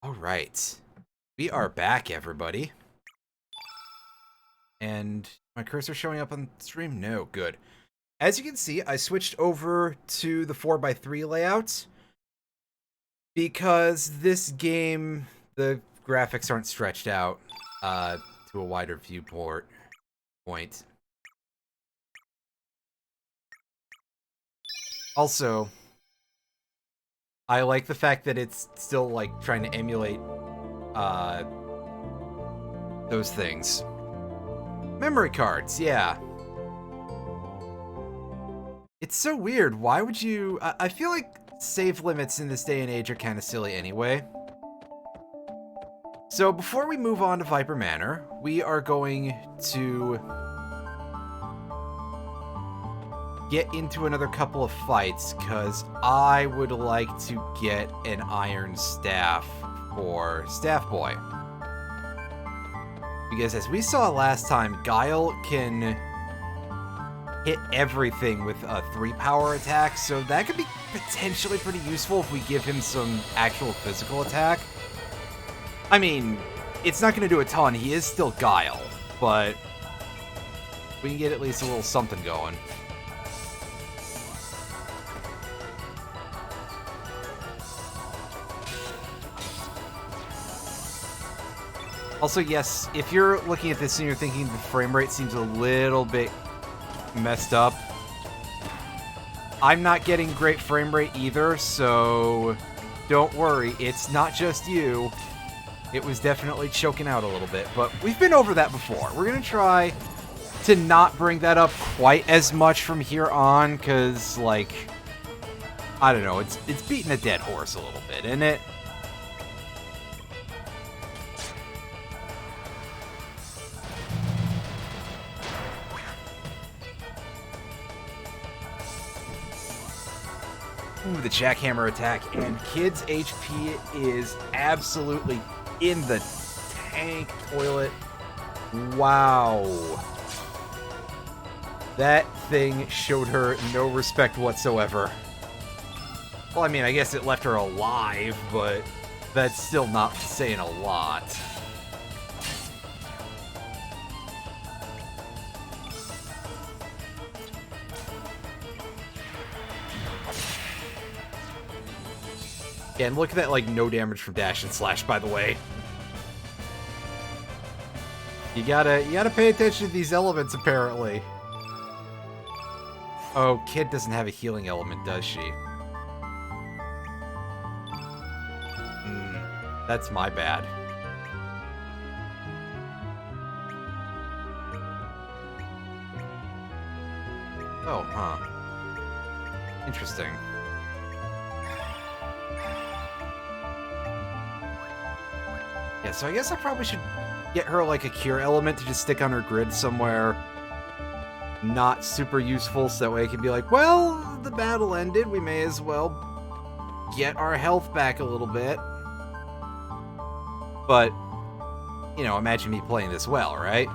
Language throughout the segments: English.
All right. We are back, everybody. And my cursor showing up on stream? No, good. As you can see, I switched over to the 4x3 layout because this game, the graphics aren't stretched out to a wider viewport point. Also, I like the fact that it's still like trying to emulate those things. Memory cards, yeah. It's so weird. Why would you... I feel like save limits in this day and age are kind of silly anyway. So before we move on to Viper Manor, we are going to get into another couple of fights, because I would like to get an iron staff for Staff Boy. Because as we saw last time, Guile can hit everything with a 3-power attack, so that could be potentially pretty useful if we give him some actual physical attack. I mean, it's not going to do a ton, he is still Guile, but we can get at least a little something going. Also, yes, if you're looking at this and you're thinking the frame rate seems a little bit messed up, I'm not getting great frame rate either, so don't worry, it's not just you. It was definitely choking out a little bit, but we've been over that before. We're going to try to not bring that up quite as much from here on, because, like, I don't know, it's beating a dead horse a little bit, isn't it? Ooh, the jackhammer attack, and Kid's HP is absolutely in the tank toilet. Wow. That thing showed her no respect whatsoever. Well, I mean, I guess it left her alive, but that's still not saying a lot. Yeah, and look at that, like, no damage from dash and slash, by the way. You gotta pay attention to these elements, apparently. Oh, Kid doesn't have a healing element, does she? That's my bad. Oh, huh. Interesting. Yeah, so I guess I probably should get her, like, a cure element to just stick on her grid somewhere not super useful, so that way I can be like, well, the battle ended, we may as well get our health back a little bit. But, you know, imagine me playing this well, right?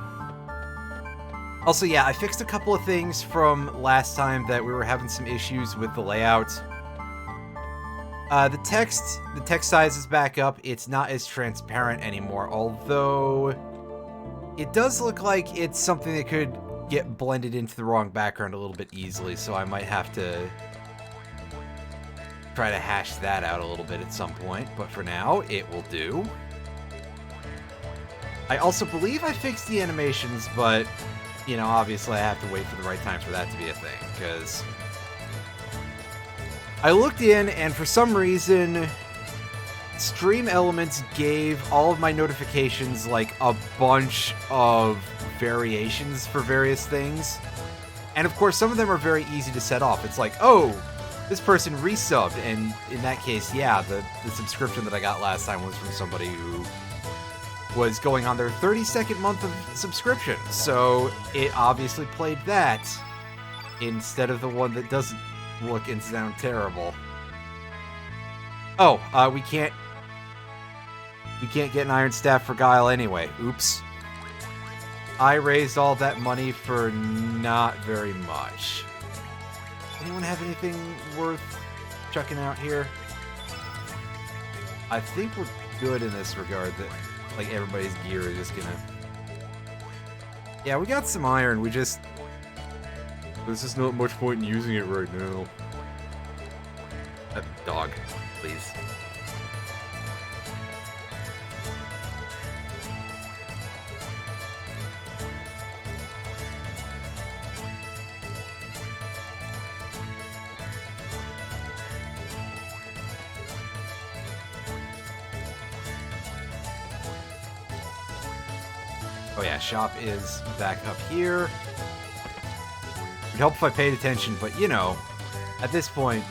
Also, yeah, I fixed a couple of things from last time that we were having some issues with the layout. The text size is back up. It's not as transparent anymore, although it does look like it's something that could get blended into the wrong background a little bit easily, so I might have to try to hash that out a little bit at some point, but for now, it will do. I also believe I fixed the animations, but, you know, obviously I have to wait for the right time for that to be a thing, because I looked in, and for some reason, Stream Elements gave all of my notifications, like, a bunch of variations for various things. And, of course, some of them are very easy to set off. It's like, oh, this person resubbed, and in that case, yeah, the subscription that I got last time was from somebody who was going on their 32nd month of subscription. So it obviously played that instead of the one that doesn't look and sound terrible. Oh, we can't get an iron staff for Guile anyway. Oops. I raised all that money for not very much. Anyone have anything worth checking out here? I think we're good in this regard that, like, everybody's gear is just gonna... Yeah, we got some iron, we just... There's just not much point in using it right now. Dog, please. Oh yeah, shop is back up here. It'd help if I paid attention, but you know, at this point...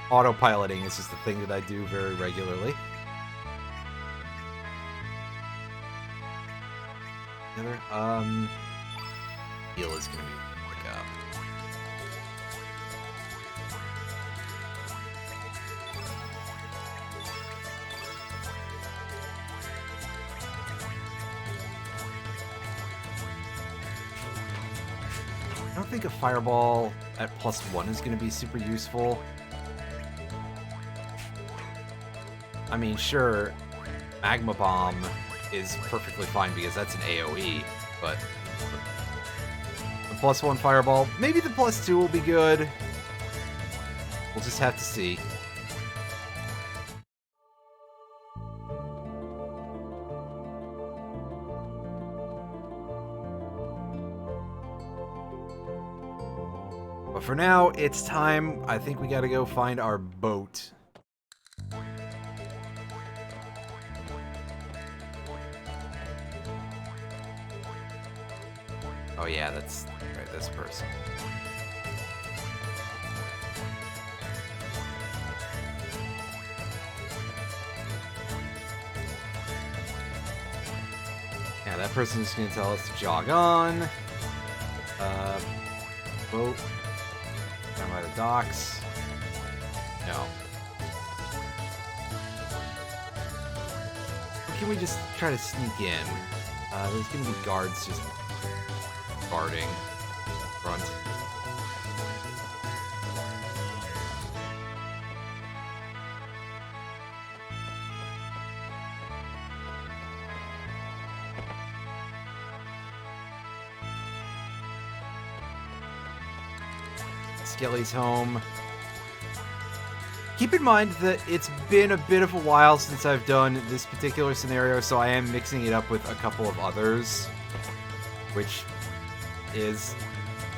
Autopiloting is just a thing that I do very regularly. Guile is gonna be quick up. I don't think a fireball at +1 is going to be super useful. I mean, sure, Magma Bomb is perfectly fine because that's an AoE, but the +1 fireball, maybe the +2 will be good. We'll just have to see. But for now, it's time. I think we gotta go find our boat. Oh yeah, that's right, this person. Yeah, that person's gonna tell us to jog on. Boat. Down by the docks. No. Or can we just try to sneak in? There's gonna be guards just guarding front. Skelly's home. Keep in mind that it's been a bit of a while since I've done this particular scenario, so I am mixing it up with a couple of others, which is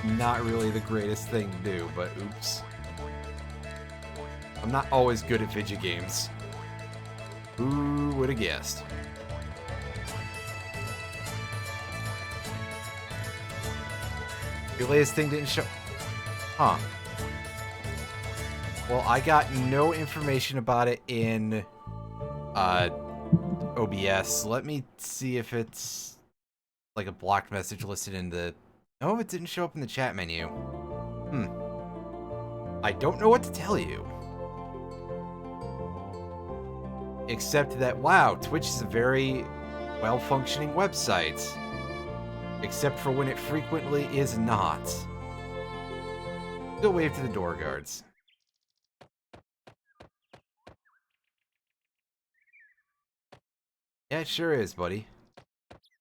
not really the greatest thing to do, but oops. I'm not always good at video games. Who would have guessed? Your latest thing didn't show... Huh. Well, I got no information about it in OBS. Let me see if it's like a blocked message listed in the... No, it didn't show up in the chat menu. I don't know what to tell you. Except that, wow, Twitch is a very well-functioning website. Except for when it frequently is not. Go wave to the door guards. Yeah, it sure is, buddy.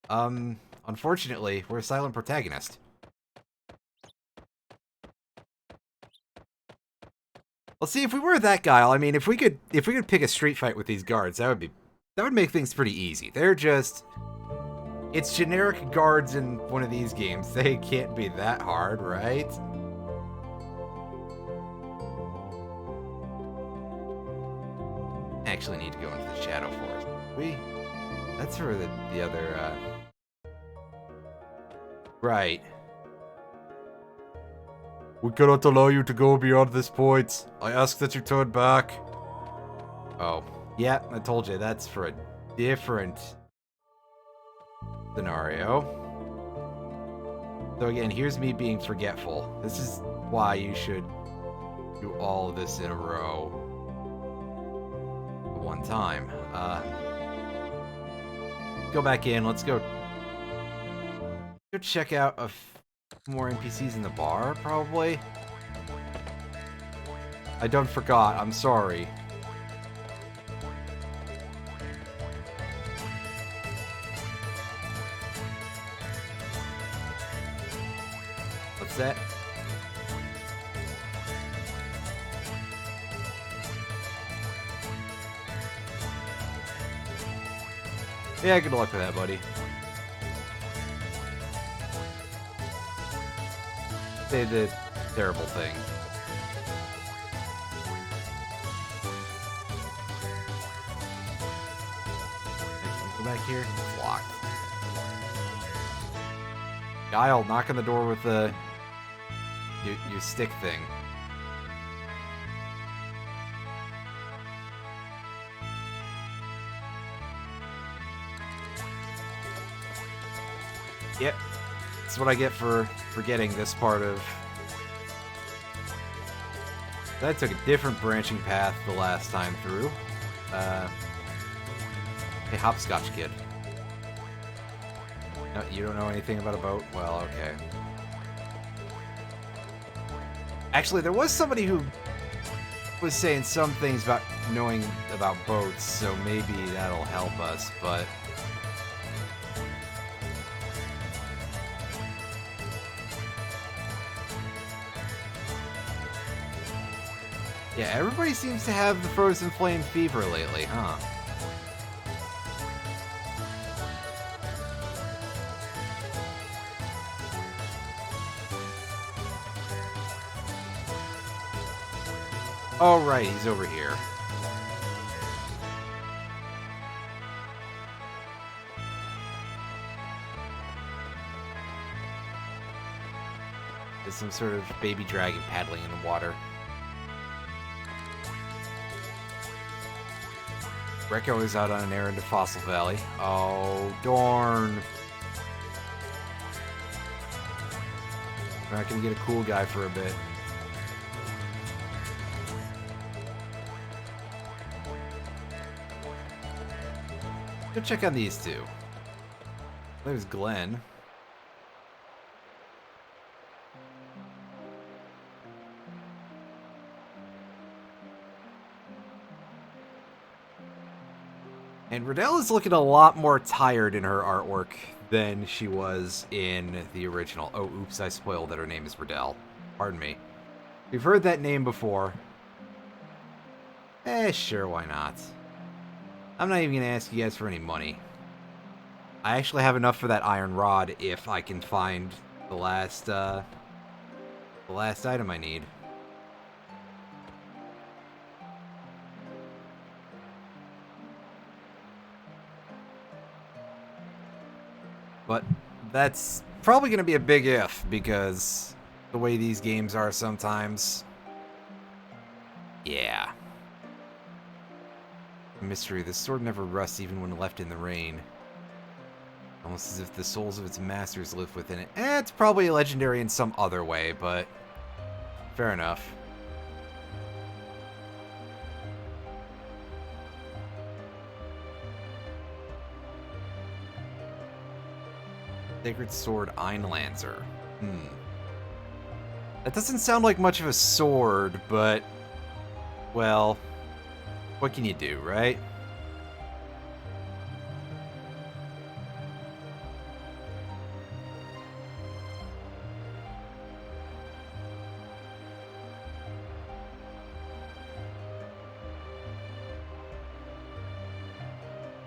Unfortunately, we're a silent protagonist. Let's see, if we were that guy, I mean, if we could pick a street fight with these guards, that would make things pretty easy. They're just... It's generic guards in one of these games. They can't be that hard, right? Actually need to go into the Shadow Forest. That's for the other, Right. We cannot allow you to go beyond this point. I ask that you turn back. Oh. Yeah, I told you, that's for a different scenario. So again, here's me being forgetful. This is why you should do all of this in a row. One time. Go back in. Let's go check out more NPCs in the bar, probably. I done forgot. I'm sorry. What's that? Yeah, good luck with that, buddy. They did a terrible thing. Go back here. It's locked. Guile, knock on the door with the your stick thing. Yep. That's what I get for forgetting this part of... I took a different branching path the last time through. Hey, Hopscotch Kid. No, you don't know anything about a boat? Well, okay. Actually, there was somebody who was saying some things about knowing about boats, so maybe that'll help us, but... Yeah, everybody seems to have the frozen flame fever lately, huh? Oh, right, he's over here. There's some sort of baby dragon paddling in the water. Recco is out on an errand to Fossil Valley. Oh, darn. We're not gonna get a cool guy for a bit. Go check on these two. There's Glenn. And Riddell is looking a lot more tired in her artwork than she was in the original. Oh, oops, I spoiled that her name is Riddell. Pardon me. We've heard that name before. Sure, why not? I'm not even going to ask you guys for any money. I actually have enough for that iron rod if I can find the last item I need. But that's probably going to be a big if, because the way these games are sometimes. Yeah. Mystery. The sword never rusts even when left in the rain. Almost as if the souls of its masters live within it. It's probably legendary in some other way, but fair enough. Sacred Sword Einlanzer. That doesn't sound like much of a sword, but... well... what can you do, right?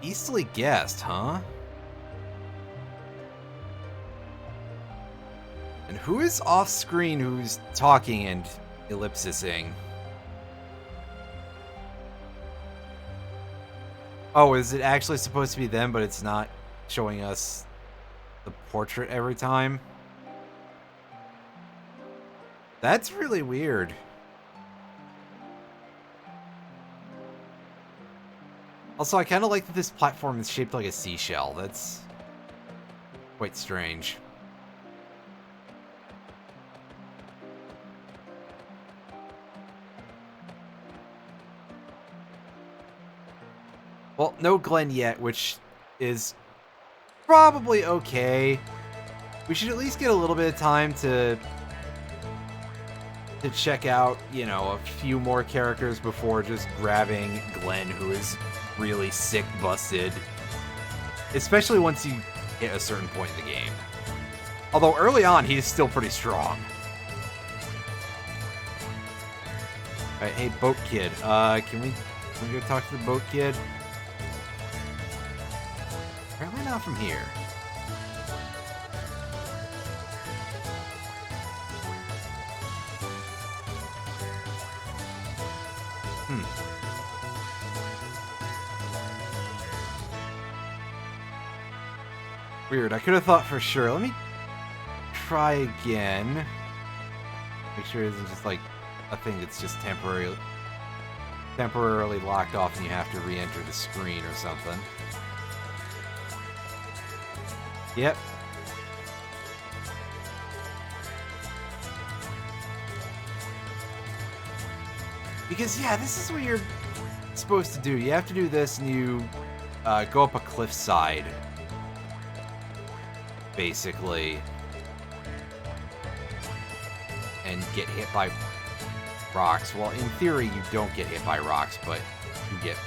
Easily guessed, huh? And who is off-screen who's talking and ellipsising? Oh, is it actually supposed to be them, but it's not showing us the portrait every time? That's really weird. Also, I kind of like that this platform is shaped like a seashell. That's quite strange. Well, no Glenn yet, which is probably okay. We should at least get a little bit of time to to check out, you know, a few more characters before just grabbing Glenn, who is really sick busted. Especially once you hit a certain point in the game. Although early on, he's still pretty strong. Alright, hey, Boat Kid. Can we go talk to the Boat Kid? Apparently not from here. Weird, I could have thought for sure. Let me try again. Make sure it isn't just like a thing that's just temporarily locked off and you have to re-enter the screen or something. Yep. Because, yeah, this is what you're supposed to do. You have to do this and you go up a cliffside. Basically. And get hit by rocks. Well, in theory, you don't get hit by rocks, but you get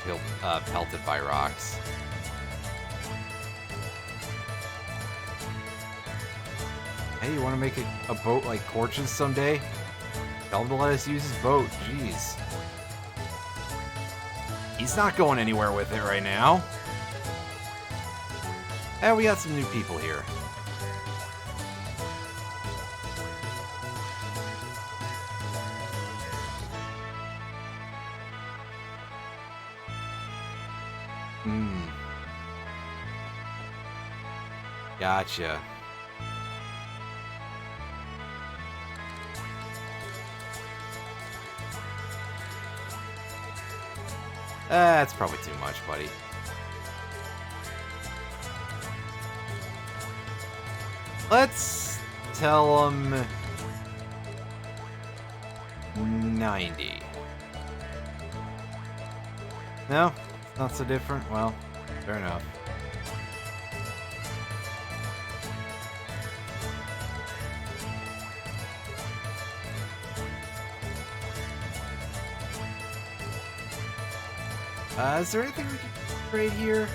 pelted by rocks. Hey, you want to make a boat like Corch's someday? Tell him to let us use his boat. Jeez. He's not going anywhere with it right now. Hey, we got some new people here. Gotcha. That's probably too much, buddy. Let's tell him 90. No? It's not so different? Well, fair enough. Is there anything we can trade here?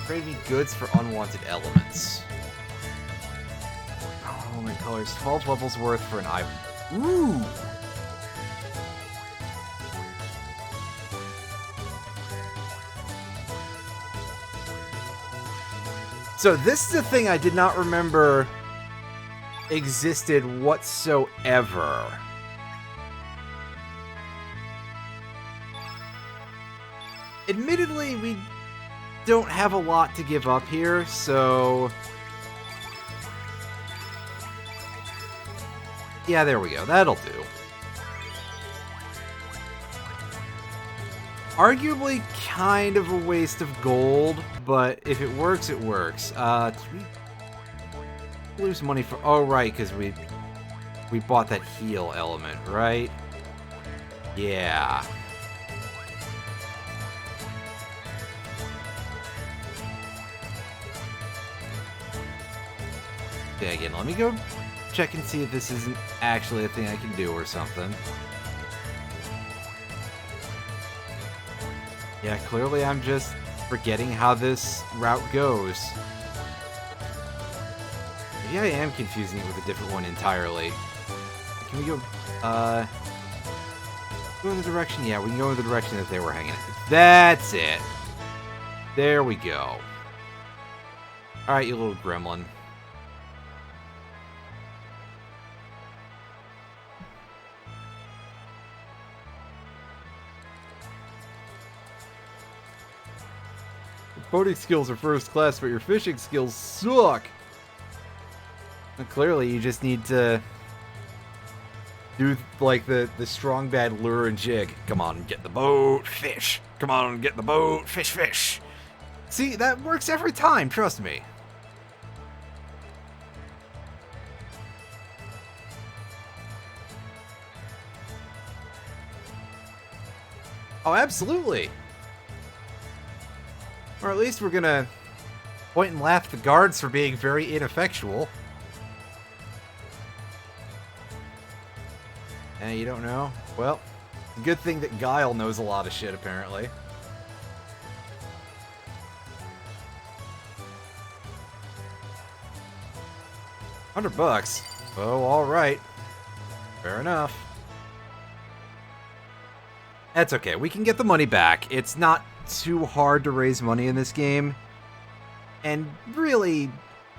Trade me goods for unwanted elements. Oh, my colors. 12 levels worth for an item. Ooh! So this is a thing I did not remember existed whatsoever. Admittedly, we don't have a lot to give up here, so... Yeah, there we go. That'll do. Arguably kind of a waste of gold, but if it works, it works. Did we lose money for... Oh, right, because we bought that heal element, right? Yeah. Okay, again, let me go check and see if this isn't actually a thing I can do or something. Yeah, clearly I'm just forgetting how this route goes. Maybe I am confusing it with a different one entirely. Can we go, go in the direction? Yeah, we can go in the direction that they were hanging out. That's it. There we go. Alright, you little gremlin. Boating skills are first class, but your fishing skills suck. And clearly, you just need to do like the strong bad lure and jig. Come on, get the boat, fish. Come on, get the boat, fish, fish. See, that works every time. Trust me. Oh, absolutely. Or at least we're gonna point and laugh at the guards for being very ineffectual. Eh, you don't know? Well, good thing that Guile knows a lot of shit, apparently. $100. Oh, alright. Fair enough. That's okay. We can get the money back. It's not too hard to raise money in this game. And really,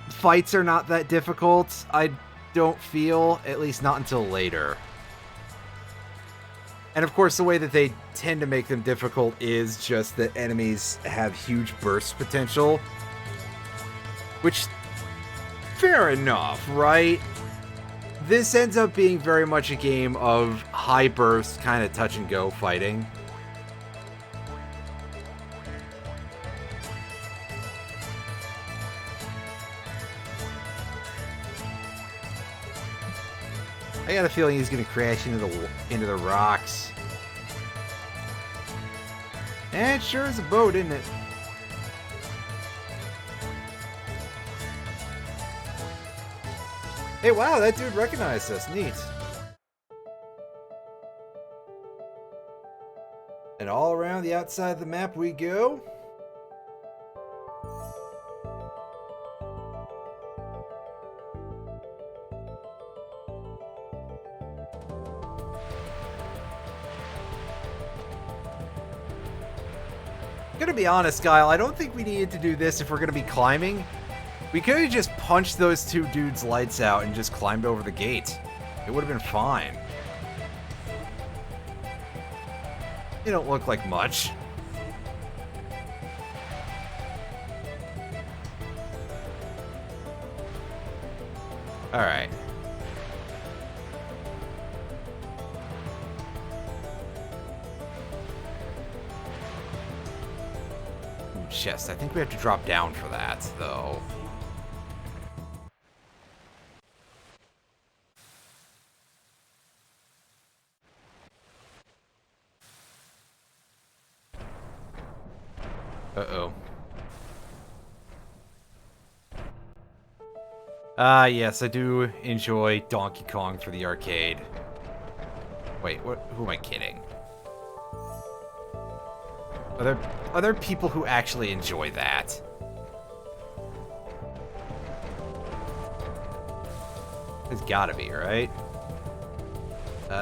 fights are not that difficult. I don't feel, at least not until later. And of course, the way that they tend to make them difficult is just that enemies have huge burst potential. Which, fair enough, right? This ends up being very much a game of high burst, kind of touch and go fighting. I got a feeling he's gonna crash into the rocks. And it sure is a boat, isn't it? Hey, wow, that dude recognized us. Neat. And all around the outside of the map we go. I'm gonna be honest, Guile, I don't think we needed to do this if we're gonna be climbing. We could have just punched those two dudes' lights out and just climbed over the gate. It would have been fine. They don't look like much. Alright. Chest. I think we have to drop down for that, though. Uh-oh. Ah, yes, I do enjoy Donkey Kong for the arcade. Wait, what? Who am I kidding? Are there people who actually enjoy that? There's gotta be, right?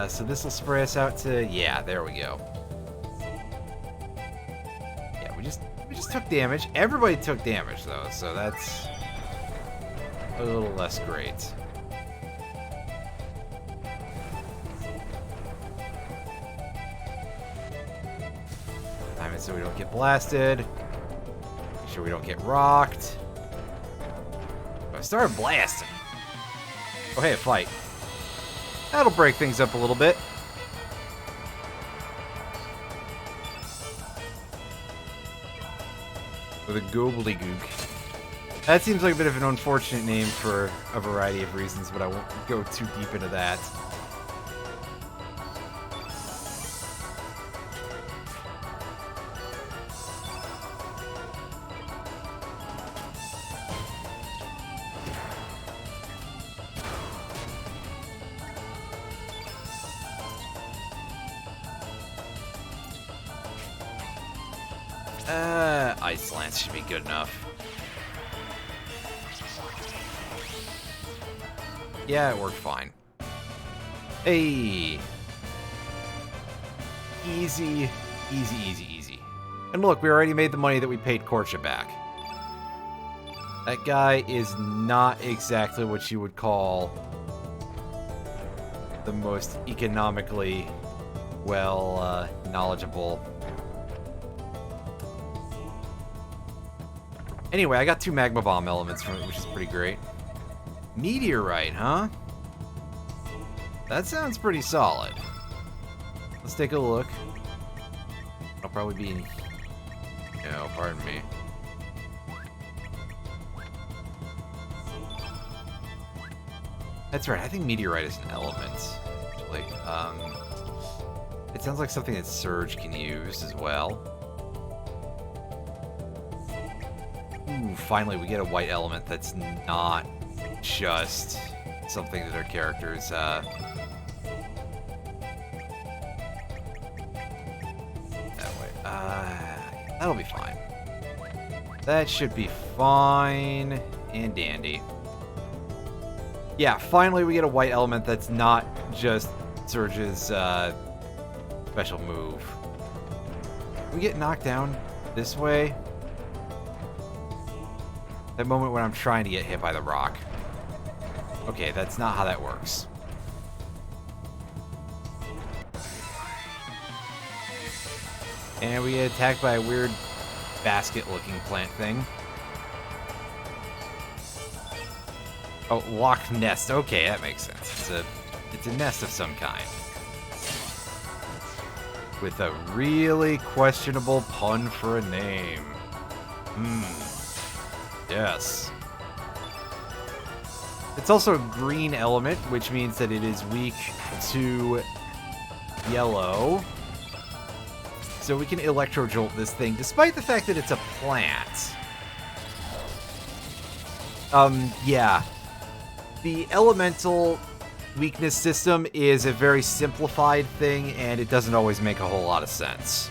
So this will spray us out to... Yeah, there we go. Yeah, we just took damage. Everybody took damage, though, so that's a little less great. Time it so we don't get blasted. Make sure we don't get rocked. I started blasting. Oh, hey, a fight. That'll break things up a little bit. With a gobbledygook. That seems like a bit of an unfortunate name for a variety of reasons, but I won't go too deep into that. Ice Lance should be good enough. Yeah, it worked fine. Hey! Easy, easy, easy, easy. And look, we already made the money that we paid Korcha back. That guy is not exactly what you would call the most economically well knowledgeable. Anyway, I got 2 Magma Bomb elements from it, which is pretty great. Meteorite, huh? That sounds pretty solid. Let's take a look. I'll probably be in... No, pardon me. That's right, I think Meteorite is an element, actually. It sounds like something that Serge can use as well. Ooh, finally we get a white element that's not just something that our characters That'll be fine. That should be fine and dandy. Yeah, finally we get a white element that's not just Serge's special move. Can we get knocked down this way? That moment when I'm trying to get hit by the rock. Okay, that's not how that works. And we get attacked by a weird basket-looking plant thing. Oh, locked nest. Okay, that makes sense. It's a nest of some kind. With a really questionable pun for a name. Yes. It's also a green element, which means that it is weak to yellow. So we can Electro Jolt this thing, despite the fact that it's a plant. Yeah. The elemental weakness system is a very simplified thing, and it doesn't always make a whole lot of sense.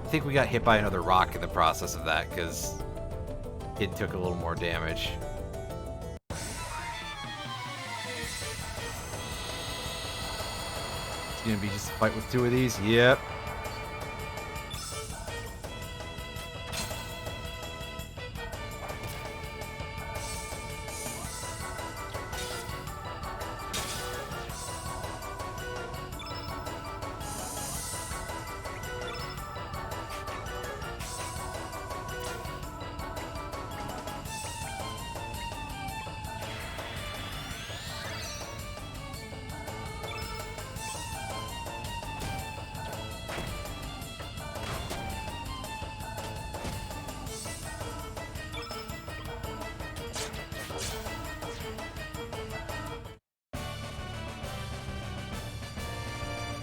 I think we got hit by another rock in the process of that, because it took a little more damage. It's gonna be just a fight with two of these? Yep.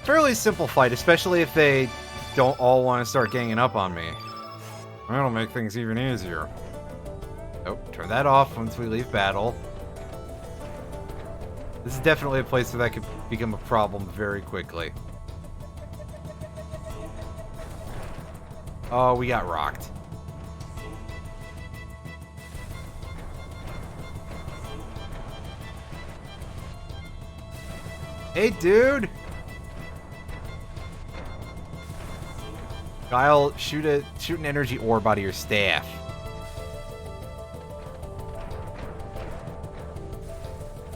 Fairly simple fight, especially if they don't all want to start ganging up on me. That'll make things even easier. Oh, turn that off once we leave battle. This is definitely a place where that could become a problem very quickly. Oh, we got rocked. Hey, dude! Guile, shoot an energy orb out of your staff.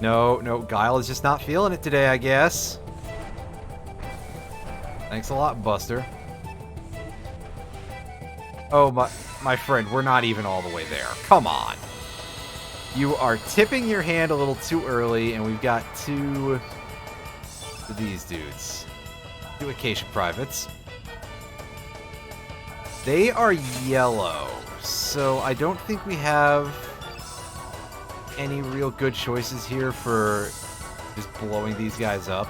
No, Guile is just not feeling it today, I guess. Thanks a lot, Buster. Oh, my friend, we're not even all the way there. Come on. You are tipping your hand a little too early, and we've got two of these dudes. Two Acacia Privates. They are yellow, so I don't think we have any real good choices here for just blowing these guys up,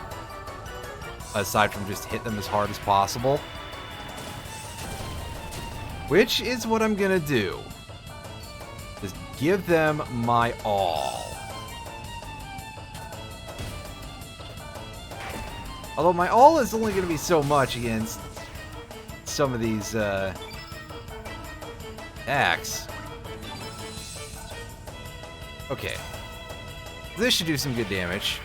aside from just hit them as hard as possible. Which is what I'm gonna do. Just give them my all. Although my all is only gonna be so much against some of these attacks. Okay. This should do some good damage.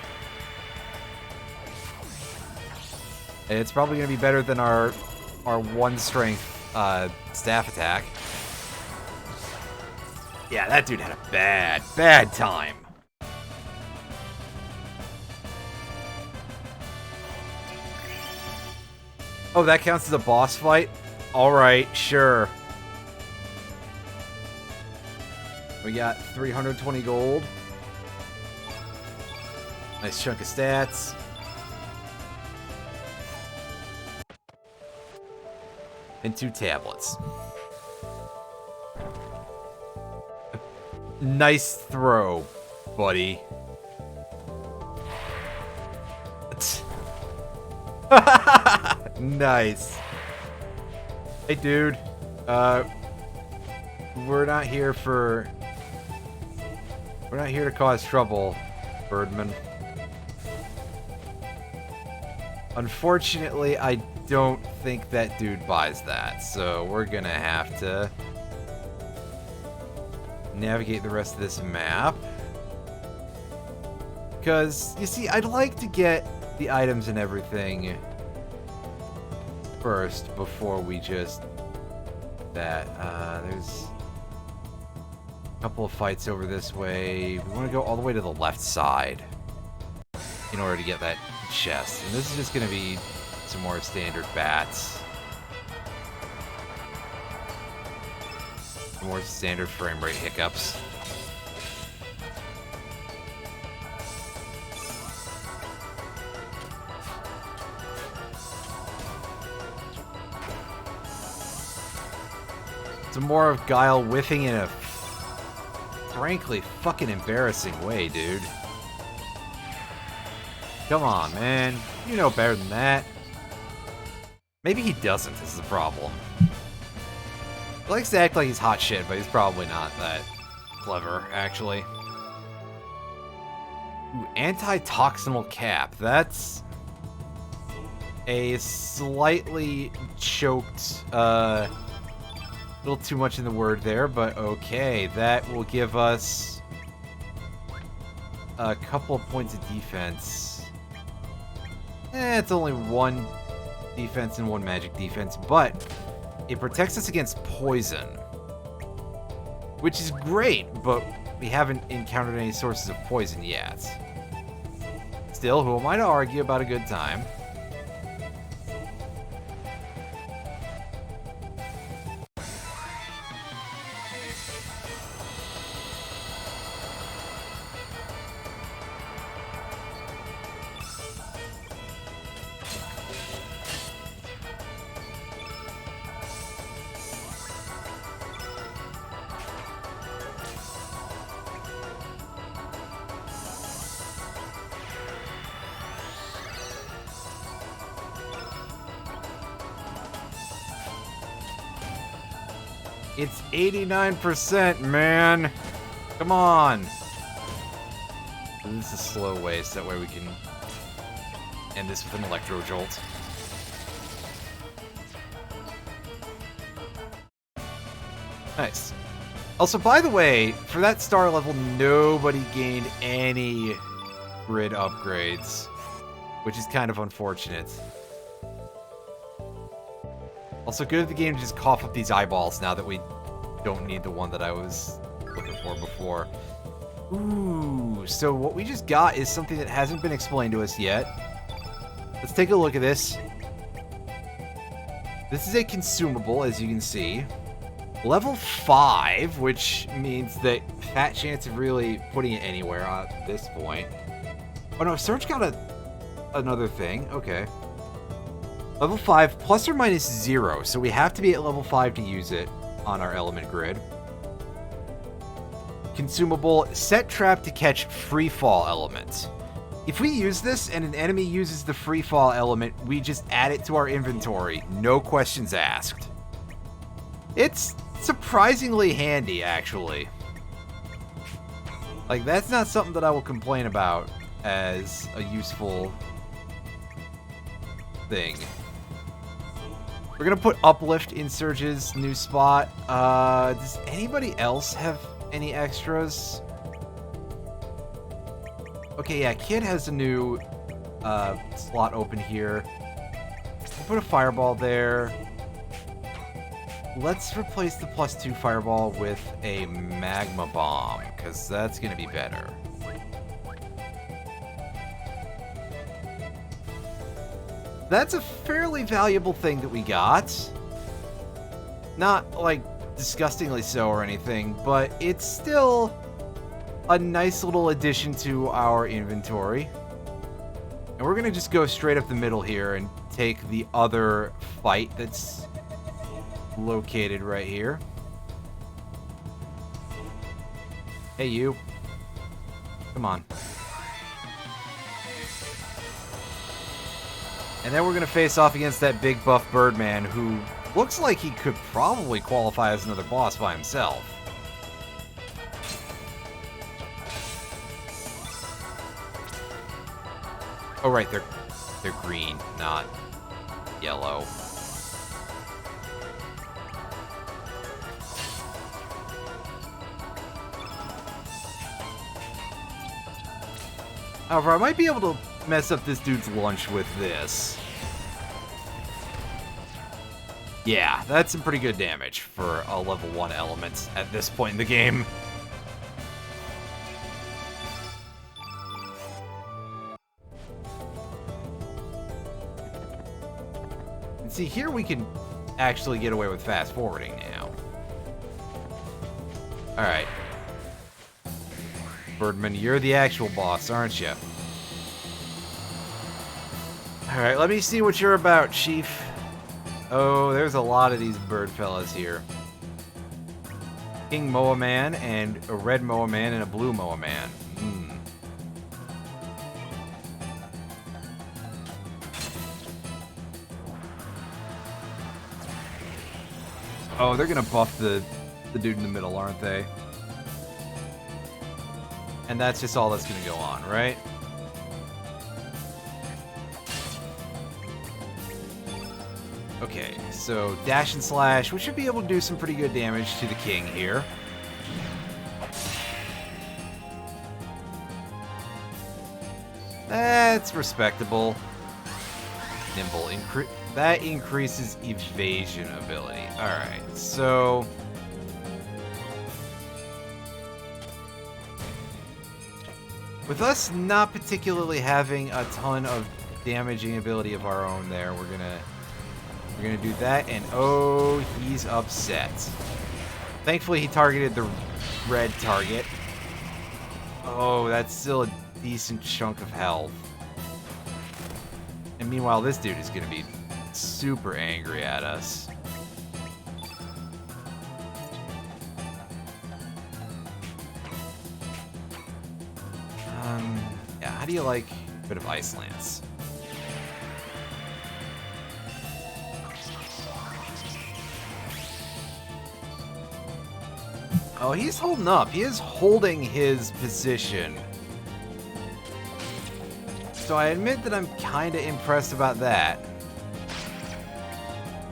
And it's probably going to be better than our one strength staff attack. Yeah, that dude had a bad time. Oh, that counts as a boss fight? Alright, sure. We got 320 gold. Nice chunk of stats. And 2 tablets. Nice throw, buddy. Nice. Hey, dude. We're not here for We're not here to cause trouble, Birdman. Unfortunately, I don't think that dude buys that, so we're gonna have to navigate the rest of this map. Because, you see, I'd like to get the items and everything first before we just... There's a couple of fights over this way. We want to go all the way to the left side in order to get that chest. And this is just going to be some more standard bats. Some more standard frame rate hiccups. Some more of Guile whiffing in a frankly fucking embarrassing way, dude. Come on, man. You know better than that. Maybe he doesn't, is the problem. He likes to act like he's hot shit, but he's probably not that clever, actually. Ooh, anti-toxinal cap. That's a slightly choked, a little too much in the word there, but okay. That will give us a couple of points of defense. It's only one defense and one magic defense, but it protects us against poison, which is great, but we haven't encountered any sources of poison yet. Still, who am I to argue about a good time? It's 89%, man. Come on. This is slow waste. That way we can end this with an electro jolt. Nice. Also, by the way, for that star level, nobody gained any grid upgrades, which is kind of unfortunate. Also, good of the game to just cough up these eyeballs now that we don't need the one that I was looking for before. Ooh, so what we just got is something that hasn't been explained to us yet. Let's take a look at this. This is a consumable, as you can see. Level 5, which means that fat chance of really putting it anywhere at this point. Oh no, Serge got another thing. Okay. Level 5, plus or minus 0, so we have to be at level 5 to use it on our element grid. Consumable, set trap to catch free fall element. If we use this and an enemy uses the free fall element, we just add it to our inventory, no questions asked. It's surprisingly handy, actually. Like, that's not something that I will complain about as a useful thing. We're gonna put Uplift in Serge's new spot. Does anybody else have any extras? Okay, yeah, Kid has a new slot open here. We'll put a Fireball there. Let's replace the +2 Fireball with a Magma Bomb, because that's gonna be better. That's a fairly valuable thing that we got. Not, like, disgustingly so or anything, but it's still a nice little addition to our inventory. And we're gonna just go straight up the middle here and take the other fight that's located right here. Hey, you. Come on. And then we're going to face off against that big buff Birdman, who looks like he could probably qualify as another boss by himself. Oh, right, they're green, not yellow. However, I might be able to mess up this dude's lunch with this. Yeah, that's some pretty good damage for a level 1 element at this point in the game. And see, here we can actually get away with fast forwarding now. Alright. Birdman, you're the actual boss, aren't you? Alright, let me see what you're about, Chief. Oh, there's a lot of these bird fellas here. King Moa Man, and a red Moa Man, and a blue Moa Man. Oh, they're gonna buff the dude in the middle, aren't they? And that's just all that's gonna go on, right? Okay, so dash and slash. We should be able to do some pretty good damage to the king here. That's respectable. Nimble. That increases evasion ability. Alright, so... with us not particularly having a ton of damaging ability of our own there, we're gonna do that, and oh, he's upset. Thankfully, he targeted the red target. Oh, that's still a decent chunk of health. And meanwhile, this dude is gonna be super angry at us. Yeah, how do you like a bit of Ice Lance? Oh, he's holding up. He is holding his position. So I admit that I'm kind of impressed about that.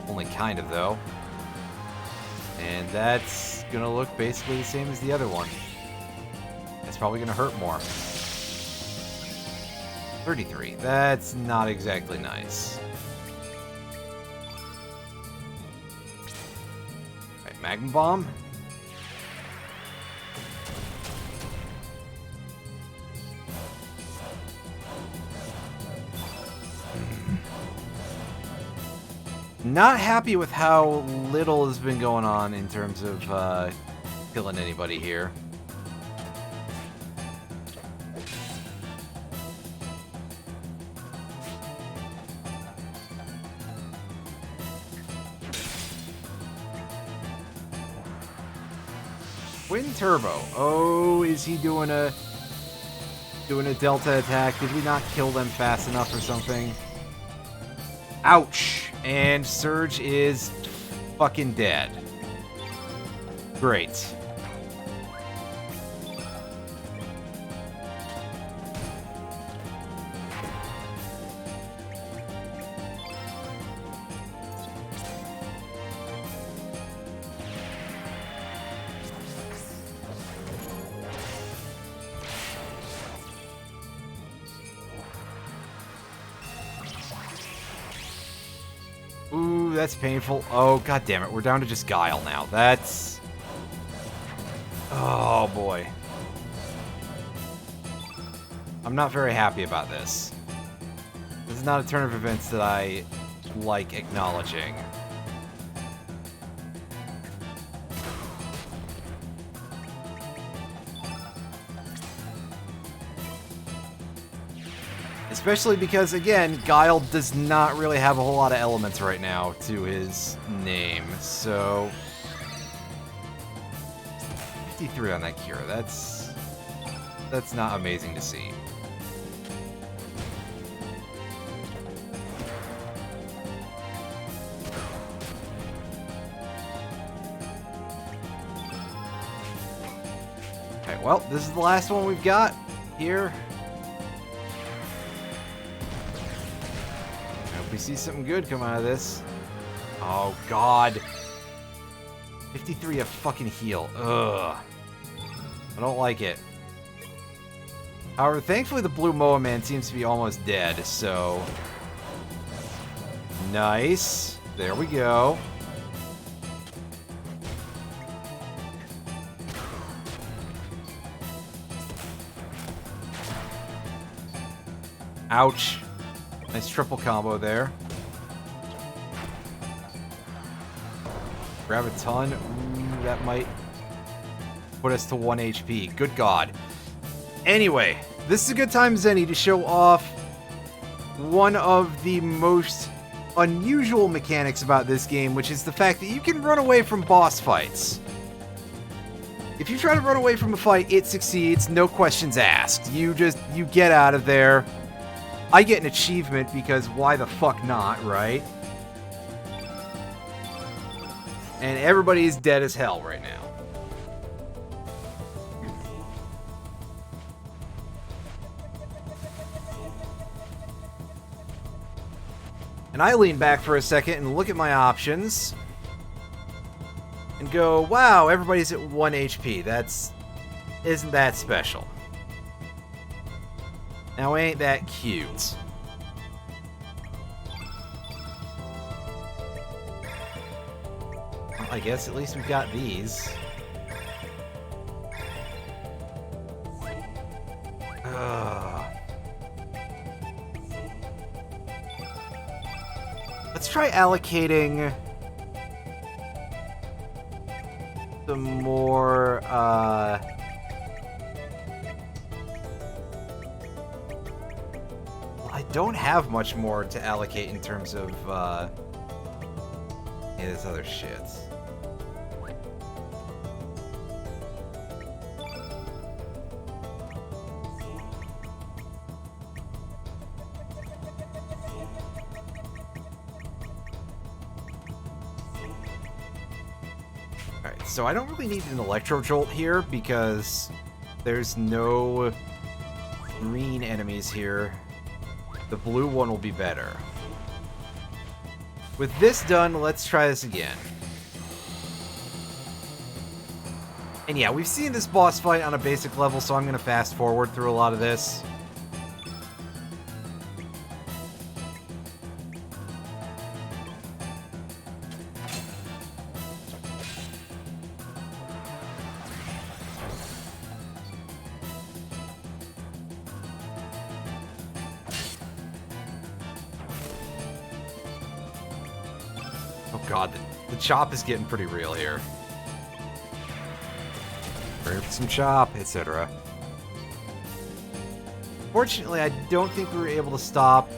Only kind of, though. And that's going to look basically the same as the other one. It's probably going to hurt more. 33. That's not exactly nice. Alright, Magma Bomb. Not happy with how little has been going on in terms of killing anybody here. Twin Turbo. Oh, is he doing a delta attack? Did we not kill them fast enough or something? Ouch! And Serge is fucking dead. Great. Ooh, that's painful. Oh, god damn it. We're down to just Guile now. That's... oh, boy. I'm not very happy about this. This is not a turn of events that I like acknowledging. Especially because, again, Guile does not really have a whole lot of elements right now to his name, so... 53 on that cure, that's not amazing to see. Okay, well, this is the last one we've got here. see something good come out of this. Oh, God. 53 a fucking heal. Ugh. I don't like it. However, thankfully the blue Moa Man seems to be almost dead, so... Nice. There we go. Ouch. Nice triple combo there. Grab a ton. Ooh, that might put us to 1 HP. Good God. Anyway, this is a good time as any to show off one of the most unusual mechanics about this game, which is the fact that you can run away from boss fights. If you try to run away from a fight, it succeeds, no questions asked. You get out of there. I get an achievement because why the fuck not, right? And everybody is dead as hell right now. And I lean back for a second and look at my options. And go, wow, everybody's at 1 HP. Isn't that special? Now ain't that cute? Well, I guess at least we've got these. Let's try allocating some more, I don't have much more to allocate in terms of, this other shit. Alright, so I don't really need an Electro Jolt here because there's no green enemies here. The blue one will be better. With this done, let's try this again. And yeah, we've seen this boss fight on a basic level, so I'm going to fast forward through a lot of this. Oh god, the chop is getting pretty real here. Ready for some chop, etc. Fortunately, I don't think we were able to stop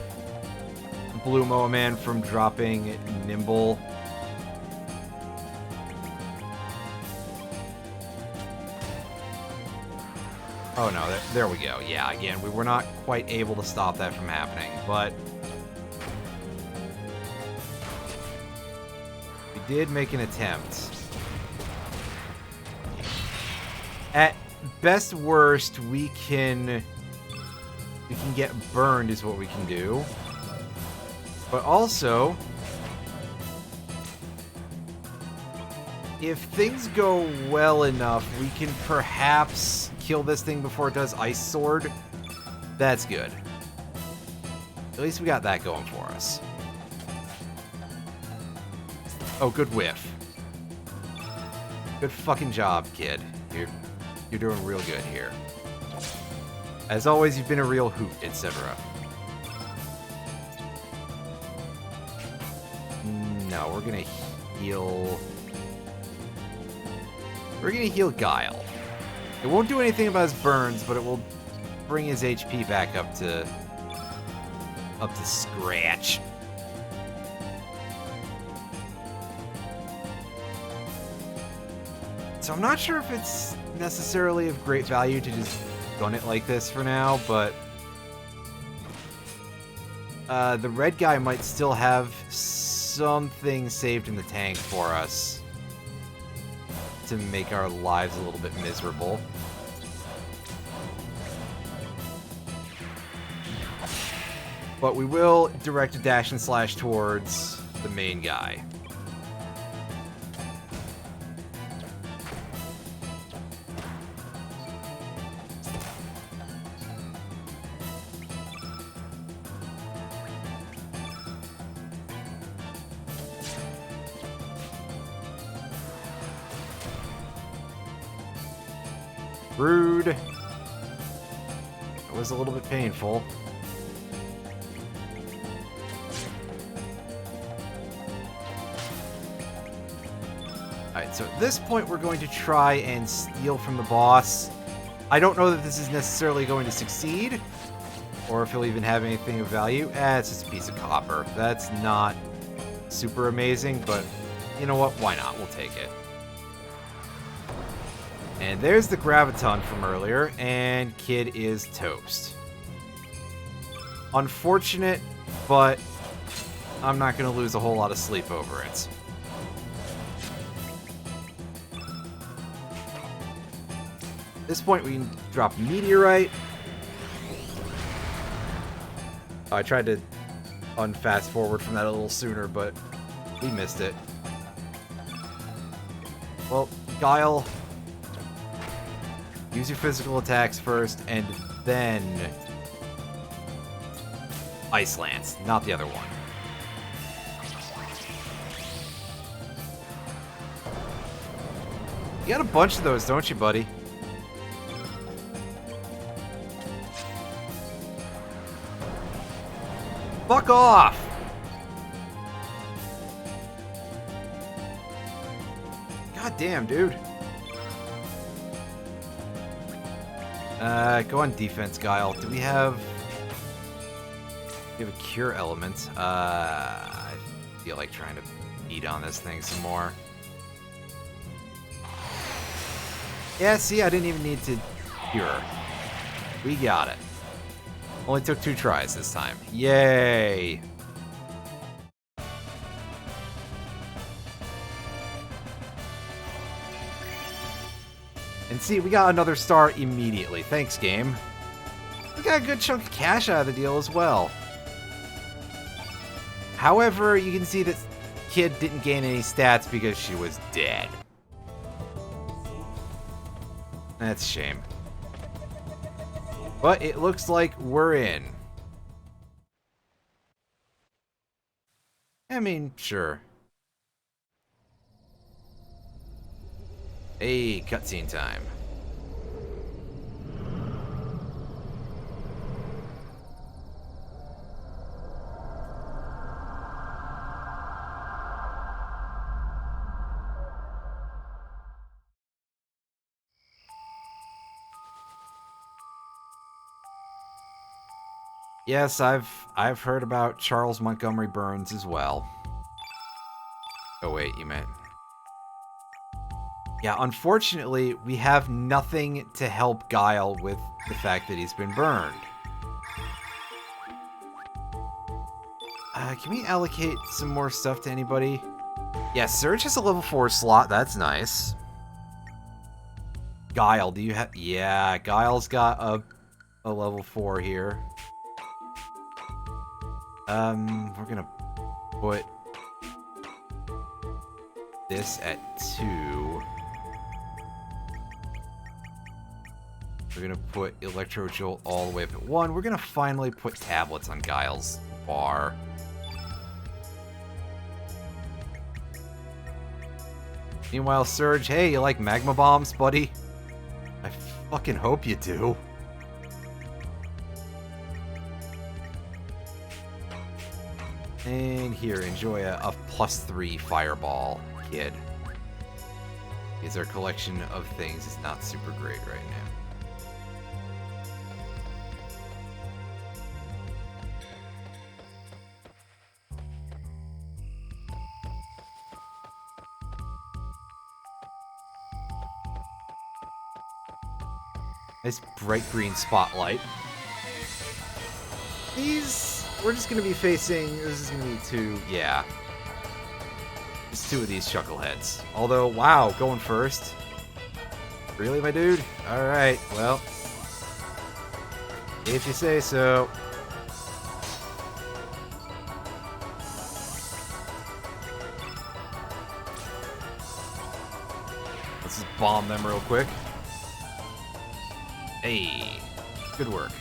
Blue Moa Man from dropping Nimble. Oh no, there we go. Yeah, again, we were not quite able to stop that from happening, but we did make an attempt. At best worst, we can get burned is what we can do. But also, if things go well enough, we can perhaps kill this thing before it does Ice Sword. That's good. At least we got that going for us. Oh, good whiff. Good fucking job, kid. You're doing real good here. As always, you've been a real hoot, etc. No, we're gonna heal... We're gonna heal Guile. It won't do anything about his burns, but it will bring his HP back up to scratch. So I'm not sure if it's necessarily of great value to just gun it like this for now, but the red guy might still have something saved in the tank for us to make our lives a little bit miserable. But we will direct a dash and slash towards the main guy. Rude. It was a little bit painful. Alright, so at this point we're going to try and steal from the boss. I don't know that this is necessarily going to succeed, or if he'll even have anything of value. It's just a piece of copper. That's not super amazing, but you know what? Why not? We'll take it. And there's the graviton from earlier, and Kid is toast. Unfortunate, but I'm not going to lose a whole lot of sleep over it. At this point, we can drop Meteorite. I tried to unfast forward from that a little sooner, but we missed it. Well, Guile, use your physical attacks first, and then Ice Lance, not the other one. You got a bunch of those, don't you, buddy? Fuck off! God damn, dude. Go on defense, Guile. Do we have a cure element? I feel like trying to beat on this thing some more. Yeah, see, I didn't even need to cure. We got it. Only took 2 tries this time. Yay! And see, we got another star immediately. Thanks, game. We got a good chunk of cash out of the deal as well. However, you can see that Kid didn't gain any stats because she was dead. That's a shame. But it looks like we're in. I mean, sure. Hey, cutscene time. Yes, I've heard about Charles Montgomery Burns as well. Oh wait, you meant... Yeah, unfortunately, we have nothing to help Guile with the fact that he's been burned. Can we allocate some more stuff to anybody? Yeah, Serge has a level 4 slot, that's nice. Guile, do you have... Yeah, Guile's got a level 4 here. We're gonna put this at 2. We're gonna put Electro Jolt all the way up at 1. We're gonna finally put tablets on Guile's bar. Meanwhile, Serge, hey, you like magma bombs, buddy? I fucking hope you do. And here, enjoy a +3 fireball, Kid. Because our collection of things is not super great right now. Nice bright green spotlight. We're just gonna be facing... This is gonna be 2... Yeah. Just 2 of these chuckleheads. Although, wow, going first. Really, my dude? Alright, well. If you say so. bomb them real quick. Hey, good work.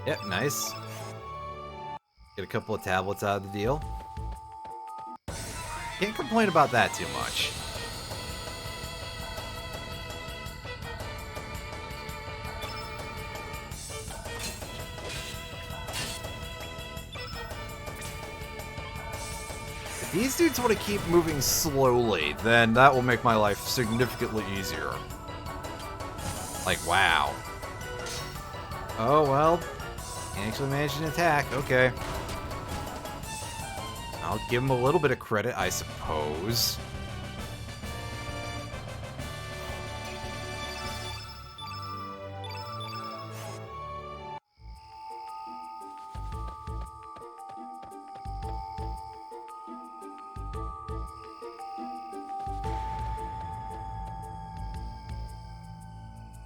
Yep, nice. Get a couple of tablets out of the deal. Can't complain about that too much. If these dudes want to keep moving slowly, then that will make my life significantly easier. Like, wow. Oh, well. Actually managed an attack. Okay. I'll give him a little bit of credit, I suppose.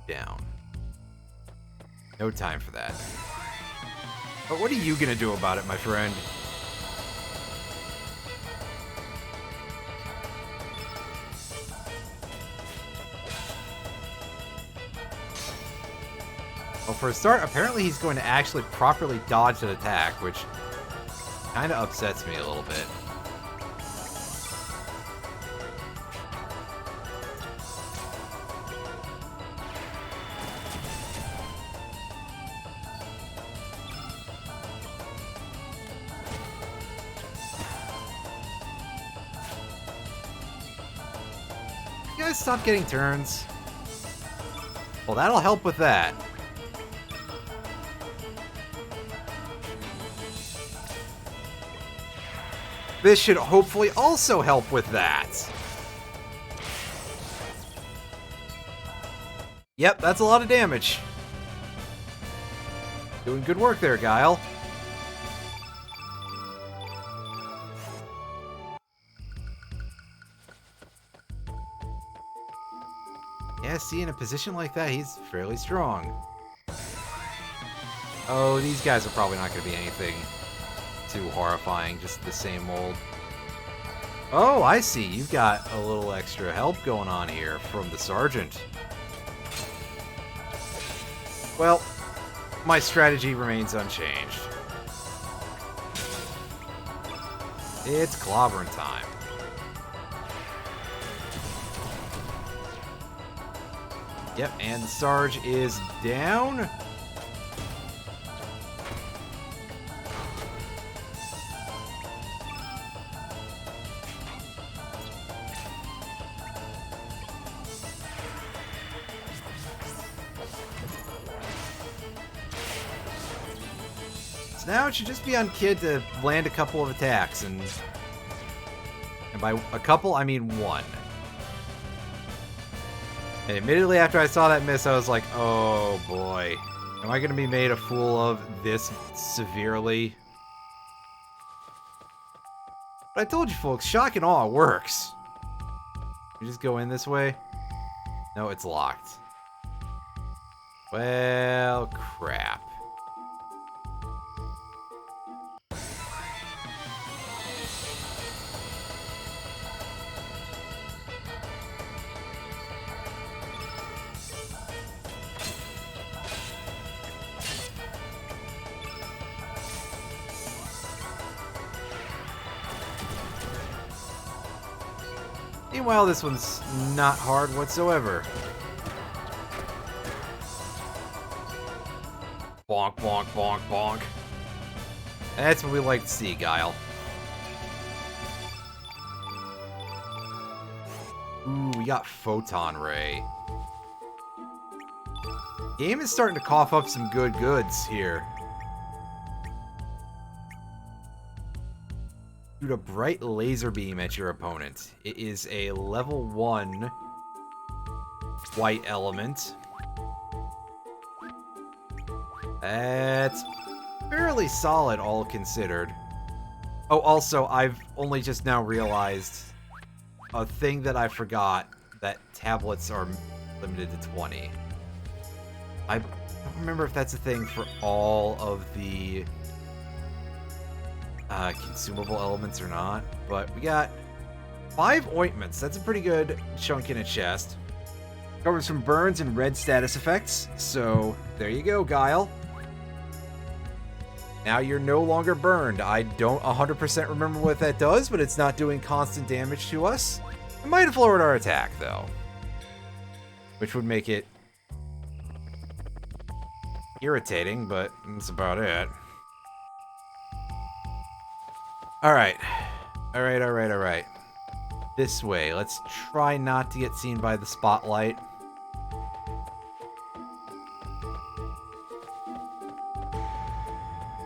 Down. No time for that. But what are you gonna do about it, my friend? Well, for a start, apparently he's going to actually properly dodge an attack, which kind of upsets me a little bit. You guys stop getting turns. Well, that'll help with that. This should hopefully also help with that. Yep, that's a lot of damage. Doing good work there, Guile. Yeah, see, in a position like that, he's fairly strong. Oh, these guys are probably not going to be anything too horrifying, just the same old. Oh, I see. You've got a little extra help going on here from the sergeant. Well, my strategy remains unchanged. It's clobbering time. Yep, and Serge is down. So now it should just be on Kid to land a couple of attacks, and by a couple, I mean one. And admittedly, after I saw that miss, I was like, oh boy. Am I going to be made a fool of this severely? But I told you folks, shock and awe works. You just go in this way? No, it's locked. Well, crap. Meanwhile, this one's not hard whatsoever. Bonk, bonk, bonk, bonk. That's what we like to see, Guile. Ooh, we got Photon Ray. Game is starting to cough up some good goods here. Shoot a bright laser beam at your opponent. It is a level 1 white element. That's fairly solid, all considered. Oh, also, I've only just now realized a thing that I forgot, that tablets are limited to 20. I don't remember if that's a thing for all of the consumable elements or not, but we got 5 ointments. That's a pretty good chunk in a chest. Covers from burns and red status effects, so there you go, Guile. Now you're no longer burned. I don't 100% remember what that does, but it's not doing constant damage to us. It might have lowered our attack, though, which would make it irritating, but that's about it. Alright. Alright. This way. Let's try not to get seen by the spotlight.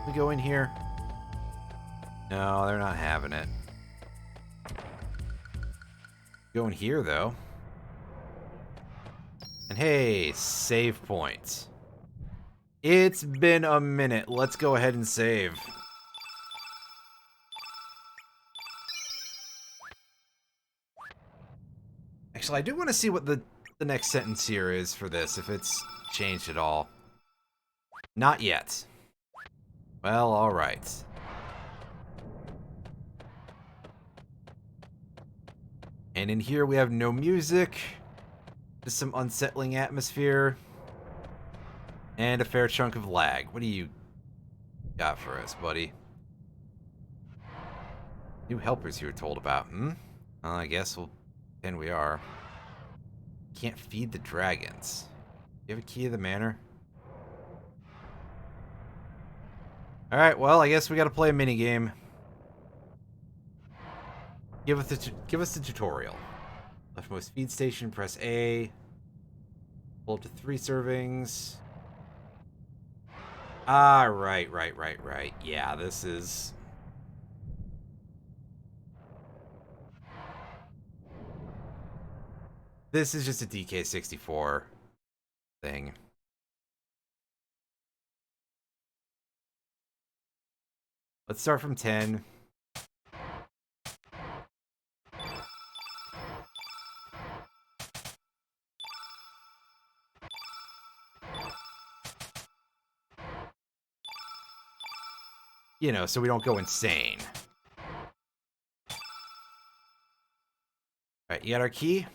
We go in here? No, they're not having it. Go in here, though. And hey, save point. It's been a minute. Let's go ahead and save. Actually, I do want to see what the next sentence here is for this, if it's changed at all. Not yet. Well, alright. And in here we have no music, just some unsettling atmosphere, and a fair chunk of lag. What do you got for us, buddy? New helpers you were told about, Well, I guess we'll pretend we are. Can't feed the dragons. Do you have a key to the manor? Alright, well, I guess we gotta play a minigame. Give us the tutorial. Leftmost feed station, press A. Pull up to 3 servings. Ah, right. Yeah, this is... This is just a DK64 thing. Let's start from 10. You know, so we don't go insane. Alright, you got our key?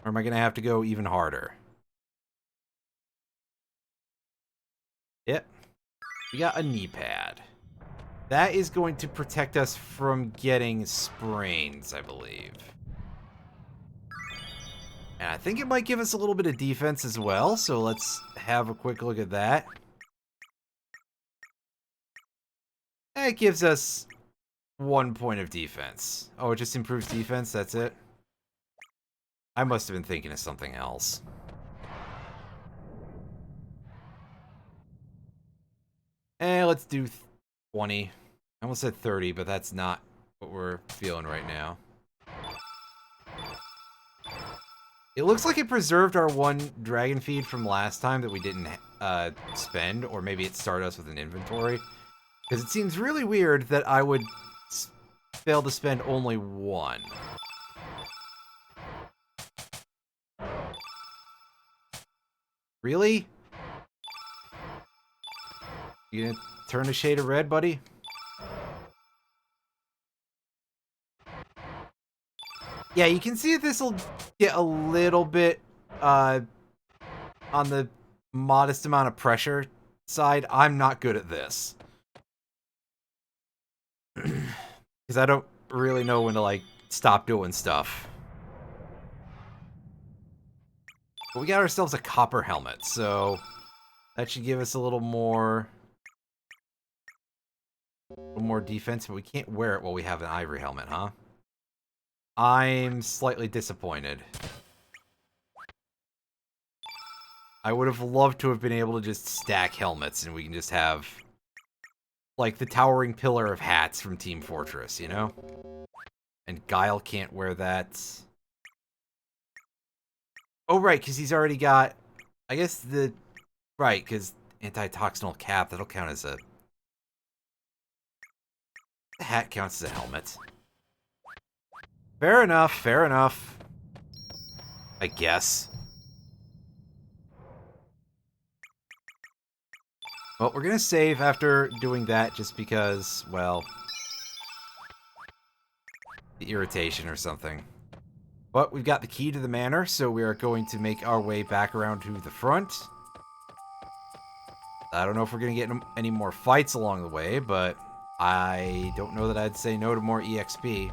Or am I gonna have to go even harder? Yep. We got a knee pad. That is going to protect us from getting sprains, I believe. And I think it might give us a little bit of defense as well, so let's have a quick look at that. It gives us 1 point of defense. Oh, it just improves defense, that's it? I must have been thinking of something else. Let's do 20. I almost said 30, but that's not what we're feeling right now. It looks like it preserved our 1 dragon feed from last time that we didn't spend, or maybe it started us with an inventory. Because it seems really weird that I would fail to spend only 1. Really? You gonna turn a shade of red, buddy? Yeah, you can see that this will get a little bit on the modest amount of pressure side. I'm not good at this. Because I don't really know when to, like, stop doing stuff. But we got ourselves a copper helmet, so that should give us a little more defense, but we can't wear it while we have an ivory helmet, huh? I'm slightly disappointed. I would have loved to have been able to just stack helmets and we can just have, like, the towering pillar of hats from Team Fortress, you know? And Guile can't wear that. Oh, right, because he's already got... I guess the... Right, because antitoxinal cap, that'll count as a... The hat counts as a helmet. Fair enough, fair enough. I guess. Well, we're gonna save after doing that just because, well, the irritation or something. But we've got the key to the manor, so we are going to make our way back around to the front. I don't know if we're gonna get any more fights along the way, but I don't know that I'd say no to more EXP.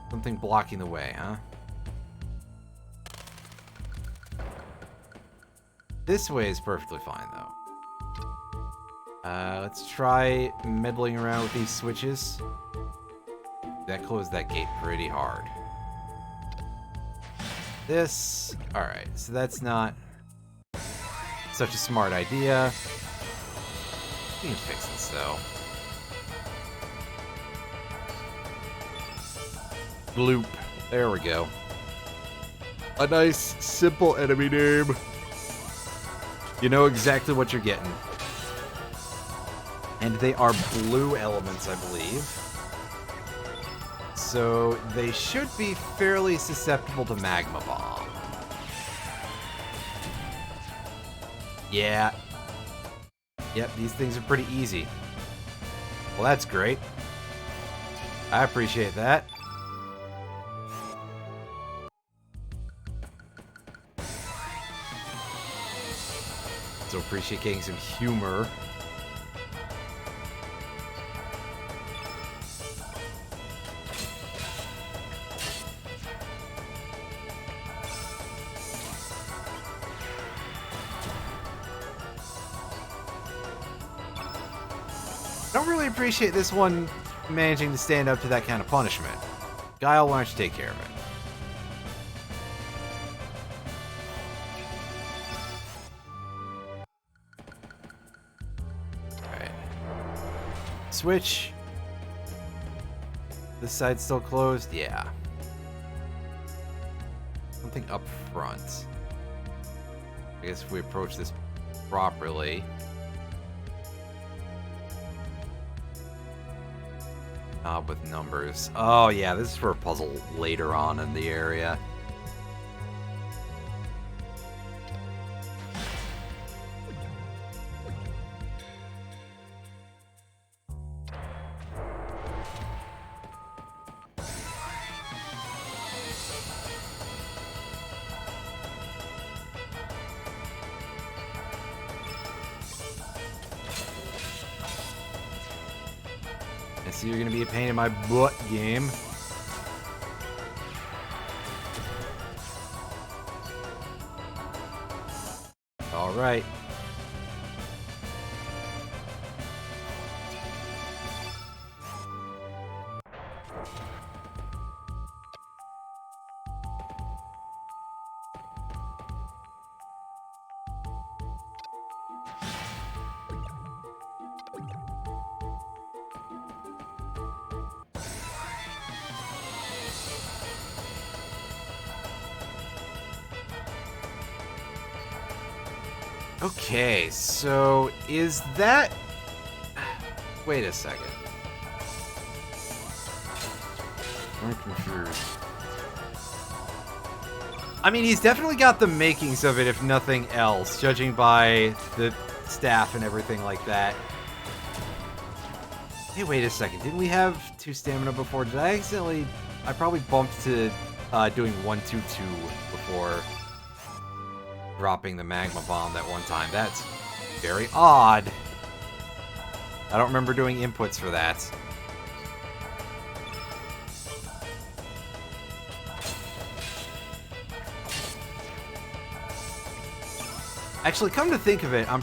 Something blocking the way, huh? This way is perfectly fine, though. Let's try meddling around with these switches. That closed that gate pretty hard. This... Alright, so that's not such a smart idea. We can fix this, though. Bloop. There we go. A nice, simple enemy name. You know exactly what you're getting. And they are blue elements, I believe. So they should be fairly susceptible to Magma Bomb. Yeah. Yep, these things are pretty easy. Well, that's great. I appreciate that. So appreciate getting some humor. I don't really appreciate this one managing to stand up to that kind of punishment. Guile, why don't you take care of it? Alright. Switch. This side's still closed? Yeah. Something up front. I guess if we approach this properly... with numbers. Oh yeah, this is for a puzzle later on in the area. So you're gonna be a pain in my butt, game. All right. Okay, so is that... Wait a second. I'm confused. I mean, he's definitely got the makings of it, if nothing else, judging by the staff and everything like that. Hey, wait a second. Didn't we have 2 stamina before? Did I accidentally... I probably bumped to doing 1-2-2 before... dropping the magma bomb that one time. That's very odd. I don't remember doing inputs for that. Actually, come to think of it, I'm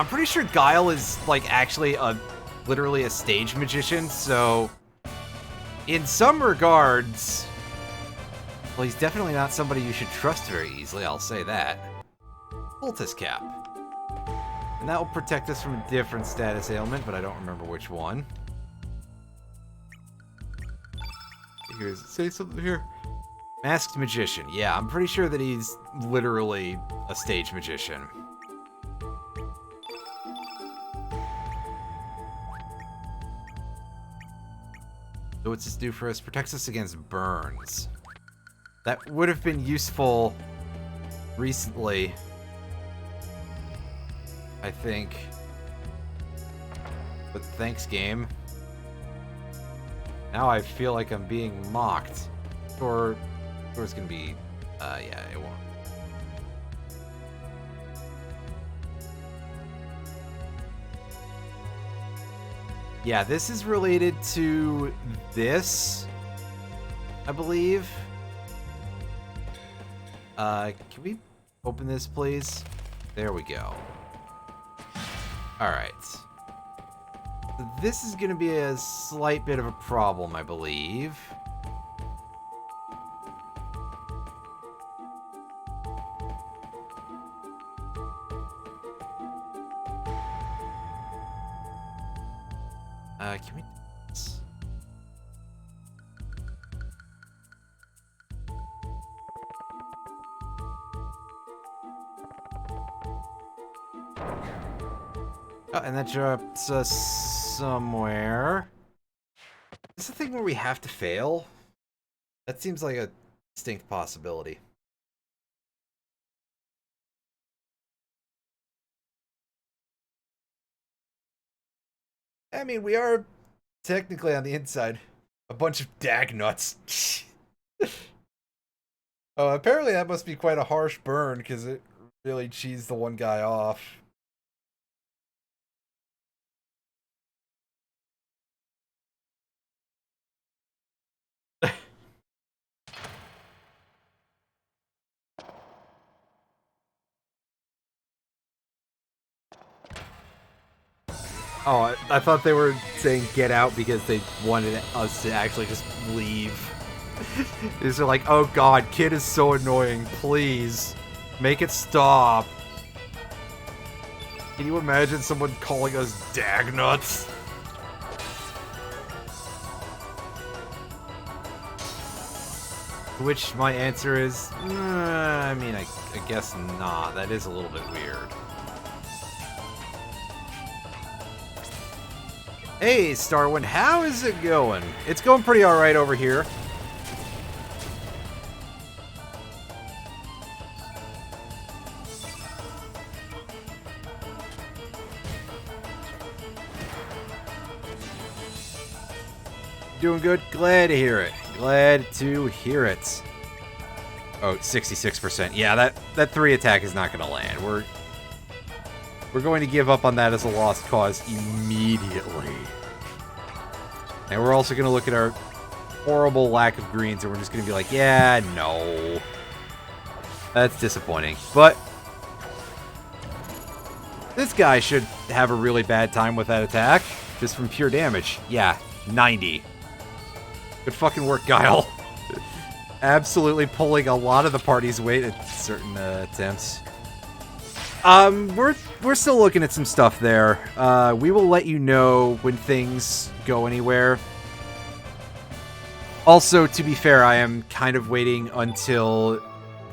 pretty sure Guile is like actually literally a stage magician, so in some regards, well, he's definitely not somebody you should trust very easily, I'll say that. Poultice Cap. And that will protect us from a different status ailment, but I don't remember which one. Here's, say something here. Masked Magician. Yeah, I'm pretty sure that he's literally a stage magician. So what's this do for us? Protects us against burns. That would have been useful recently, I think. But thanks, game. Now I feel like I'm being mocked. Or it's gonna be, yeah, it won't. Yeah, this is related to this, I believe. Can we open this, please? There we go. Alright. So this is going to be a slight bit of a problem, I believe. Can we do this? Oh, and that drops us somewhere. Is this the thing where we have to fail? That seems like a distinct possibility. I mean, we are technically on the inside. A bunch of dag nuts. Oh, apparently that must be quite a harsh burn, because it really cheesed the one guy off. Oh, I thought they were saying get out because they wanted us to actually just leave. They're like, oh god, kid is so annoying, please, make it stop. Can you imagine someone calling us dag nuts? Which my answer is, I mean, I guess not. That is a little bit weird. Hey, Starwind, how is it going? It's going pretty alright over here. Doing good? Glad to hear it. Glad to hear it. Oh, 66%. Yeah, that 3 attack is not going to land. We're going to give up on that as a lost cause immediately. And we're also going to look at our horrible lack of greens, and we're just going to be like, yeah, no. That's disappointing. But this guy should have a really bad time with that attack, just from pure damage. Yeah, 90. Good fucking work, Guile. Absolutely pulling a lot of the party's weight at certain attempts. We're still looking at some stuff there. We will let you know when things go anywhere. Also, to be fair, I am kind of waiting until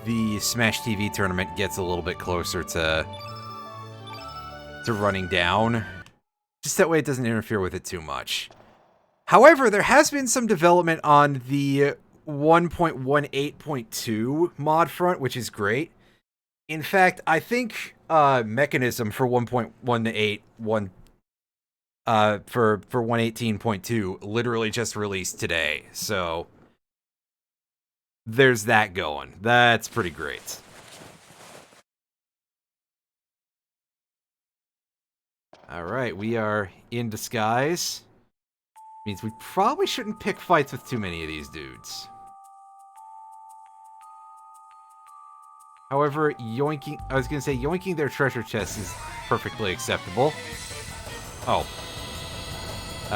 the Smash TV tournament gets a little bit closer to running down. Just that way it doesn't interfere with it too much. However, there has been some development on the 1.18.2 mod front, which is great. In fact, I think mechanism for 1.181 for 118.2 literally just released today. So there's that going. That's pretty great. All right, we are in disguise. Means we probably shouldn't pick fights with too many of these dudes. However, yoinking their treasure chest is perfectly acceptable. Oh.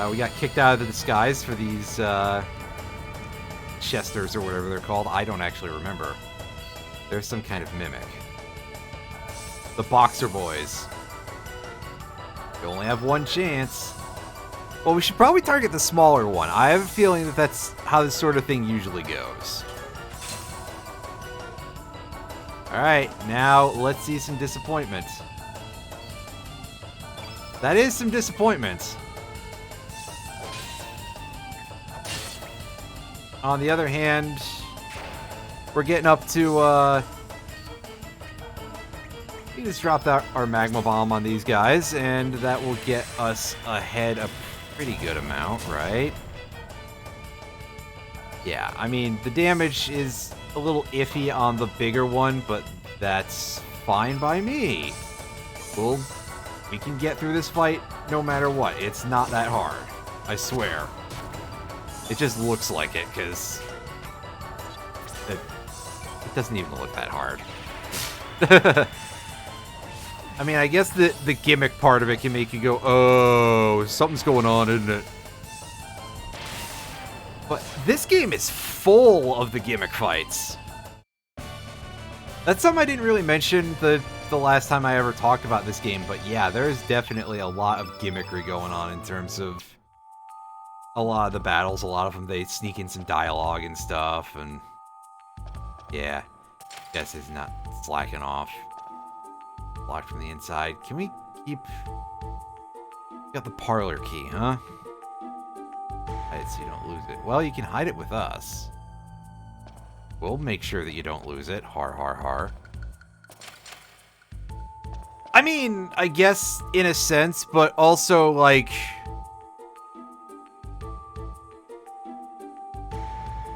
We got kicked out of the disguise for these, chesters or whatever they're called. I don't actually remember. There's some kind of mimic. The Boxer Boys. We only have one chance. Well, we should probably target the smaller one. I have a feeling that that's how this sort of thing usually goes. Alright, now let's see some disappointment. That is some disappointment. On the other hand, we're getting up to, we just dropped out our magma bomb on these guys, and that will get us ahead a pretty good amount, right? Yeah, I mean, the damage is a little iffy on the bigger one, but that's fine by me. We can get through this fight no matter what. It's not that hard. I swear. It just looks like it, because it doesn't even look that hard. I mean, I guess the gimmick part of it can make you go, oh, something's going on, isn't it? But this game is full of the gimmick fights. That's something I didn't really mention the last time I ever talked about this game, but yeah, there's definitely a lot of gimmickry going on in terms of a lot of the battles. A lot of them, they sneak in some dialogue and stuff, and yeah, guess it's not slacking off. Locked from the inside. Can we keep... Got the parlor key, huh? Hide it so you don't lose it. Well, you can hide it with us. We'll make sure that you don't lose it. Har, har, har. I mean, I guess in a sense, but also, like...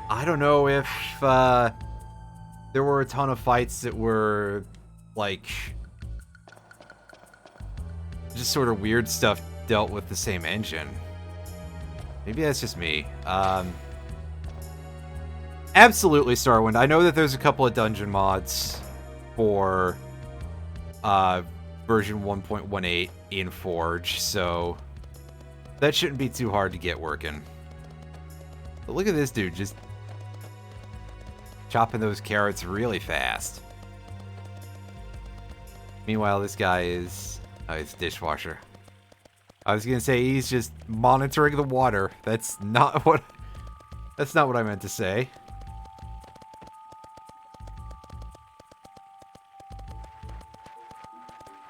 I don't know if there were a ton of fights that were, like... just sort of weird stuff dealt with the same engine. Maybe that's just me. Absolutely, Starwind. I know that there's a couple of dungeon mods for version 1.18 in Forge, so that shouldn't be too hard to get working. But look at this dude, just chopping those carrots really fast. Meanwhile, this guy is... oh, it's dishwasher. I was gonna say he's just monitoring the water. That's not what I meant to say.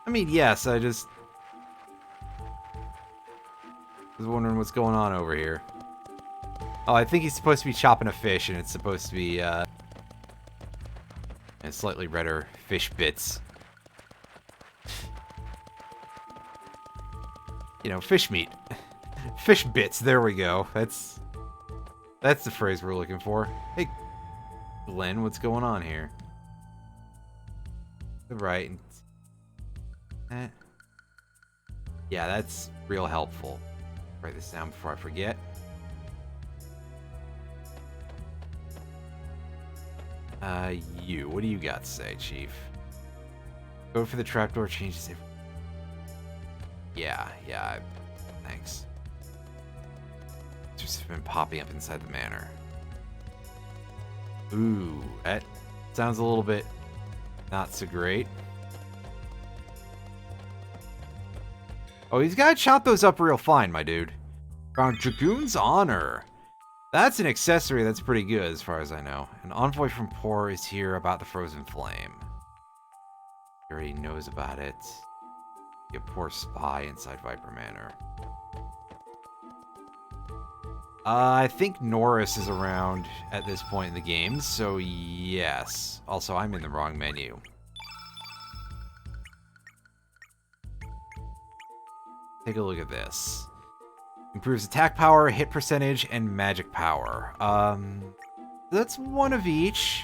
I mean, yes, I just was wondering what's going on over here. Oh, I think he's supposed to be chopping a fish, and it's supposed to be slightly redder fish bits. You know, fish meat. Fish bits, there we go. That's the phrase we're looking for. Hey, Glenn, what's going on here? Right. Yeah, that's real helpful. Write this down before I forget. You. What do you got to say, Chief? Go for the trapdoor changes everything. Yeah, thanks. Just been popping up inside the manor. Ooh, that sounds a little bit not so great. Oh, he's got to chop those up real fine, my dude. Around Dragoon's Honor. That's an accessory that's pretty good, as far as I know. An envoy from Poor is here about the Frozen Flame. He already knows about it. A poor spy inside Viper Manor. I think Norris is around at this point in the game, so yes. Also, I'm in the wrong menu. Take a look at this. Improves attack power, hit percentage, and magic power. That's one of each.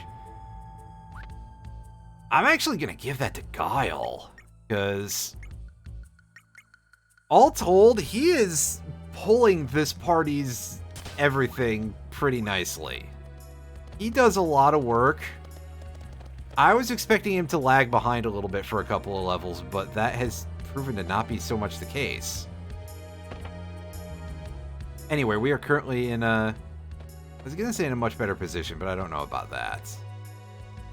I'm actually gonna give that to Guile, because all told, he is pulling this party's everything pretty nicely. He does a lot of work. I was expecting him to lag behind a little bit for a couple of levels, but that has proven to not be so much the case. Anyway, we are currently in a... I was gonna say in a much better position, but I don't know about that.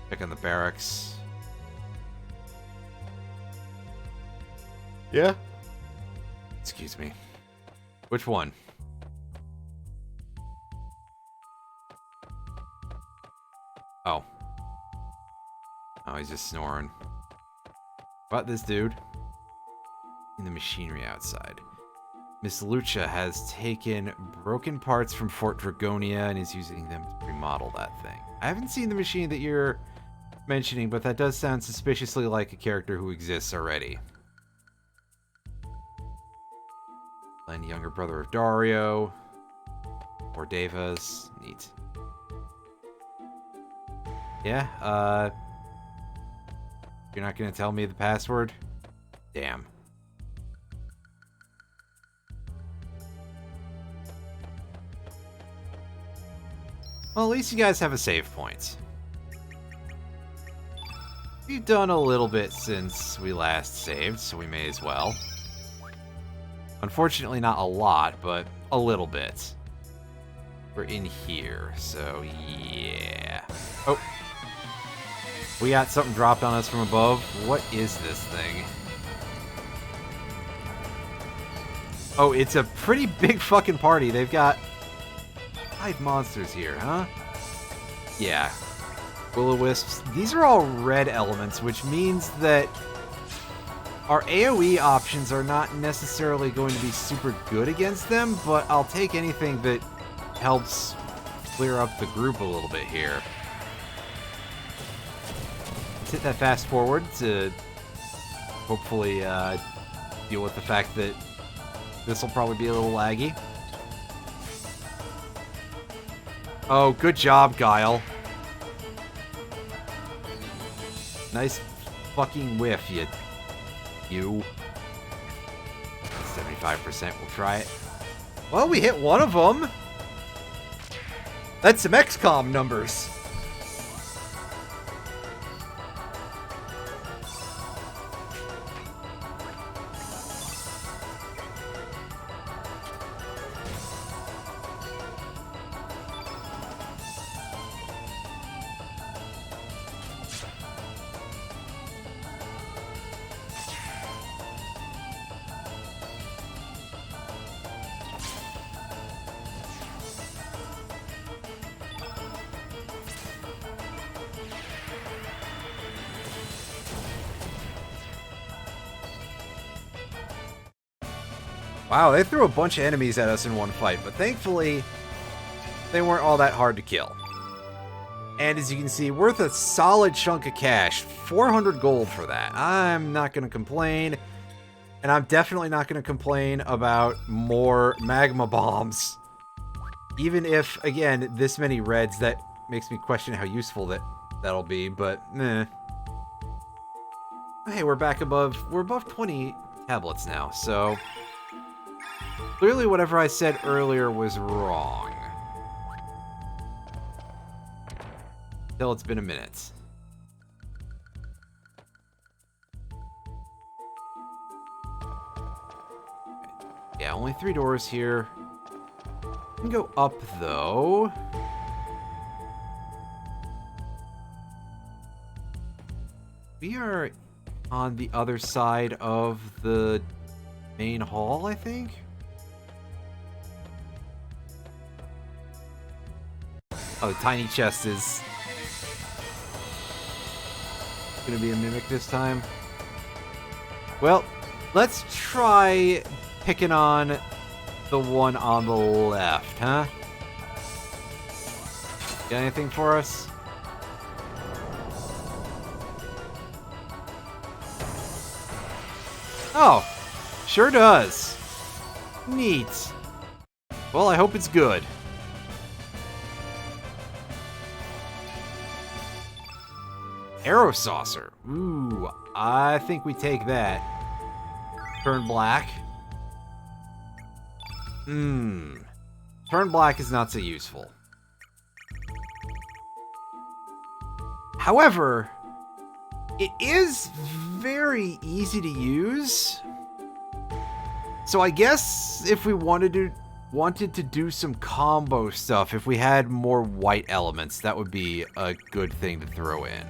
Check on the barracks. Yeah? Excuse me. Which one? Oh. Oh, he's just snoring. What about this dude? In the machinery outside. Miss Lucha has taken broken parts from Fort Dragonia and is using them to remodel that thing. I haven't seen the machine that you're mentioning, but that does sound suspiciously like a character who exists already. And younger brother of Dario. Or Devas. Neat. Yeah, you're not gonna tell me the password? Damn. Well, at least you guys have a save point. We've done a little bit since we last saved, so we may as well. Unfortunately, not a lot, but a little bit. We're in here, so yeah. Oh. We got something dropped on us from above. What is this thing? Oh, it's a pretty big fucking party. They've got 5 monsters here, huh? Yeah. Will-o-wisps. These are all red elements, which means that our AoE options are not necessarily going to be super good against them, but I'll take anything that helps clear up the group a little bit here. Let's hit that fast forward to hopefully deal with the fact that this will probably be a little laggy. Oh, good job, Guile. Nice fucking whiff, you. 75%, we'll try it. Well, we hit one of them. That's some XCOM numbers. Wow, they threw a bunch of enemies at us in one fight, but thankfully, they weren't all that hard to kill. And as you can see, worth a solid chunk of cash. 400 gold for that. I'm not going to complain. And I'm definitely not going to complain about more magma bombs. Even if, again, this many reds, that makes me question how useful that'll be, but meh. Hey, we're above 20 tablets now, so clearly whatever I said earlier was wrong. Until it's been a minute. Yeah, only 3 doors here. We can go up, though. We are on the other side of the main hall, I think? Oh, the tiny chest is gonna be a mimic this time. Well, let's try picking on the one on the left, huh? Got anything for us? Oh, sure does. Neat. Well, I hope it's good. Arrow saucer. Ooh, I think we take that. Turn black. Turn black is not so useful. However, it is very easy to use. So I guess if we wanted to do some combo stuff, if we had more white elements, that would be a good thing to throw in.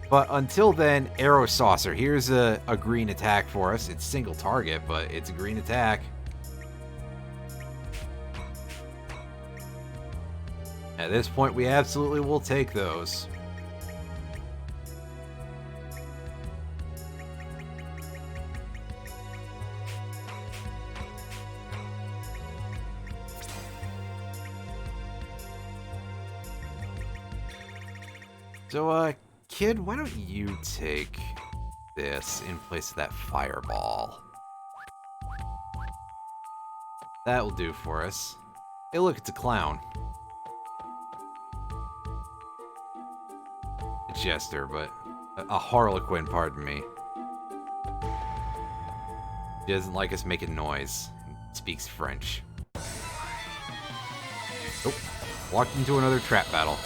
But until then, arrow saucer. Here's a green attack for us. It's single target, but it's a green attack. At this point, we absolutely will take those. So, kid, why don't you take this in place of that fireball? That will do for us. Hey, look, it's a clown. A jester, but a harlequin, pardon me. He doesn't like us making noise. He speaks French. Oh, walked into another trap battle.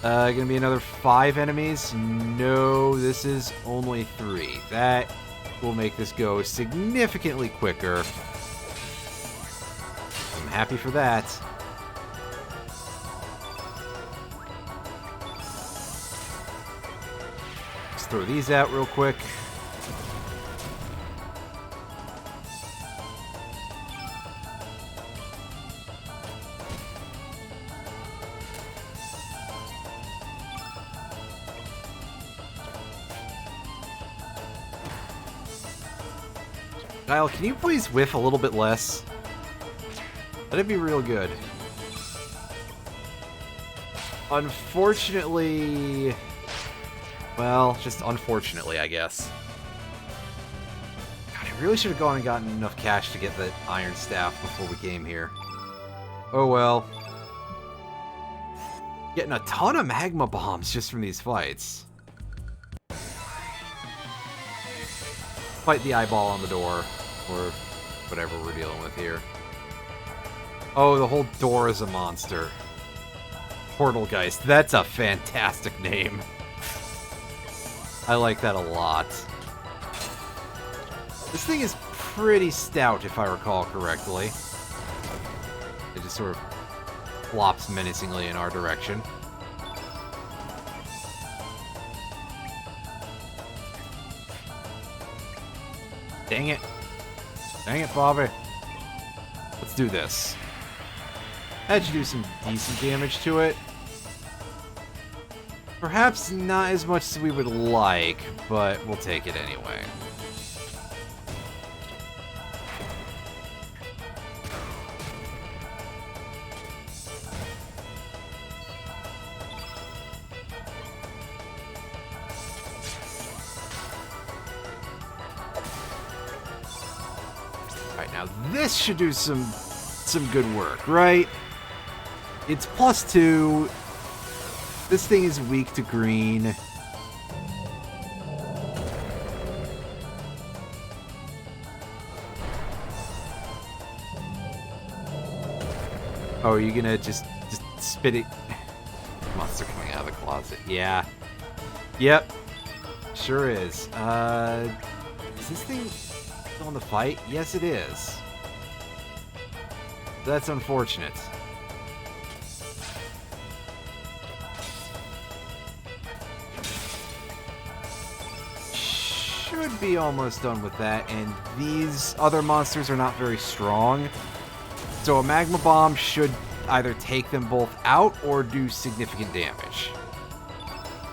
Gonna be another 5 enemies? No, this is only 3. That will make this go significantly quicker. I'm happy for that. Let's throw these out real quick. Guile, can you please whiff a little bit less? That'd be real good. Unfortunately... Well, just unfortunately, I guess. God, I really should have gone and gotten enough cash to get the iron staff before we came here. Oh well. Getting a ton of magma bombs just from these fights. Fight the eyeball on the door, or whatever we're dealing with here. Oh, the whole door is a monster. Portalgeist, that's a fantastic name. I like that a lot. This thing is pretty stout, if I recall correctly. It just sort of flops menacingly in our direction. Dang it. Dang it, Bobby. Let's do this. Had you do some decent damage to it. Perhaps not as much as we would like, but we'll take it anyway. Alright, now this should do some good work, right? It's +2. This thing is weak to green. Oh, are you gonna just spit it? Monster coming out of the closet. Yeah. Yep. Sure is. Is this thing still in the fight? Yes, it is. That's unfortunate. Should be almost done with that, and these other monsters are not very strong. So a magma bomb should either take them both out or do significant damage.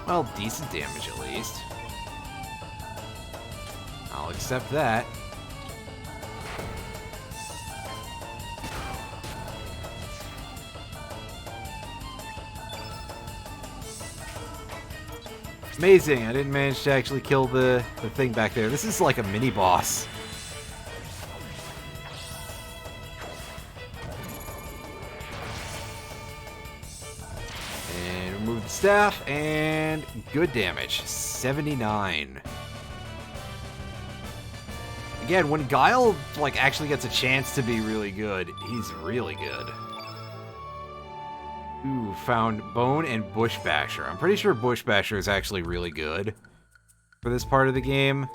Well, decent damage at least. I'll accept that. Amazing, I didn't manage to actually kill the thing back there. This is like a mini-boss. And remove the staff, and good damage. 79. Again, when Guile like actually gets a chance to be really good, he's really good. Ooh, found Bone and Bush Basher. I'm pretty sure Bush Basher is actually really good for this part of the game.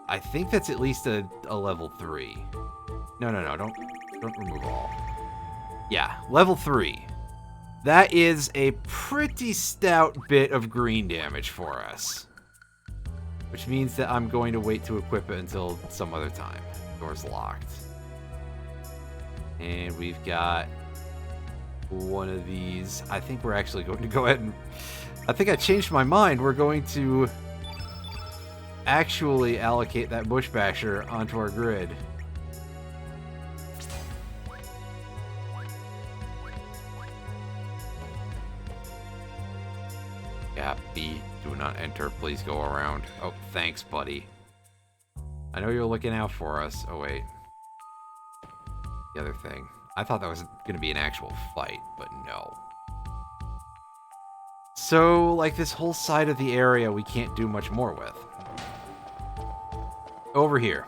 I think that's at least a level 3. No, don't remove all. Yeah, level 3. That is a pretty stout bit of green damage for us. Which means that I'm going to wait to equip it until some other time. Door's locked. And we've got one of these. I think we're actually going to go ahead and... I think I changed my mind. We're going to actually allocate that Bush Basher onto our grid. Do not enter. Please go around. Oh, thanks, buddy. I know you're looking out for us. Oh, wait. The other thing. I thought that was going to be an actual fight, but no. So, like, this whole side of the area we can't do much more with. Over here.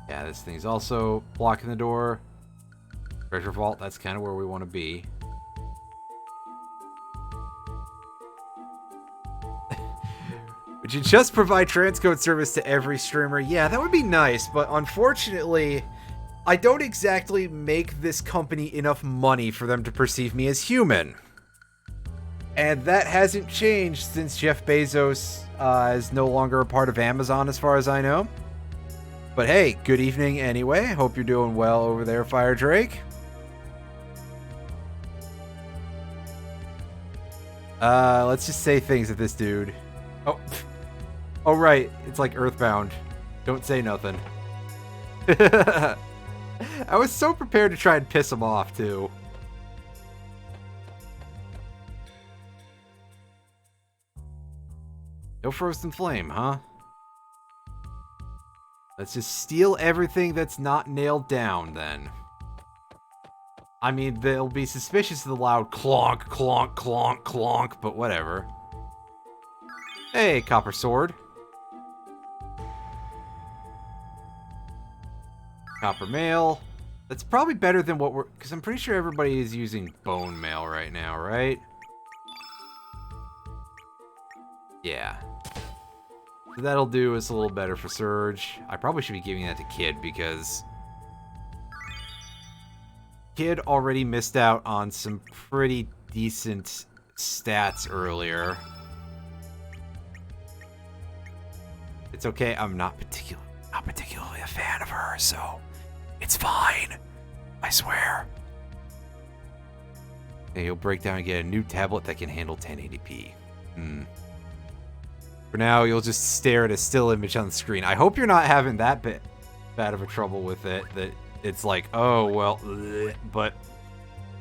Yeah, this thing's also blocking the door. Treasure vault, that's kind of where we want to be. Would you just provide transcode service to every streamer? Yeah, that would be nice, but unfortunately, I don't exactly make this company enough money for them to perceive me as human. And that hasn't changed since Jeff Bezos is no longer a part of Amazon, as far as I know. But hey, good evening anyway. Hope you're doing well over there, Fire Drake. Let's just say things at this dude. Oh, right. It's like Earthbound. Don't say nothing. I was so prepared to try and piss him off, too. No frozen flame, huh? Let's just steal everything that's not nailed down, then. I mean, they'll be suspicious of the loud clonk, clonk, clonk, clonk, but whatever. Hey, copper sword. Copper mail. That's probably better than what we're... Because I'm pretty sure everybody is using bone mail right now, right? Yeah. So that'll do us a little better for Serge. I probably should be giving that to Kid because... Kid already missed out on some pretty decent stats earlier. It's okay, I'm not particularly a fan of her, so it's fine. I swear. Okay, you'll break down and get a new tablet that can handle 1080p. For now, you'll just stare at a still image on the screen. I hope you're not having that bad of a trouble with it, that it's like, oh, well, bleh. But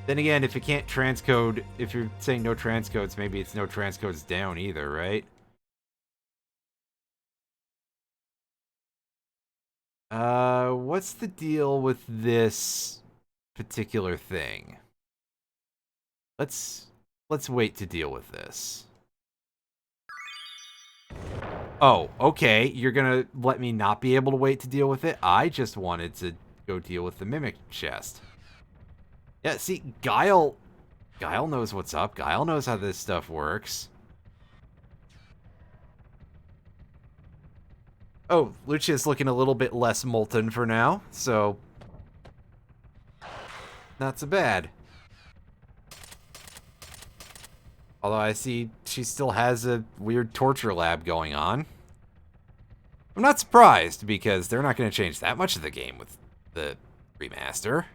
then again, if you can't transcode, if you're saying no transcodes, maybe it's no transcodes down either, right? What's the deal with this particular thing? Let's wait to deal with this. Oh, okay. You're gonna let me not be able to wait to deal with it? I just wanted to go deal with the mimic chest. Yeah, see, Guile knows what's up. Guile knows how this stuff works. Oh, Lucia's looking a little bit less molten for now, so not so bad. Although I see she still has a weird torture lab going on. I'm not surprised, because they're not going to change that much of the game with the remaster.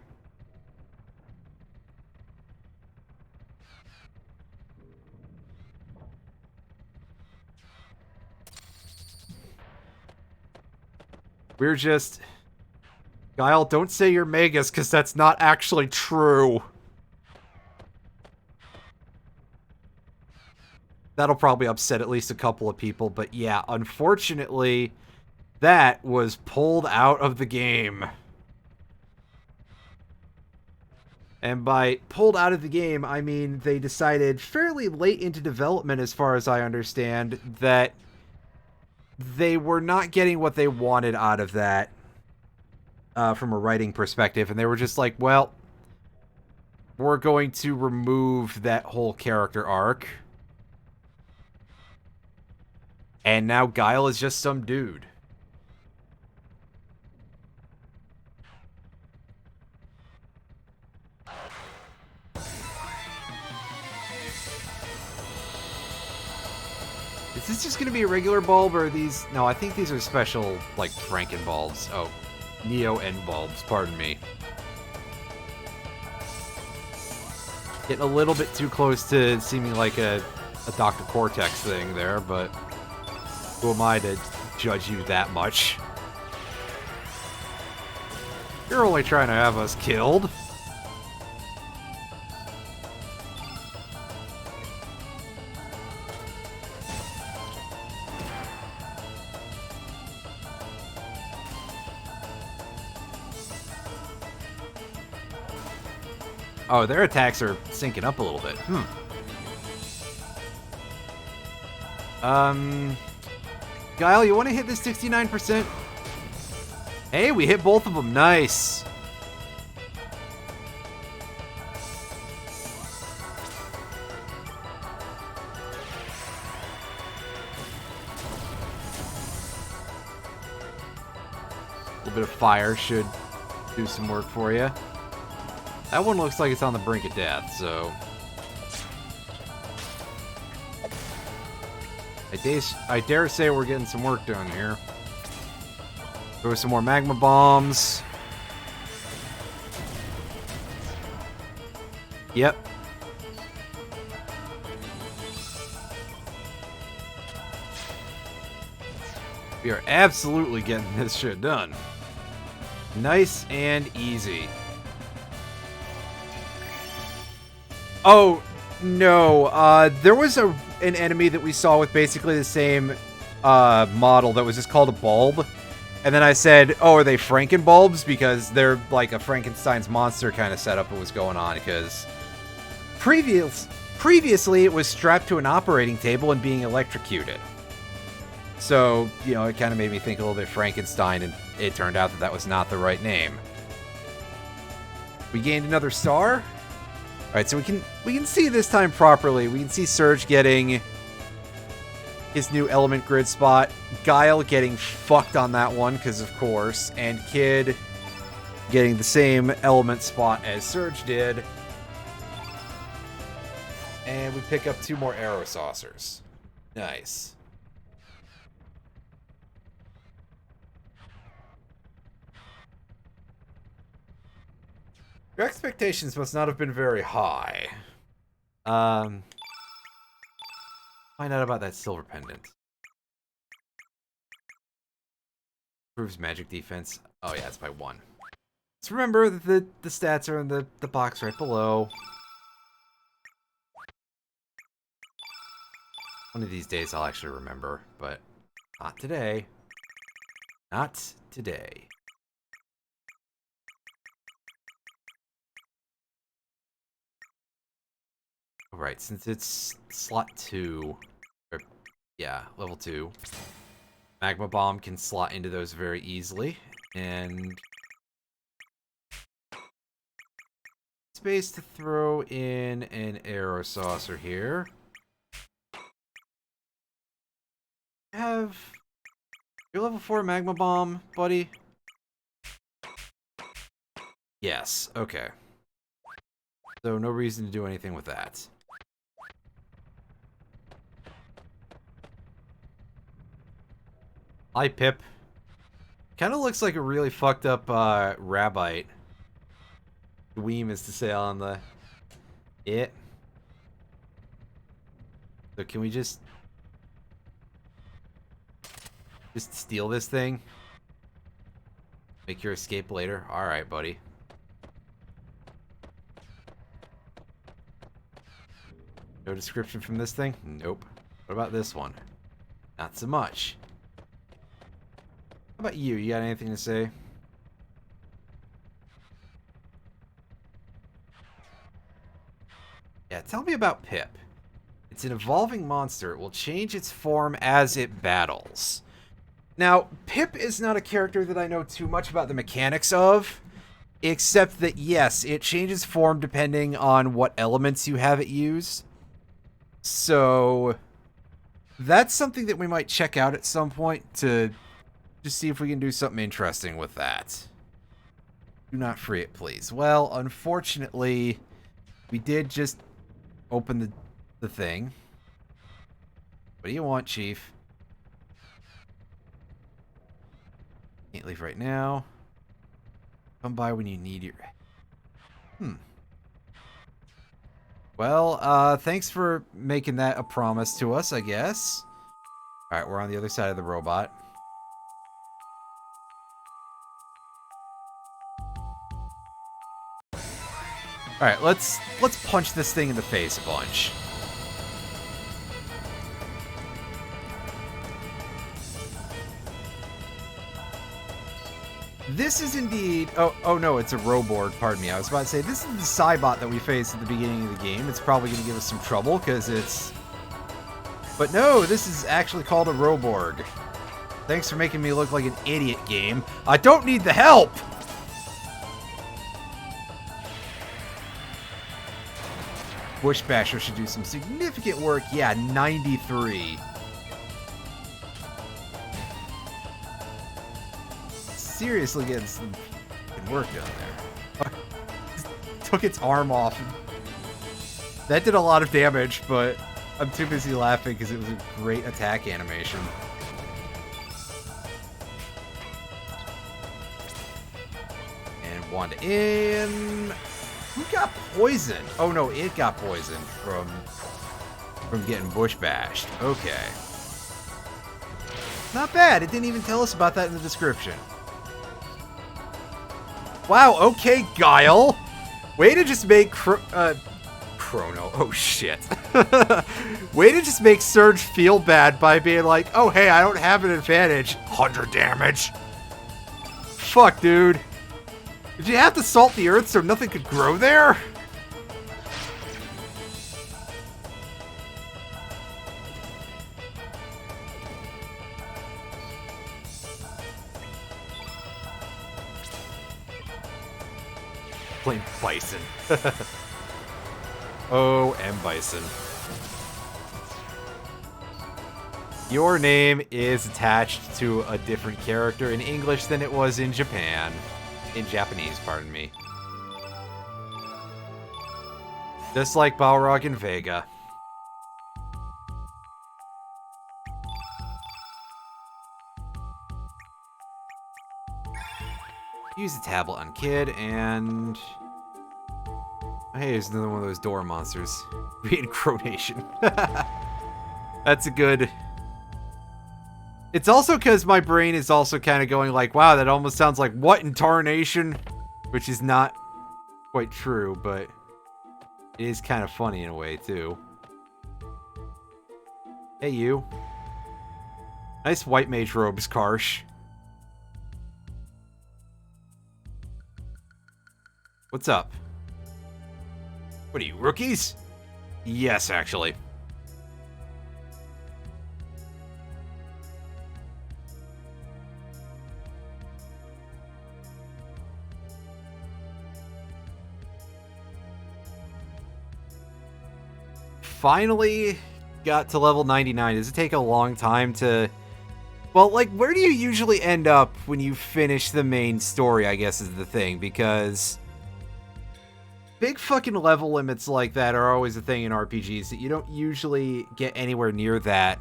We're just... Guile, don't say you're Magus, because that's not actually true. That'll probably upset at least a couple of people, but yeah, unfortunately, that was pulled out of the game. And by pulled out of the game, I mean they decided fairly late into development, as far as I understand, that they were not getting what they wanted out of that from a writing perspective, and they were just like, well, we're going to remove that whole character arc. And now Guile is just some dude. Is this just going to be a regular bulb, or are these... No, I think these are special, like, Franken bulbs. Oh, Neo End bulbs, pardon me. Getting a little bit too close to seeming like a Dr. Cortex thing there, but who am I to judge you that much? You're only trying to have us killed. Oh, their attacks are syncing up a little bit. Guile, you want to hit this 69%? Hey, we hit both of them. Nice. A little bit of fire should do some work for you. That one looks like it's on the brink of death, so... I dare say we're getting some work done here. Throw some more magma bombs. Yep. We are absolutely getting this shit done. Nice and easy. Oh, no. There was an enemy that we saw with basically the same model that was just called a bulb. And then I said, oh, are they Frankenbulbs? Because they're like a Frankenstein's monster kind of setup that was going on. Because previously it was strapped to an operating table and being electrocuted. So, you know, it kind of made me think a little bit Frankenstein, and it turned out that that was not the right name. We gained another star. All right, so we can see this time properly. We can see Serge getting his new element grid spot, Guile getting fucked on that one, because of course, and Kid getting the same element spot as Serge did. And we pick up 2 more arrow saucers. Nice. Your expectations must not have been very high. Find out about that silver pendant. Improves magic defense. Oh yeah, it's by 1. Let's remember that the stats are in the box right below. One of these days I'll actually remember, but not today. Not today. Alright, since it's slot 2, or, yeah, level 2, Magma Bomb can slot into those very easily, and space to throw in an arrow saucer here. Have your level 4 Magma Bomb, buddy? Yes, okay. So no reason to do anything with that. Hi, Pip. Kind of looks like a really fucked up Rabbite. Dweem is to say on the it. So can we just steal this thing? Make your escape later? Alright, buddy. No description from this thing? Nope. What about this one? Not so much. How about you? You got anything to say? Yeah, tell me about Pip. It's an evolving monster. It will change its form as it battles. Now, Pip is not a character that I know too much about the mechanics of, except that, yes, it changes form depending on what elements you have it use. So, that's something that we might check out at some point to just see if we can do something interesting with that. Do not free it, please. Well, unfortunately, we did just open the thing. What do you want, Chief? Can't leave right now. Come by when you need your... Well, thanks for making that a promise to us, I guess. Alright, we're on the other side of the robot. Alright, let's punch this thing in the face a bunch. This is indeed... Oh no, it's a Roborg, pardon me. I was about to say, this is the Cybot that we faced at the beginning of the game. It's probably going to give us some trouble, because it's... But no, this is actually called a Roborg. Thanks for making me look like an idiot, game. I don't need the help! Bush Basher should do some significant work. Yeah, 93. Seriously getting some work done there. Took its arm off. That did a lot of damage, but I'm too busy laughing because it was a great attack animation. And Wanda in. Who got poisoned? Oh no, it got poisoned from getting bush bashed. Okay. Not bad. It didn't even tell us about that in the description. Wow, okay, Guile. Way to just make Chrono. Oh, shit. Way to just make Serge feel bad by being like, oh, hey, I don't have an advantage. 100 damage. Fuck, dude. Did you have to salt the earth so nothing could grow there? Plain Bison. Oh, M. Bison. Your name is attached to a different character in English than it was in Japan. In Japanese, pardon me. Just like Balrog and Vega. Use the tablet on Kid, and... Hey, there's another one of those door monsters. Reincarnation. That's a good... It's also because my brain is also kind of going like, wow, that almost sounds like what in tarnation? Which is not quite true, but it is kind of funny in a way, too. Hey, you. Nice white mage robes, Karsh. What's up? What are you, rookies? Yes, actually. Finally got to level 99. Does it take a long time to... Well, like, where do you usually end up when you finish the main story, I guess, is the thing, because... Big fucking level limits like that are always a thing in RPGs that you don't usually get anywhere near that.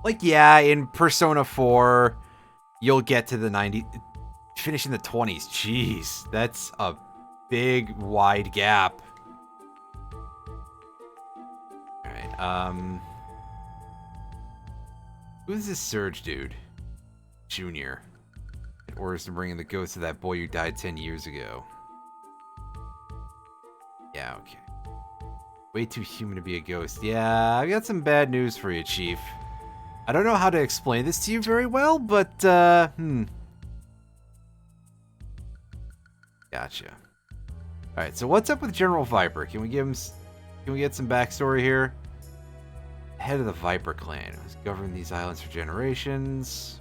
Like, yeah, in Persona 4, you'll get to the 90... Finish in the 20s. Jeez, that's a big, wide gap. Alright, who's this Serge dude? Junior. Orders to bring in the ghost of that boy who died 10 years ago. Yeah, okay. Way too human to be a ghost. Yeah, I've got some bad news for you, Chief. I don't know how to explain this to you very well, but, Gotcha. Alright, so what's up with General Viper? Can we give him... Can we get some backstory here? Head of the Viper clan, who's governed these islands for generations.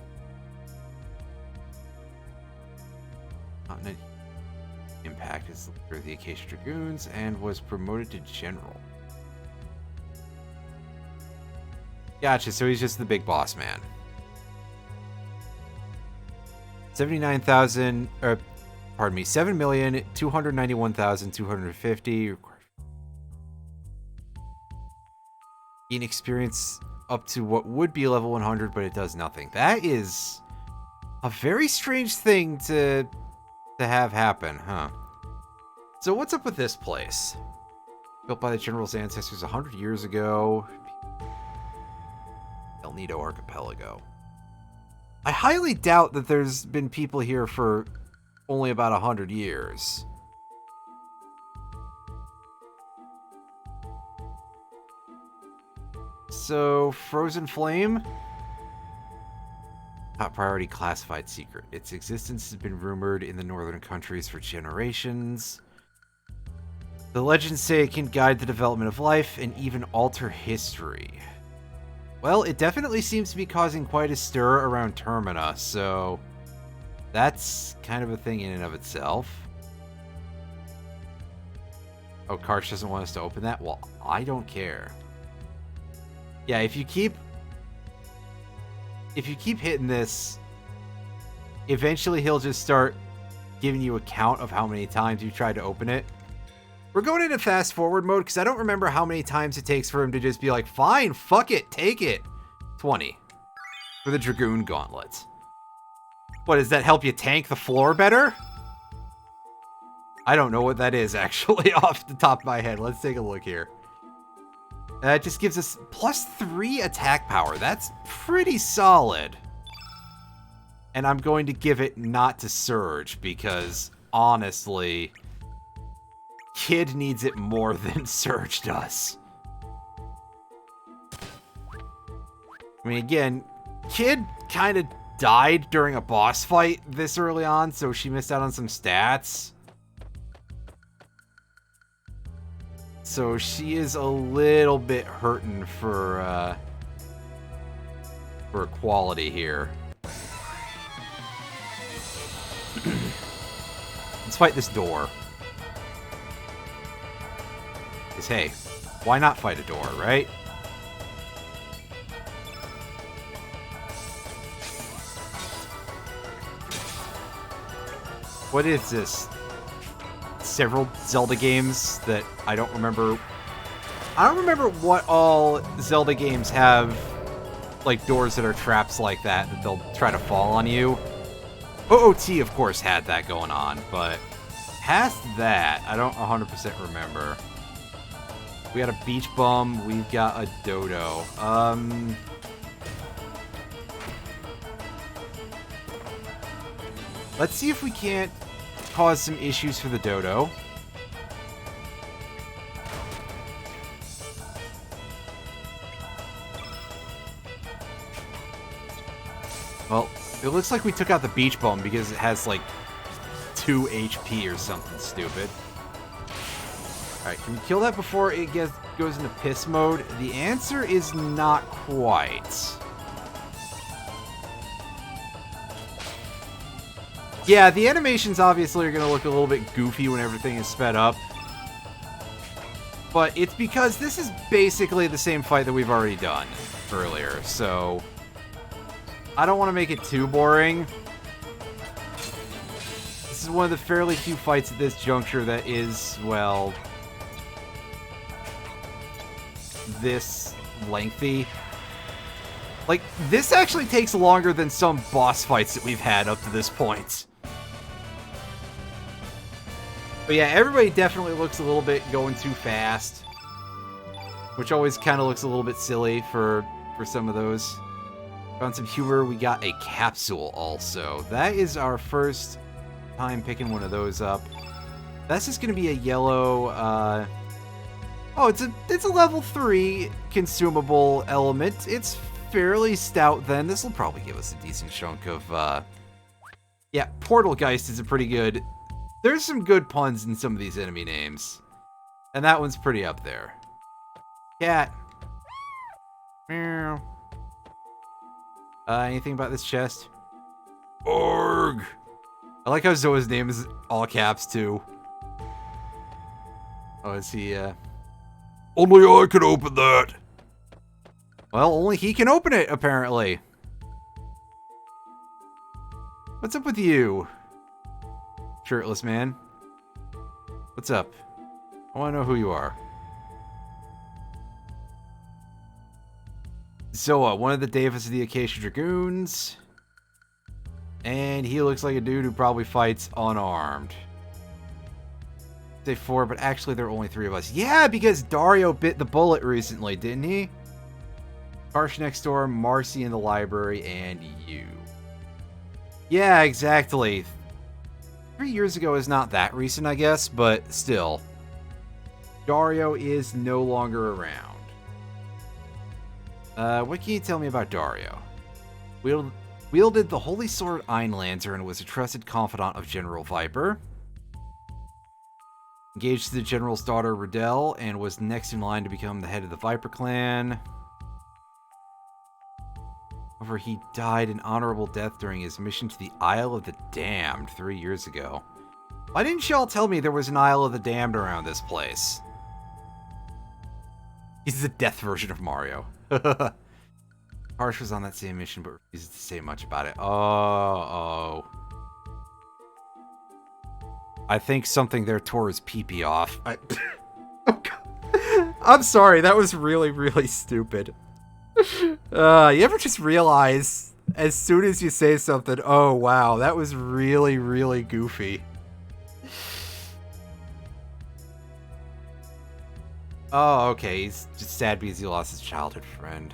Continent Impact is the leader of the Acacia Dragoons and was promoted to general. Gotcha, so he's just the big boss man. 79,000, pardon me, 7,291,250. Gain experience up to what would be level 100, but it does nothing. That is a very strange thing to have happen, huh? So what's up with this place? Built by the general's ancestors 100 years ago. El Nido Archipelago. I highly doubt that there's been people here for only about 100 years. So, Frozen Flame? Top priority classified secret. Its existence has been rumored in the northern countries for generations. The legends say it can guide the development of life and even alter history. Well, it definitely seems to be causing quite a stir around Termina, so that's kind of a thing in and of itself. Oh, Karsh doesn't want us to open that? Well, I don't care. Yeah, if you keep hitting this, eventually he'll just start giving you a count of how many times you tried to open it. We're going into fast forward mode because I don't remember how many times it takes for him to just be like, fine, fuck it, take it. 20 for the Dragoon Gauntlet. What, does that help you tank the floor better? I don't know what that is, actually, off the top of my head. Let's take a look here. It just gives us +3 attack power. That's pretty solid. And I'm going to give it not to Serge because, honestly, Kid needs it more than Serge does. I mean, again, Kid kind of died during a boss fight this early on, so she missed out on some stats. So she is a little bit hurting for quality here. Let's fight this door. Because, hey, why not fight a door, right? What is this? Several Zelda games that I don't remember. I don't remember what all Zelda games have, like, doors that are traps like that they'll try to fall on you. OOT, of course, had that going on, but past that, I don't 100% remember. We got a Beach Bum. We've got a Dodo. Let's see if we can't cause some issues for the Dodo. Well, it looks like we took out the Beach Bum because it has, like, 2 HP or something stupid. Alright, can we kill that before it goes into piss mode? The answer is not quite. Yeah, the animations obviously are going to look a little bit goofy when everything is sped up. But it's because this is basically the same fight that we've already done earlier, so I don't want to make it too boring. This is one of the fairly few fights at this juncture that is, well, this lengthy. Like, this actually takes longer than some boss fights that we've had up to this point. But yeah, everybody definitely looks a little bit going too fast, which always kind of looks a little bit silly for some of those. Found some humor. We got a capsule also. That is our first time picking one of those up. That's just going to be a yellow... Oh, it's a level 3 consumable element. It's fairly stout then. This will probably give us a decent chunk of... Yeah, Portalgeist is a pretty good... There's some good puns in some of these enemy names. And that one's pretty up there. Cat. Meow. Anything about this chest? Org! I like how Zoa's name is all caps, too. Oh, is he, Only I can open that! Well, only he can open it, apparently. What's up with you? Shirtless man. What's up? I want to know who you are. Zoa, one of the Davis of the Acacia Dragoons. And he looks like a dude who probably fights unarmed. Say 4, but actually there are only 3 of us. Yeah, because Dario bit the bullet recently, didn't he? Karsh next door, Marcy in the library, and you. Yeah, exactly. 3 years ago is not that recent, I guess, but still. Dario is no longer around. What can you tell me about Dario? Wielded the Holy Sword Einlanzer and was a trusted confidant of General Viper. Engaged the General's daughter, Riddell, and was next in line to become the head of the Viper clan. However, he died an honorable death during his mission to the Isle of the Damned 3 years ago. Why didn't y'all tell me there was an Isle of the Damned around this place? He's the death version of Mario. Harsh was on that same mission, but refused to say much about it. Oh. I think something there tore his pee-pee off. Oh, God. I'm sorry, that was really, really stupid. You ever just realize, as soon as you say something, oh, wow, that was really, really goofy. Oh, okay, he's just sad because he lost his childhood friend.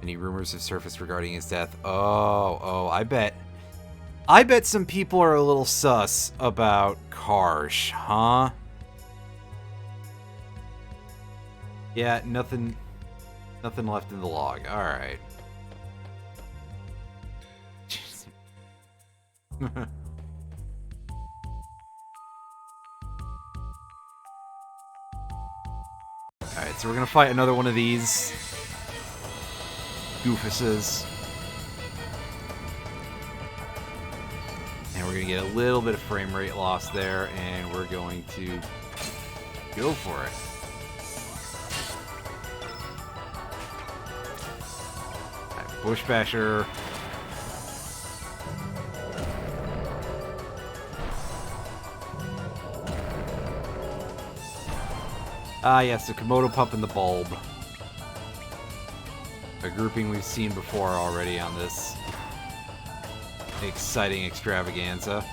Any rumors have surfaced regarding his death? Oh, I bet some people are a little sus about Karsh, huh? Yeah, nothing left in the log. All right. All right, so we're gonna fight another one of these goofuses. And we're going to get a little bit of frame rate loss there, and we're going to go for it. Right, Bush Basher. Ah, yes, the Komodo Pup and the Bulb. A grouping we've seen before already on this exciting extravaganza.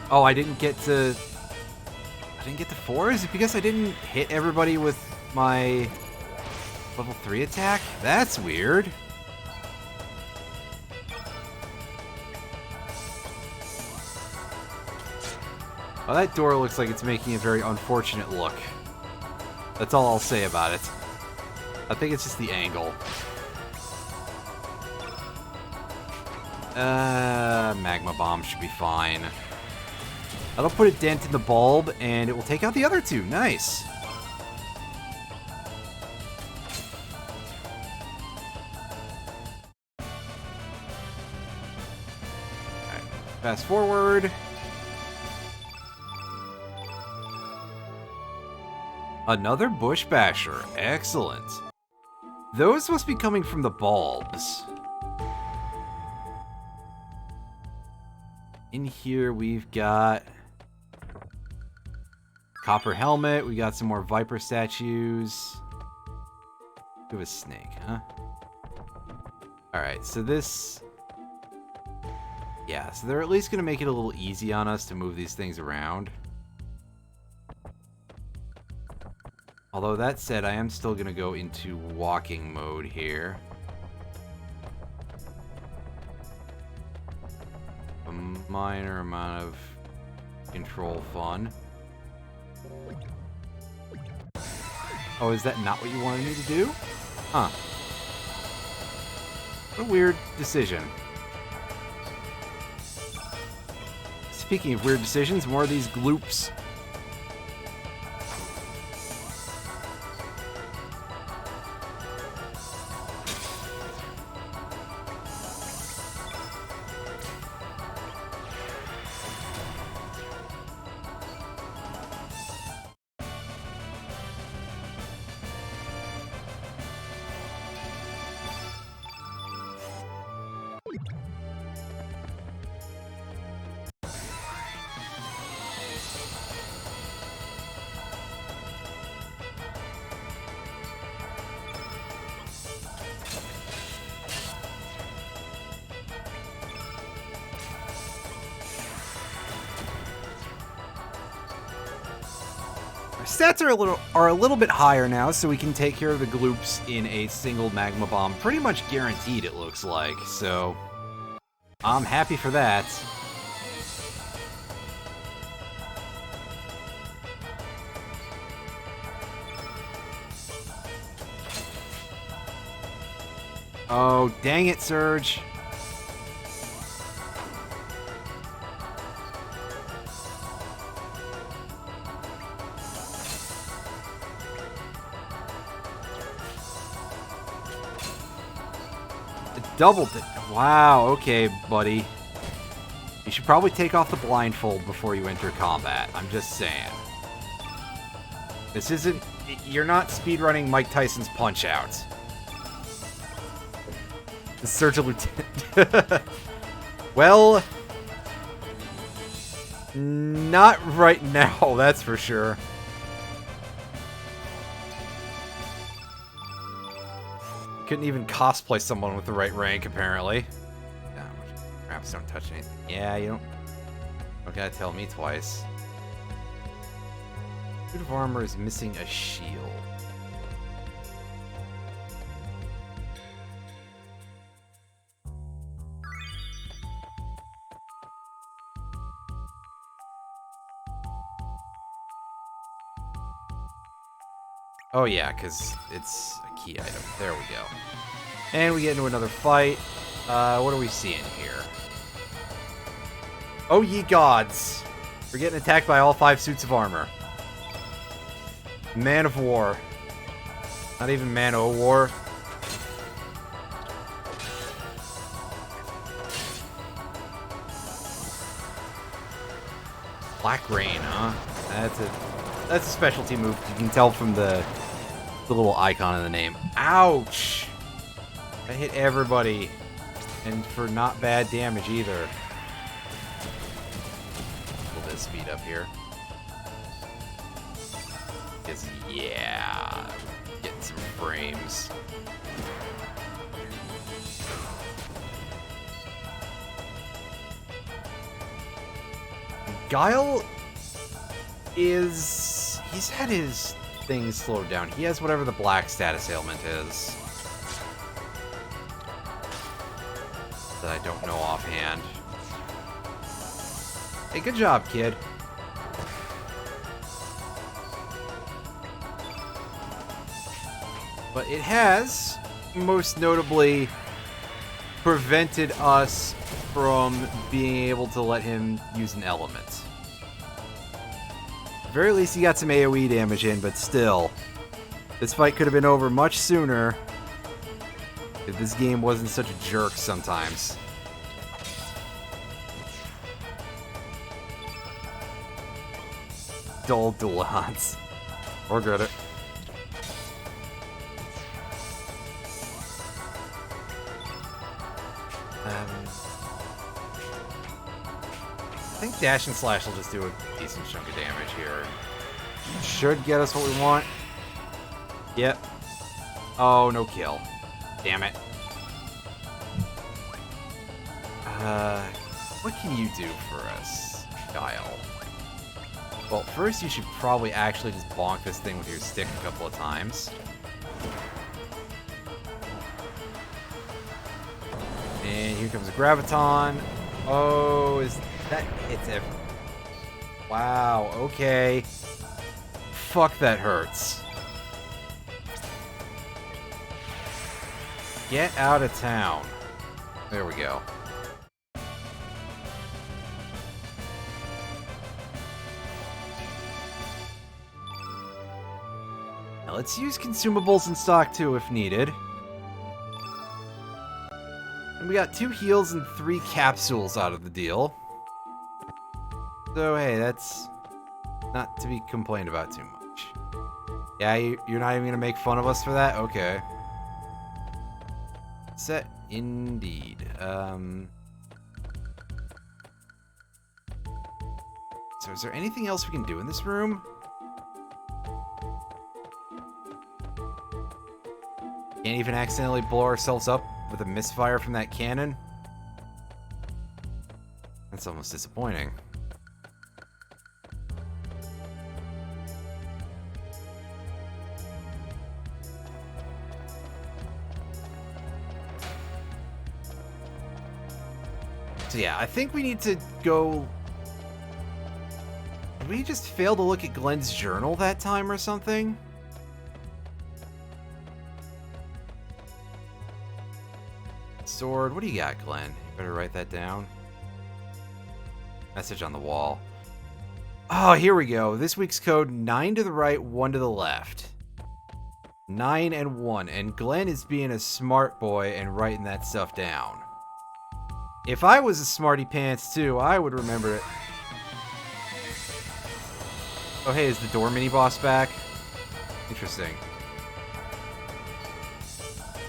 Oh, I didn't get to 4? Is it because I didn't hit everybody with my level 3 attack? That's weird. Oh, that door looks like it's making a very unfortunate look. That's all I'll say about it. I think it's just the angle. Magma Bomb should be fine. That'll put a dent in the bulb, and it will take out the other two. Nice. Alright, fast forward. Another Bush Basher. Excellent. Those must be coming from the bulbs. In here we've got copper helmet. We got some more Viper statues. Do a snake, huh? Alright, so this... Yeah, so they're at least going to make it a little easy on us to move these things around. Although that said, I am still going to go into walking mode here. A minor amount of control fun. Oh, is that not what you wanted me to do? Huh. What a weird decision. Speaking of weird decisions, more of these gloops. Stats are a little bit higher now, so we can take care of the gloops in a single magma bomb. Pretty much guaranteed, it looks like. So I'm happy for that. Oh, dang it, Serge. Doubled it. Wow, okay, buddy. You should probably take off the blindfold before you enter combat. I'm just saying. This isn't... You're not speedrunning Mike Tyson's Punch-Out. The Serge Lieutenant. Well... Not right now, that's for sure. Couldn't even cosplay someone with the right rank, apparently. Perhaps don't touch anything. Yeah, you don't gotta tell me twice. Suit of armor is missing a shield. Oh yeah, because it's a key item. There we go. And we get into another fight. What are we seeing here? Oh ye gods! We're getting attacked by all 5 suits of armor. Man of War. Not even Man o' War. Black Rain, huh? That's a specialty move. You can tell from the little icon in the name. Ouch! I hit everybody. And for not bad damage either. A little bit of speed up here. Because, yeah. Getting some frames. Guile is... He's had his things slowed down. He has whatever the black status ailment is. That I don't know offhand. Hey, good job, kid. But it has, most notably, prevented us from being able to let him use an element. At the very least, he got some AoE damage in, but still. This fight could have been over much sooner if this game wasn't such a jerk sometimes. Dull Duelance. Regret it. I think Dash and Slash will just do a decent chunk of damage here. Should get us what we want. Yep. Oh, no kill. Damn it. What can you do for us, Guile? Well, first you should probably actually just bonk this thing with your stick a couple of times. And here comes a Graviton. Oh, is that hits it? Wow, okay. Fuck, that hurts. Get out of town. There we go. Now let's use consumables in stock too if needed. And we got 2 heals and 3 capsules out of the deal. So hey, that's not to be complained about too much. Yeah, you're not even gonna make fun of us for that? Okay. Set indeed. So is there anything else we can do in this room? Can't even accidentally blow ourselves up with a misfire from that cannon? That's almost disappointing. So yeah, I think we need to go... Did we just fail to look at Glenn's journal that time or something? sword. What do you got, Glenn? You better write that down. Message on the wall. Oh, here we go. This week's code, 9 to the right, 1 to the left. 9 and 1. And Glenn is being a smart boy and writing that stuff down. If I was a smarty pants too, I would remember it. Oh, hey, is the door mini-boss back? Interesting.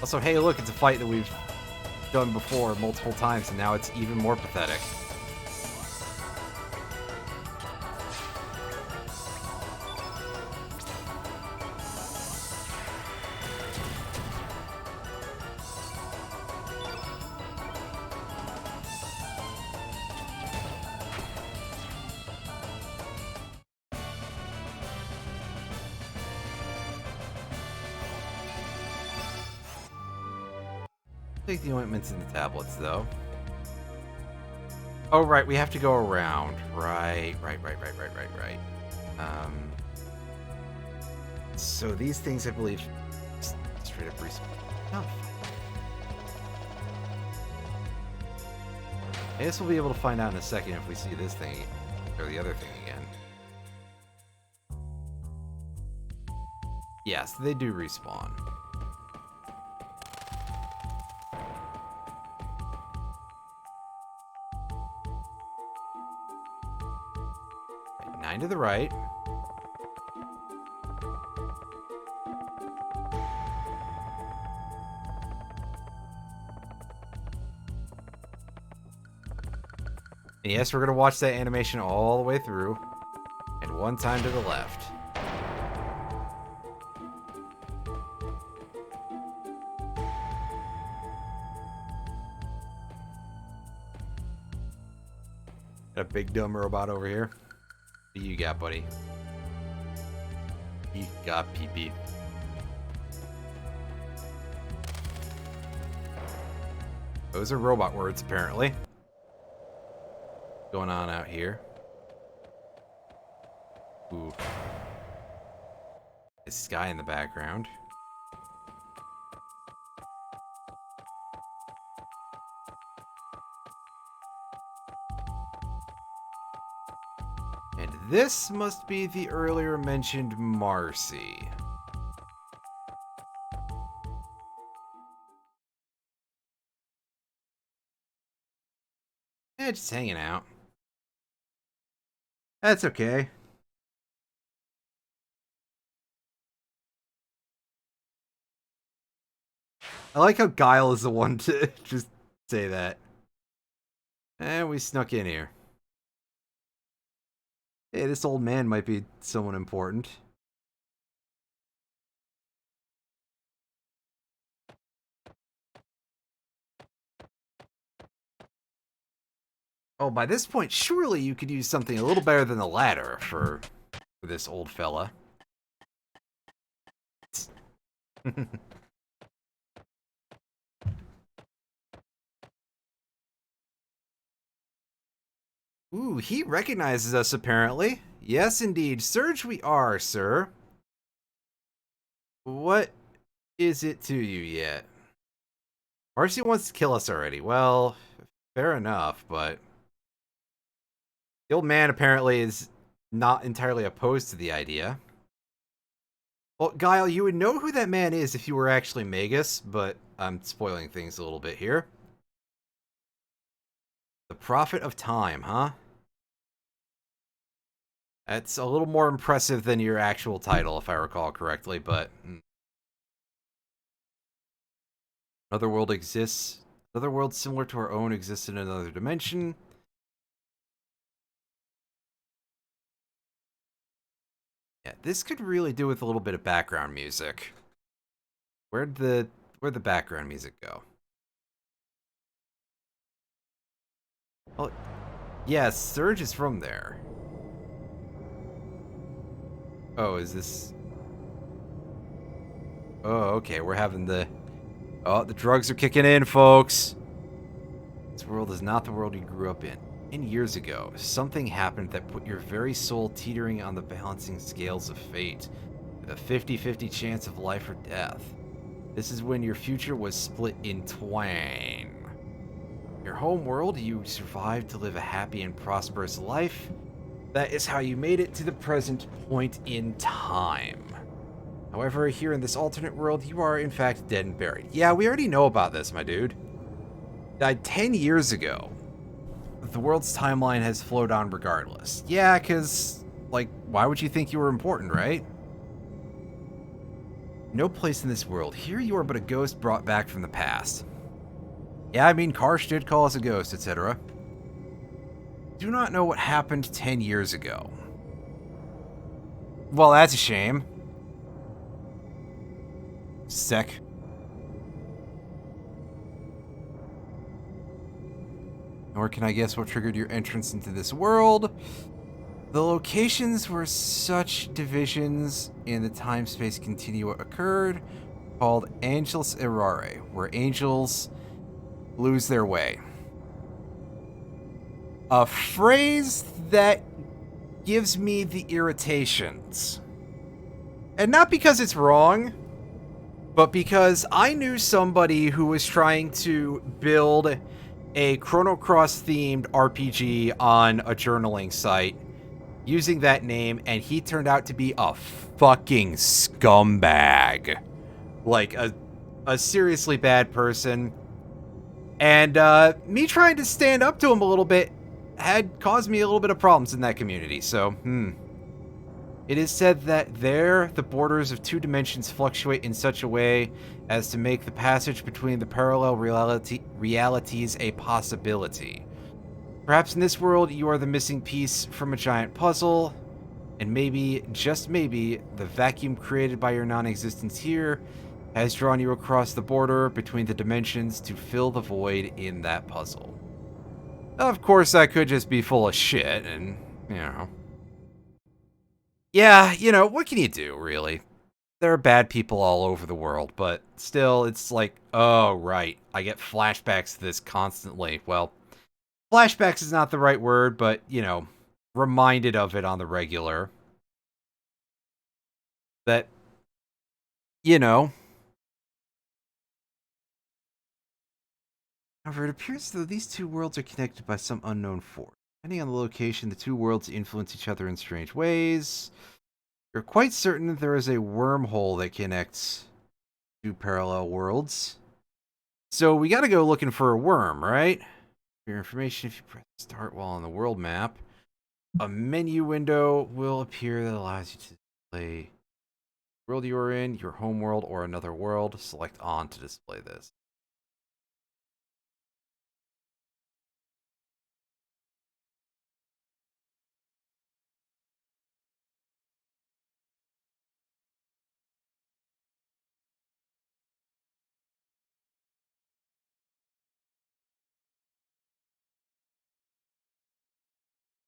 Also, hey, look, it's a fight that we've done before multiple times, and now it's even more pathetic. Take the ointments and the tablets, though. Oh, right, we have to go around. Right. So these things, I believe, straight up respawn. Oh. I guess we'll be able to find out in a second if we see this thing, or the other thing again. Yes, they do respawn. 9 to the right. And yes, we're going to watch that animation all the way through. And 1 time to the left. Got a big dumb robot over here. What do you got, buddy? You got pee-pee. Those are robot words, apparently. Going on out here. Ooh. There's sky in the background. And this must be the earlier mentioned Marcy. Just hanging out. That's okay. I like how Guile is the one to just say that. And we snuck in here. Hey, this old man might be someone important. Oh, by this point, surely you could use something a little better than the ladder for this old fella. Ooh, he recognizes us, apparently. Yes, indeed. Serge we are, sir. What is it to you yet? Marcy wants to kill us already. Well, fair enough, but... the old man apparently is not entirely opposed to the idea. Well, Guile, you would know who that man is if you were actually Magus, but I'm spoiling things a little bit here. The Prophet of Time, huh? That's a little more impressive than your actual title, if I recall correctly, but... another world exists. Another world similar to our own exists in another dimension. Yeah, this could really do with a little bit of background music. Where'd the background music go? Oh, yeah, Serge is from there. Oh, is this... oh, okay, we're having the... oh, the drugs are kicking in, folks. This world is not the world you grew up in. Years ago, something happened that put your very soul teetering on the balancing scales of fate, with a 50-50 chance of life or death. This is when your future was split in twain. Your home world, you survived to live a happy and prosperous life. That is how you made it to the present point in time. However, here in this alternate world, you are in fact dead and buried. Yeah, we already know about this, my dude. Died 10 years ago. The world's timeline has flowed on regardless. Yeah, because, like, why would you think you were important, right? No place in this world. Here you are but a ghost brought back from the past. Yeah, I mean, Karsh did call us a ghost, etc. Do not know what happened 10 years ago. Well, that's a shame. Sec. Nor can I guess what triggered your entrance into this world. The locations where such divisions in the time-space continua occurred, called Angels Errare, where angels lose their way. A phrase that gives me the irritations. And not because it's wrong, but because I knew somebody who was trying to build a Chrono Cross themed RPG on a journaling site using that name, and he turned out to be a fucking scumbag. Like, a seriously bad person. And me trying to stand up to him a little bit had caused me a little bit of problems in that community, so, It is said that there, the borders of two dimensions fluctuate in such a way as to make the passage between the parallel realities a possibility. Perhaps in this world, you are the missing piece from a giant puzzle, and maybe, just maybe, the vacuum created by your non-existence here has drawn you across the border between the dimensions to fill the void in that puzzle. Of course, that could just be full of shit, and, you know. Yeah, you know, what can you do, really? There are bad people all over the world, but still, it's like, oh, right, I get flashbacks to this constantly. Well, flashbacks is not the right word, but, you know, reminded of it on the regular. That, you know. However, it appears as though these two worlds are connected by some unknown force. Depending on the location, the two worlds influence each other in strange ways. You're quite certain that there is a wormhole that connects two parallel worlds. So we gotta go looking for a worm, right? For your information, if you press start while on the world map, a menu window will appear that allows you to display the world you are in, your home world, or another world. Select on to display this.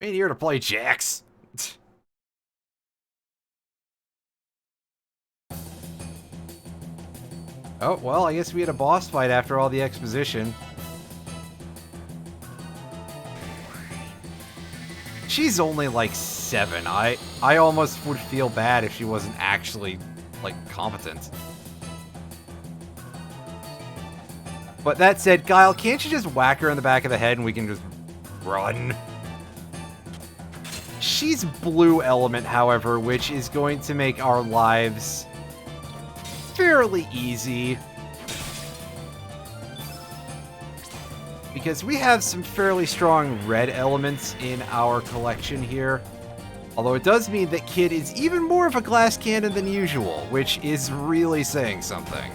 Ain't here to play jacks. Oh, well, I guess we had a boss fight after all the exposition. She's only like 7. I almost would feel bad if she wasn't actually, like, competent. But that said, Guile, can't you just whack her in the back of the head and we can just run? She's blue element, however, which is going to make our lives fairly easy. Because we have some fairly strong red elements in our collection here. Although it does mean that Kid is even more of a glass cannon than usual, which is really saying something.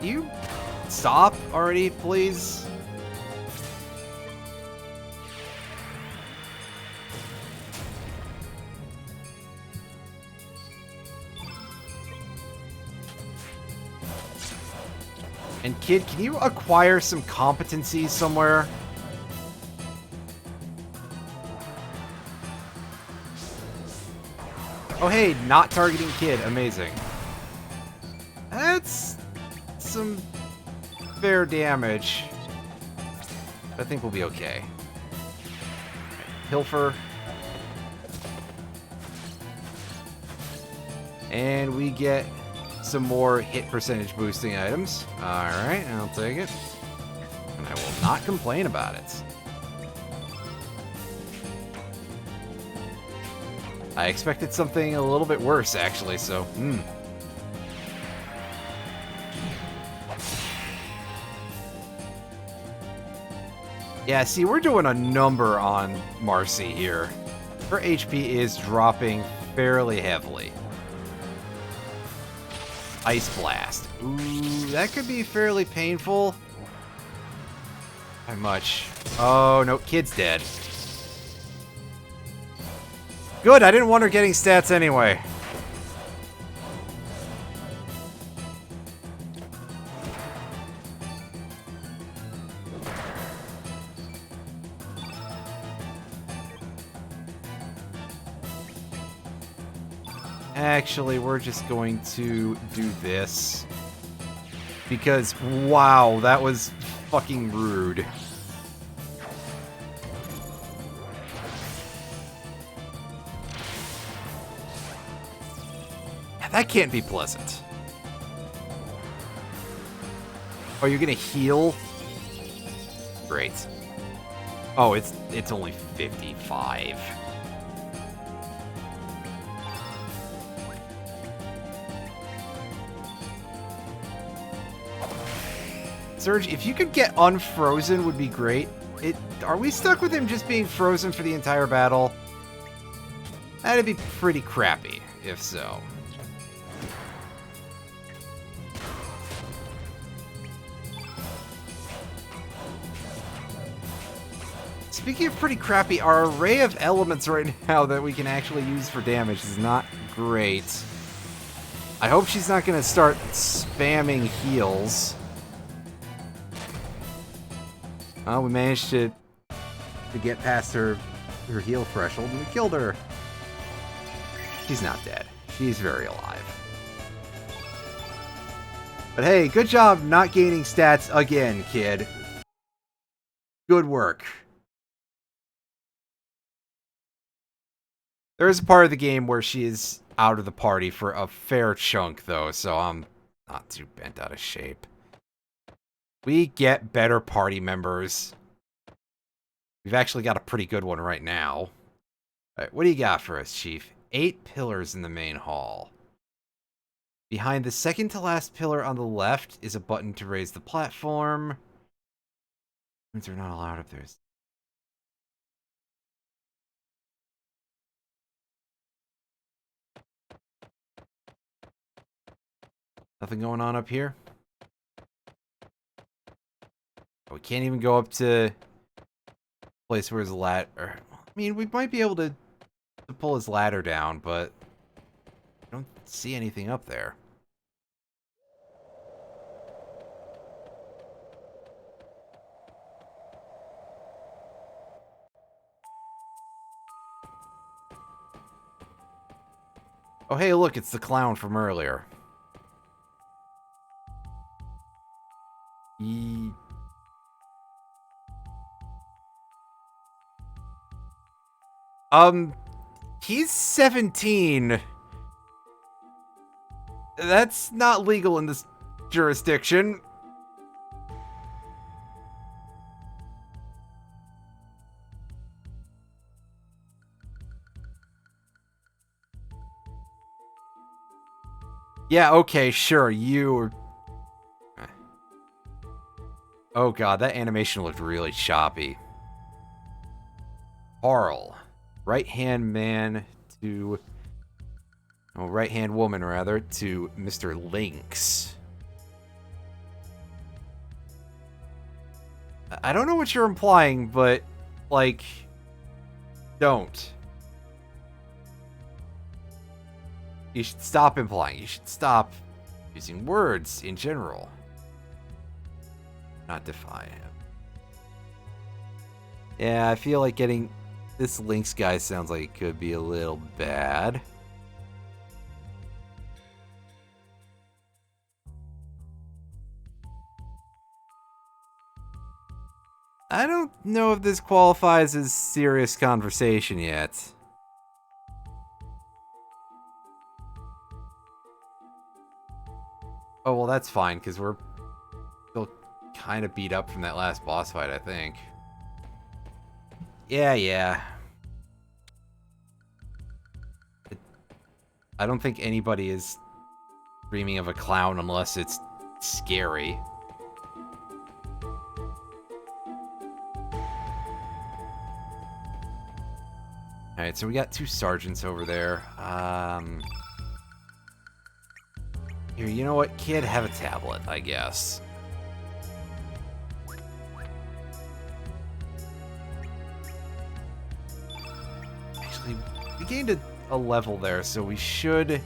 You stop already, please? And Kid, can you acquire some competencies somewhere? Oh hey, not targeting Kid, amazing. That's some fair damage. I think we'll be okay. Pilfer. And we get some more hit percentage boosting items. Alright, I'll take it. And I will not complain about it. I expected something a little bit worse, actually, so, Yeah, see, we're doing a number on Marcy here. Her HP is dropping fairly heavily. Ice Blast. Ooh, that could be fairly painful. How much? Oh, no, kid's dead. Good, I didn't want her getting stats anyway. Actually, we're just going to do this. Because, wow, that was fucking rude. That can't be pleasant. Oh, you're gonna heal? Great. Oh, it's only 55. Serge, if you could get unfrozen would be great. Are we stuck with him just being frozen for the entire battle? That'd be pretty crappy, if so. Speaking of pretty crappy, our array of elements right now that we can actually use for damage is not great. I hope she's not going to start spamming heals. Oh, we managed to get past her heal threshold, and we killed her. She's not dead. She's very alive. But hey, good job not gaining stats again, kid. Good work. There is a part of the game where she is out of the party for a fair chunk, though, so I'm not too bent out of shape. We get better party members. We've actually got a pretty good one right now. All right, what do you got for us, Chief? 8 pillars in the main hall. Behind the second to last pillar on the left is a button to raise the platform. They're not allowed up there. Nothing going on up here? We can't even go up to the place where his ladder... I mean, we might be able to pull his ladder down, but I don't see anything up there. Oh, hey, look, it's the clown from earlier. He's 17. That's not legal in this jurisdiction. Yeah, okay, sure, you... Oh god, that animation looked really choppy. Carl. Right-hand man to... Oh, right-hand woman, rather, to Mr. Lynx. I don't know what you're implying, but, like, don't. You should stop implying. You should stop using words in general. Not defy him. Yeah, I feel like getting this Lynx guy sounds like it could be a little bad. I don't know if this qualifies as serious conversation yet. Oh, well, that's fine, because we're still kind of beat up from that last boss fight, I think. Yeah. I don't think anybody is dreaming of a clown unless it's scary. Alright, so we got 2 sergeants over there. Here, you know what, kid? Have a tablet, I guess. Actually, we gained a level there, so we should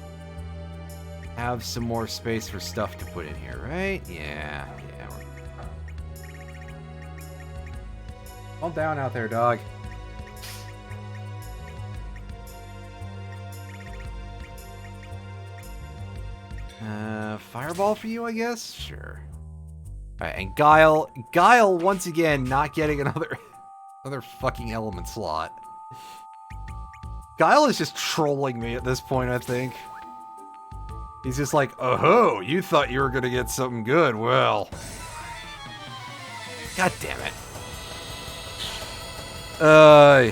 have some more space for stuff to put in here, right? Yeah. Calm down out there, dog. Fireball for you, I guess? Sure. Alright, and Guile, once again, not getting another fucking element slot. Guile is just trolling me at this point, I think. He's just like, oh, you thought you were gonna get something good. Well. God damn it. Oh,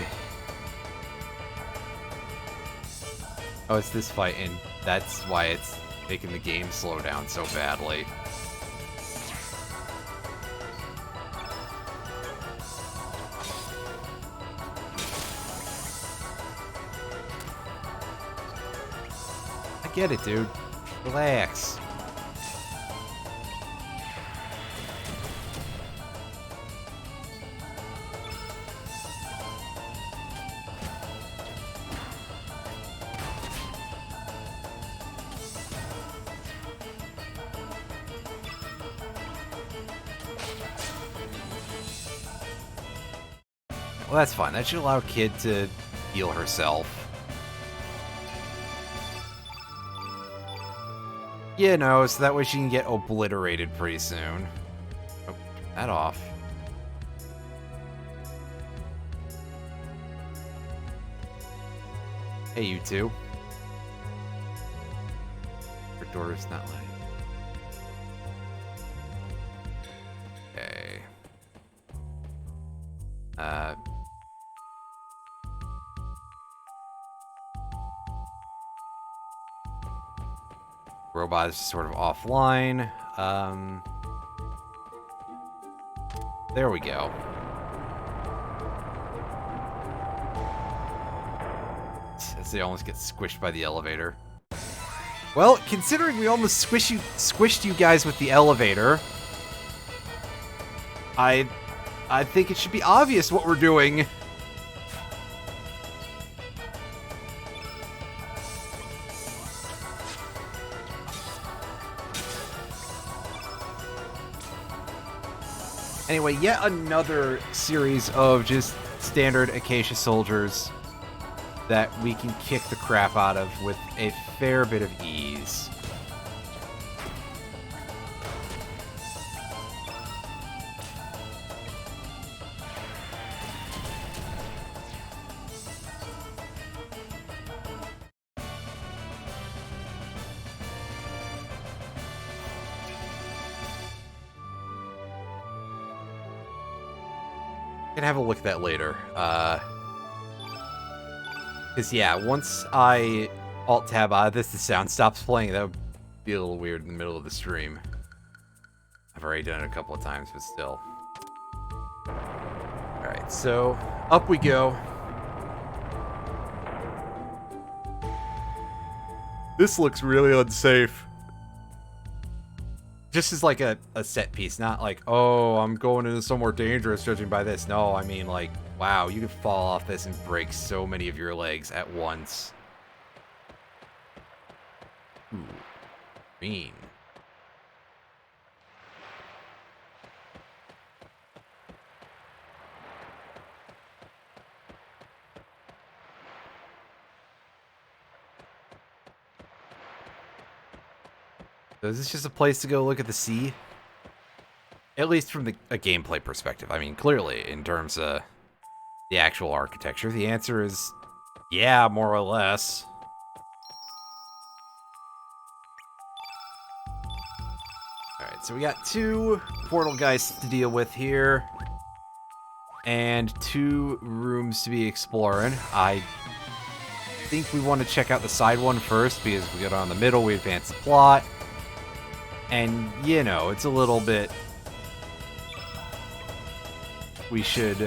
it's this fight, and that's why it's making the game slow down so badly. I get it, dude. Relax. Well, that's fine. That should allow Kid to heal herself. You know, so that way she can get obliterated pretty soon. Oh, that off. Hey, you two. Your door's not letting. Okay. Robot is sort of offline. There we go. As they almost get squished by the elevator. Well, considering we almost squished you guys with the elevator, I think it should be obvious what we're doing. Anyway, yet another series of just standard Acacia soldiers that we can kick the crap out of with a fair bit of ease. Can have a look at that later. Because, yeah, once I Alt-Tab out of this, the sound stops playing. That would be a little weird in the middle of the stream. I've already done it a couple of times, but still. Alright, so up we go. This looks really unsafe. Just as like a set piece, not like, oh, I'm going into somewhere dangerous judging by this. No, I mean like, wow, you could fall off this and break so many of your legs at once. Ooh, mean. So is this just a place to go look at the sea? At least from a gameplay perspective. I mean, clearly, in terms of the actual architecture, the answer is, yeah, more or less. Alright, so we got 2 portal guys to deal with here. And 2 rooms to be exploring. I think we want to check out the side one first, because we get on the middle, we advance the plot. And, you know, it's a little bit... We should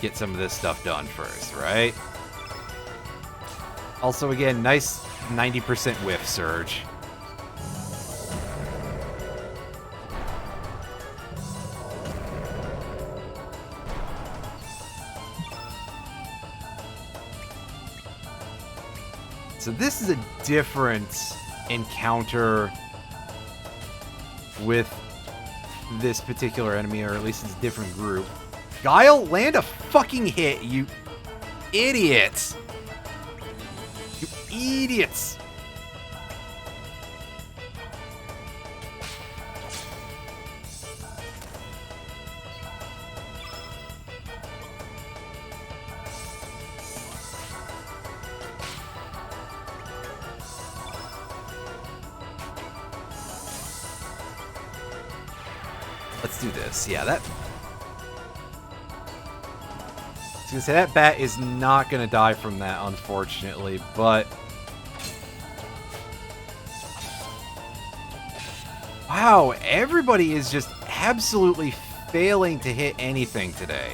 get some of this stuff done first, right? Also, again, nice 90% whiff, Serge. So this is a different encounter with this particular enemy, or at least it's a different group. Guile, land a fucking hit, you idiots! You idiots! Let's do this. Yeah, that... I was gonna say, that bat is not gonna die from that, unfortunately, but... Wow, everybody is just absolutely failing to hit anything today.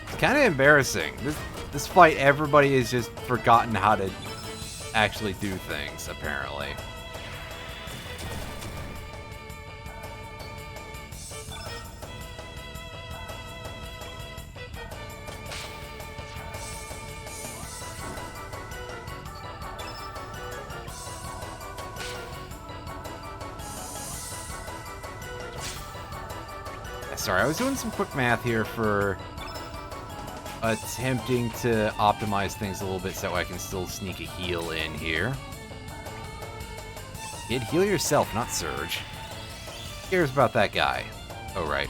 It's kind of embarrassing. This fight, everybody has just forgotten how to actually do things, apparently. Sorry, I was doing some quick math here for attempting to optimize things a little bit so I can still sneak a heal in here. Kid, heal yourself, not Serge. Who cares about that guy? Oh, right.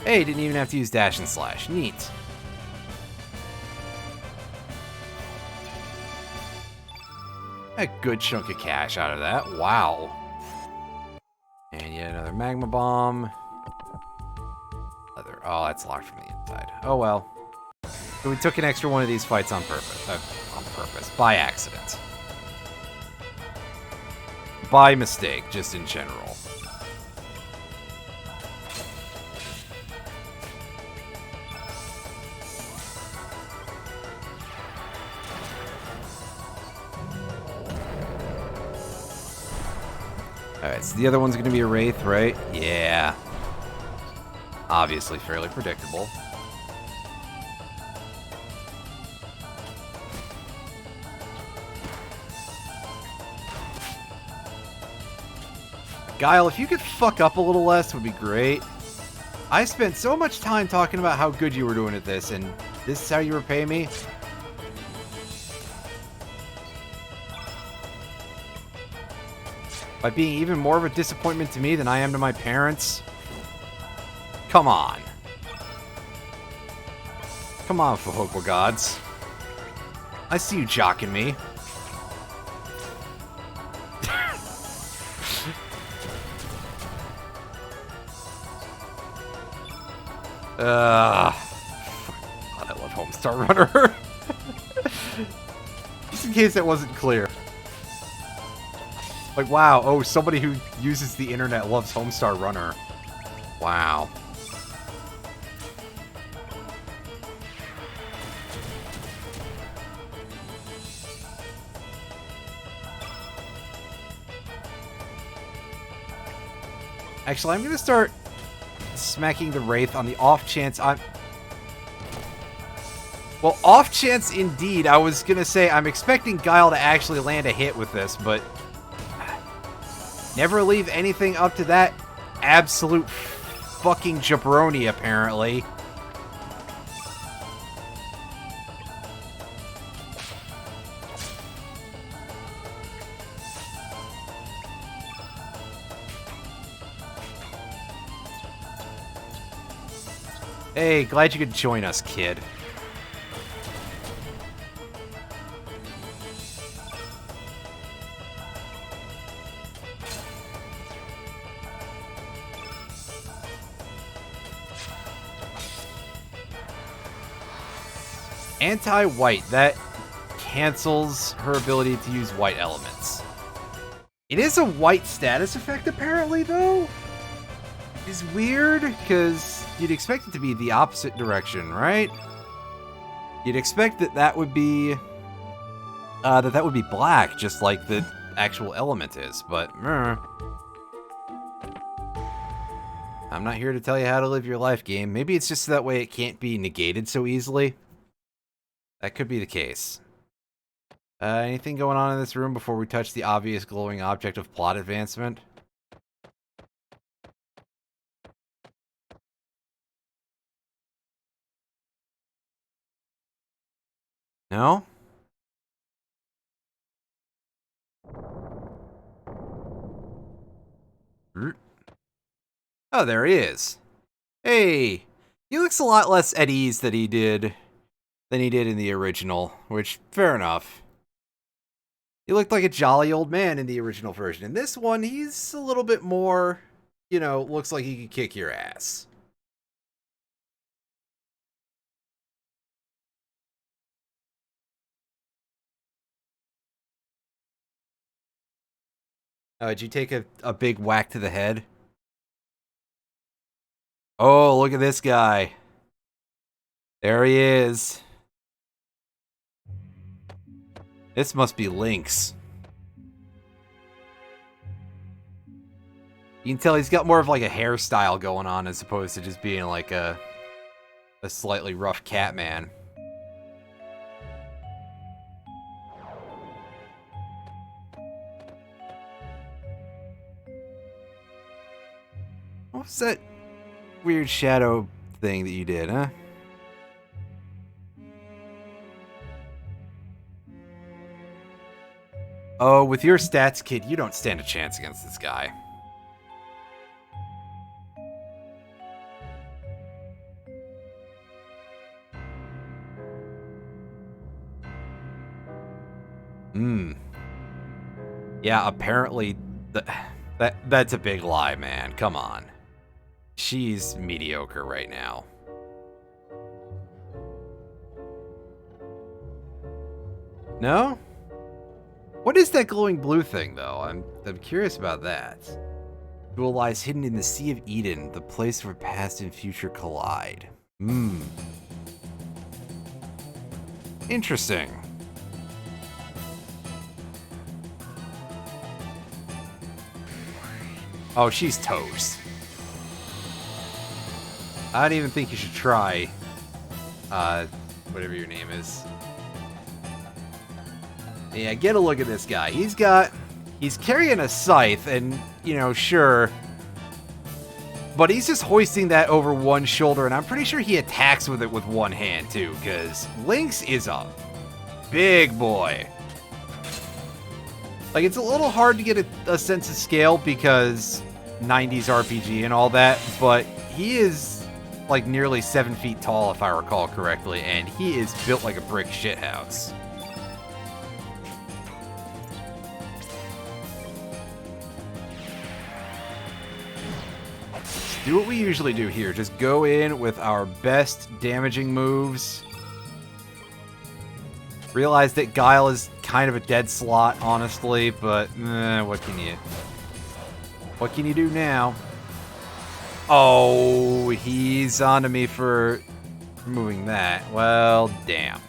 Hey, didn't even have to use dash and slash. Neat. A good chunk of cash out of that. Wow. And yet another magma bomb. Leather. Oh, that's locked from the inside. Oh well. So we took an extra one of these fights on purpose. By accident. By mistake, just in general. Alright, so the other one's going to be a Wraith, right? Yeah. Obviously fairly predictable. Guile, if you could fuck up a little less, would be great. I spent so much time talking about how good you were doing at this, and this is how you repay me? By being even more of a disappointment to me than I am to my parents? Come on. Come on, Fahokwa gods. I see you jocking me. God, I love Homestar Runner. Just in case that wasn't clear. Like, wow, oh, somebody who uses the internet loves Homestar Runner. Wow. Actually, I'm going to start smacking the Wraith on the off chance I'm... Well, off chance indeed. I was going to say I'm expecting Guile to actually land a hit with this, but... Never leave anything up to that absolute fucking jabroni, apparently. Hey, glad you could join us, kid. Anti-white. That cancels her ability to use white elements. It is a white status effect, apparently, though. It's weird, because you'd expect it to be the opposite direction, right? You'd expect that that would be... that would be black, just like the actual element is, but... I'm not here to tell you how to live your life, game. Maybe it's just that way it can't be negated so easily. That could be the case. Anything going on in this room before we touch the obvious glowing object of plot advancement? No? Oh, there he is. Hey, he looks a lot less at ease than he did in the original, which, fair enough. He looked like a jolly old man in the original version. In this one, he's a little bit more, you know, looks like he could kick your ass. Did you take a big whack to the head? Oh, look at this guy. There he is. This must be Lynx. You can tell he's got more of like a hairstyle going on as opposed to just being like a slightly rough cat man. What's that weird shadow thing that you did, huh? Oh, with your stats, kid, you don't stand a chance against this guy. Yeah, apparently that's a big lie, man. Come on. She's mediocre right now. No? What is that glowing blue thing, though? I'm curious about that. Jewel lies hidden in the Sea of Eden, the place where past and future collide. Interesting. Oh, she's toast. I don't even think you should try, whatever your name is. Yeah, get a look at this guy. He's carrying a scythe, and, you know, sure. But he's just hoisting that over one shoulder, and I'm pretty sure he attacks with it with one hand, too, because Lynx is a big boy. Like, it's a little hard to get a sense of scale because 90s RPG and all that, but he is, like, nearly 7 feet tall, if I recall correctly, and he is built like a brick shithouse. Do what we usually do here. Just go in with our best damaging moves. Realize that Guile is kind of a dead slot, honestly, but what can you do now? Oh, he's onto me for removing that. Well, damn.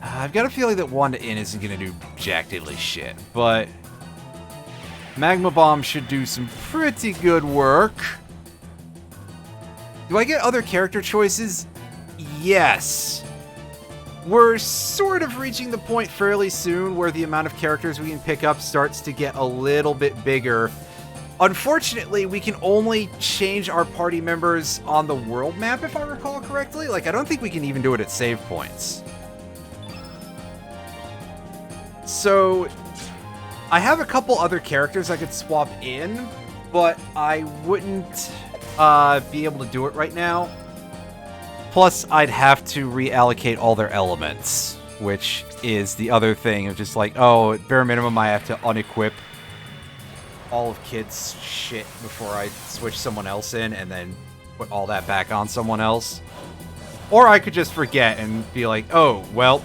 I've got a feeling that Wanda In isn't going to do jack diddly shit, but Magma Bomb should do some pretty good work. Do I get other character choices? Yes. We're sort of reaching the point fairly soon where the amount of characters we can pick up starts to get a little bit bigger. Unfortunately, we can only change our party members on the world map, if I recall correctly. Like, I don't think we can even do it at save points. So I have a couple other characters I could swap in, but I wouldn't be able to do it right now. Plus, I'd have to reallocate all their elements, which is the other thing of just like, oh, at bare minimum, I have to unequip all of Kid's shit before I switch someone else in, and then put all that back on someone else. Or I could just forget and be like, oh, well,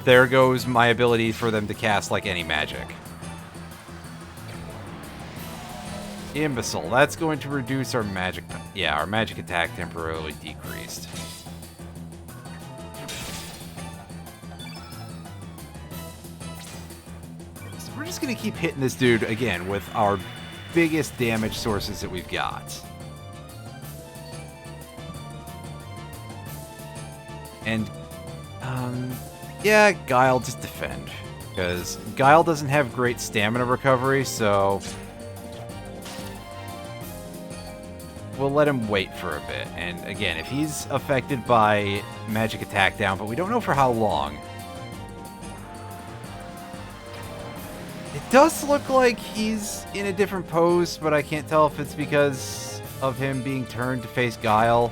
there goes my ability for them to cast, like, any magic. Imbecile. That's going to reduce our magic... Yeah, our magic attack temporarily decreased. So we're just going to keep hitting this dude, again, with our biggest damage sources that we've got. And, yeah, Guile, just defend. Because Guile doesn't have great stamina recovery, so... we'll let him wait for a bit. And again, if he's affected by magic attack down, but we don't know for how long. It does look like he's in a different pose, but I can't tell if it's because of him being turned to face Guile.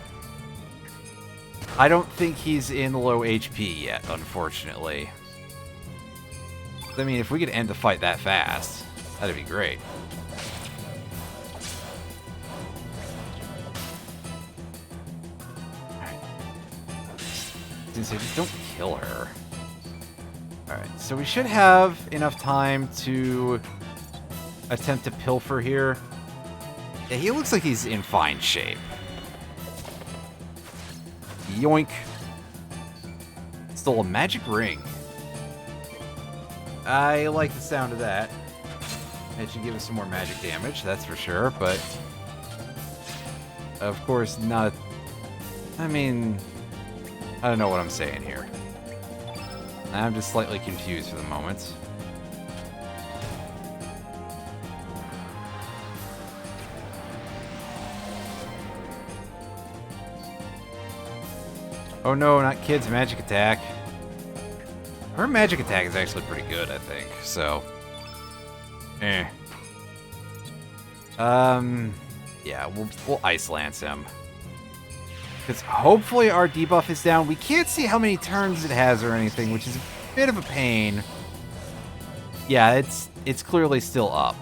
I don't think he's in low HP yet, unfortunately. I mean, if we could end the fight that fast, that'd be great. Just don't kill her. Alright, so we should have enough time to attempt to pilfer here. Yeah, he looks like he's in fine shape. Yoink. Stole a magic ring. I like the sound of that. It should give us some more magic damage, that's for sure, but... of course, not... I mean... I don't know what I'm saying here. I'm just slightly confused for the moment. Oh no, not Kid's magic attack. Her magic attack is actually pretty good, I think, so... yeah, we'll Ice Lance him. Because hopefully our debuff is down. We can't see how many turns it has or anything, which is a bit of a pain. Yeah, it's clearly still up.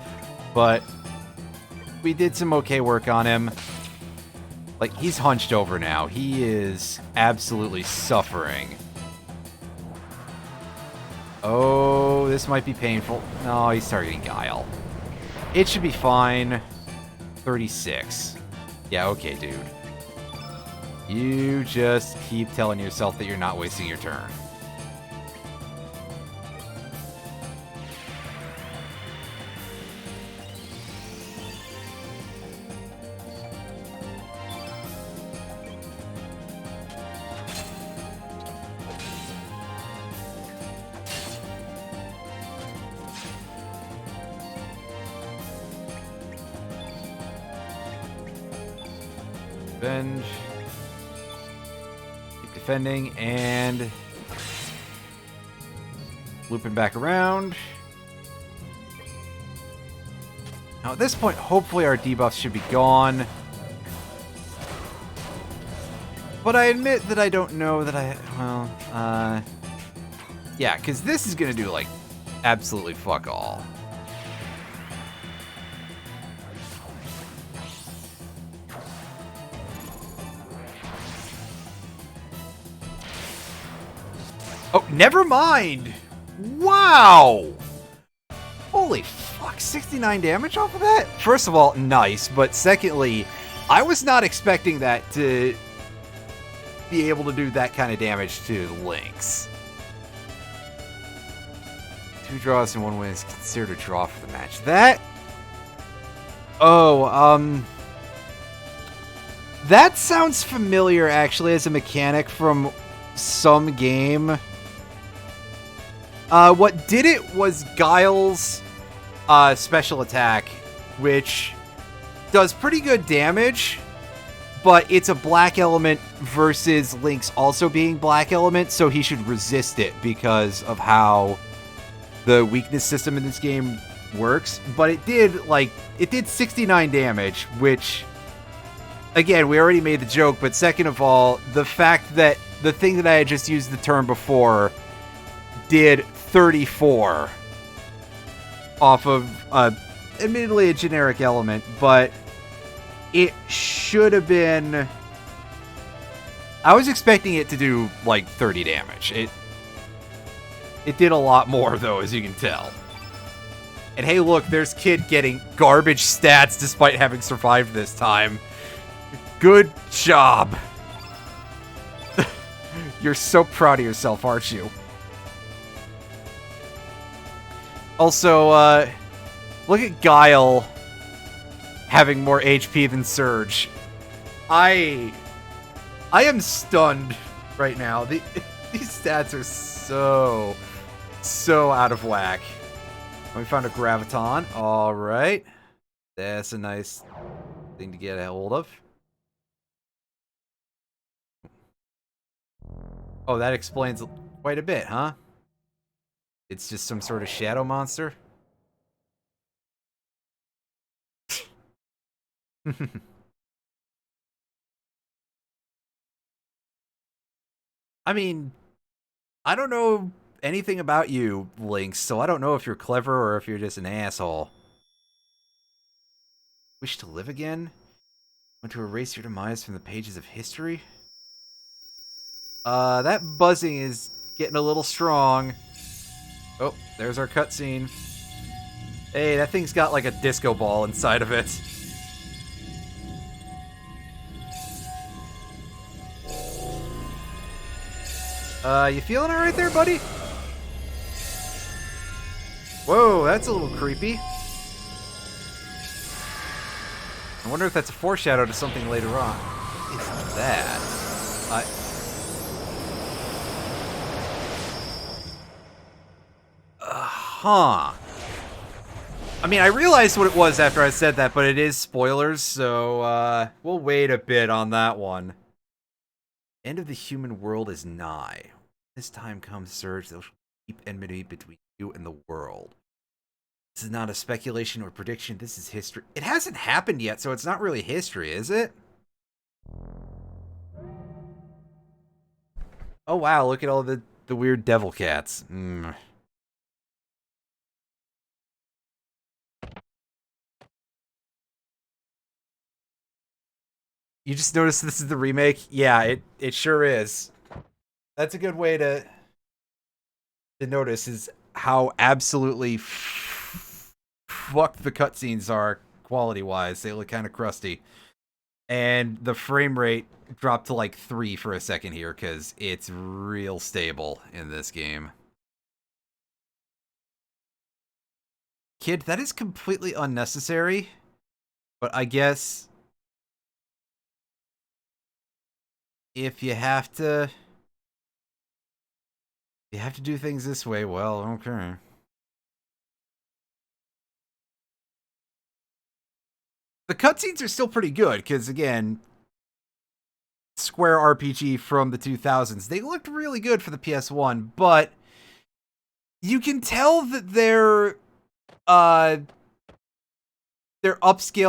But we did some okay work on him. Like, he's hunched over now. He is absolutely suffering. Oh, this might be painful. No, he's targeting Guile. It should be fine. 36. Yeah, okay, dude. You just keep telling yourself that you're not wasting your turn. Revenge. Defending and looping back around. Now at this point, hopefully our debuffs should be gone. But I admit that I don't know that yeah, because this is going to do, like, absolutely fuck all. Oh, never mind! Wow! Holy fuck, 69 damage off of that? First of all, nice, but secondly, I was not expecting that to be able to do that kind of damage to Lynx. 2 draws and 1 win is considered a draw for the match. That... oh, that sounds familiar, actually, as a mechanic from some game. What did it was Guile's special attack, which does pretty good damage, but it's a black element versus Lynx also being black element, so he should resist it because of how the weakness system in this game works. But it did 69 damage, which, again, we already made the joke, but second of all, the fact that the thing that I had just used the term before did 34 off of, admittedly a generic element, but it should have been I was expecting it to do, like, 30 damage. It did a lot more, though, as you can tell. And hey, look, there's Kid getting garbage stats despite having survived this time. Good job. You're so proud of yourself, aren't you? Also, look at Guile having more HP than Serge. I am stunned right now. These stats are so out of whack. We found a Graviton. All right. That's a nice thing to get a hold of. Oh, that explains quite a bit, huh? It's just some sort of shadow monster? I mean, I don't know anything about you, Lynx, so I don't know if you're clever or if you're just an asshole. Wish to live again? Want to erase your demise from the pages of history? That buzzing is getting a little strong. Oh, there's our cutscene. Hey, that thing's got like a disco ball inside of it. You feeling alright there, buddy? Whoa, that's a little creepy. I wonder if that's a foreshadow to something later on. What is that? Huh. I mean, I realized what it was after I said that, but it is spoilers, so, we'll wait a bit on that one. End of the human world is nigh. This time comes, Serge, they'll keep enmity between you and the world. This is not a speculation or prediction, this is history. It hasn't happened yet, so it's not really history, is it? Oh wow, look at all the weird devil cats. You just noticed this is the remake? Yeah, it sure is. That's a good way to notice is how absolutely fucked the cutscenes are quality-wise. They look kind of crusty. And the frame rate dropped to like 3 for a second here because it's real stable in this game. Kid, that is completely unnecessary. But I guess if you have to do things this way, well, okay. The cutscenes are still pretty good, because, again, Square RPG from the 2000s. They looked really good for the PS1, but you can tell that they're upscaled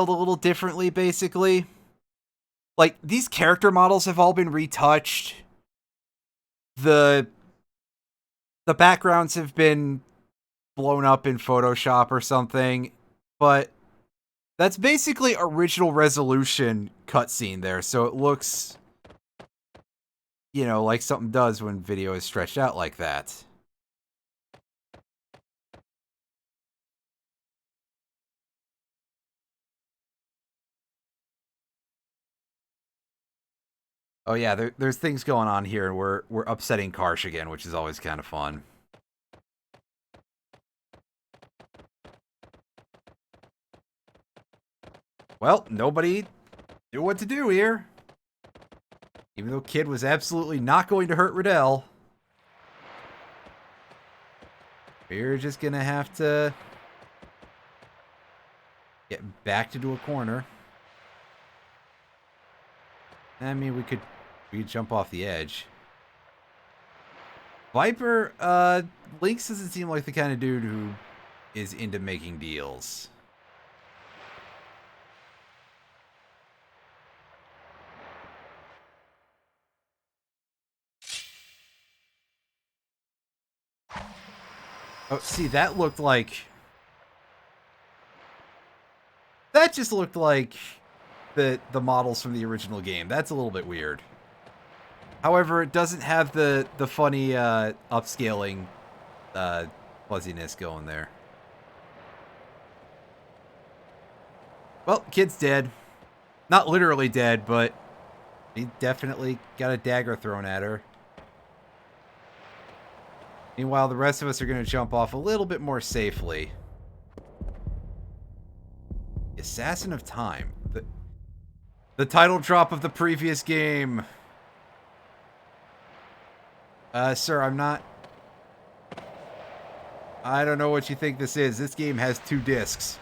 a little differently, basically. Like, these character models have all been retouched. The backgrounds have been blown up in Photoshop or something, but that's basically original resolution cutscene there, so it looks, you know, like something does when video is stretched out like that. Oh yeah, there's things going on here, and we're upsetting Karsh again, which is always kind of fun. Well, nobody knew what to do here. Even though Kid was absolutely not going to hurt Riddell. We're just gonna have to get backed into a corner. I mean, we could jump off the edge. Viper, Lynx doesn't seem like the kind of dude who is into making deals. Oh, see, that looked like... That just looked like the models from the original game. That's a little bit weird. However, it doesn't have the funny upscaling fuzziness going there. Well, kid's dead. Not literally dead, but he definitely got a dagger thrown at her. Meanwhile, the rest of us are going to jump off a little bit more safely. Assassin of Time. The title drop of the previous game. Sir, I'm not... I don't know what you think this is. This game has 2 discs.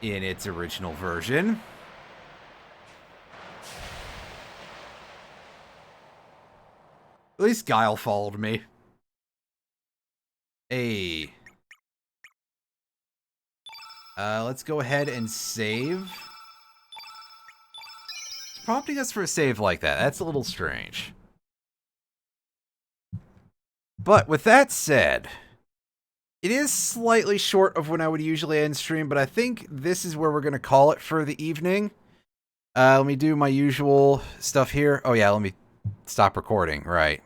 In its original version. At least Guile followed me. Hey. Let's go ahead and save. It's prompting us for a save like that. That's a little strange. But with that said, it is slightly short of when I would usually end stream, but I think this is where we're going to call it for the evening. Let me do my usual stuff here. Oh yeah, let me stop recording. Right.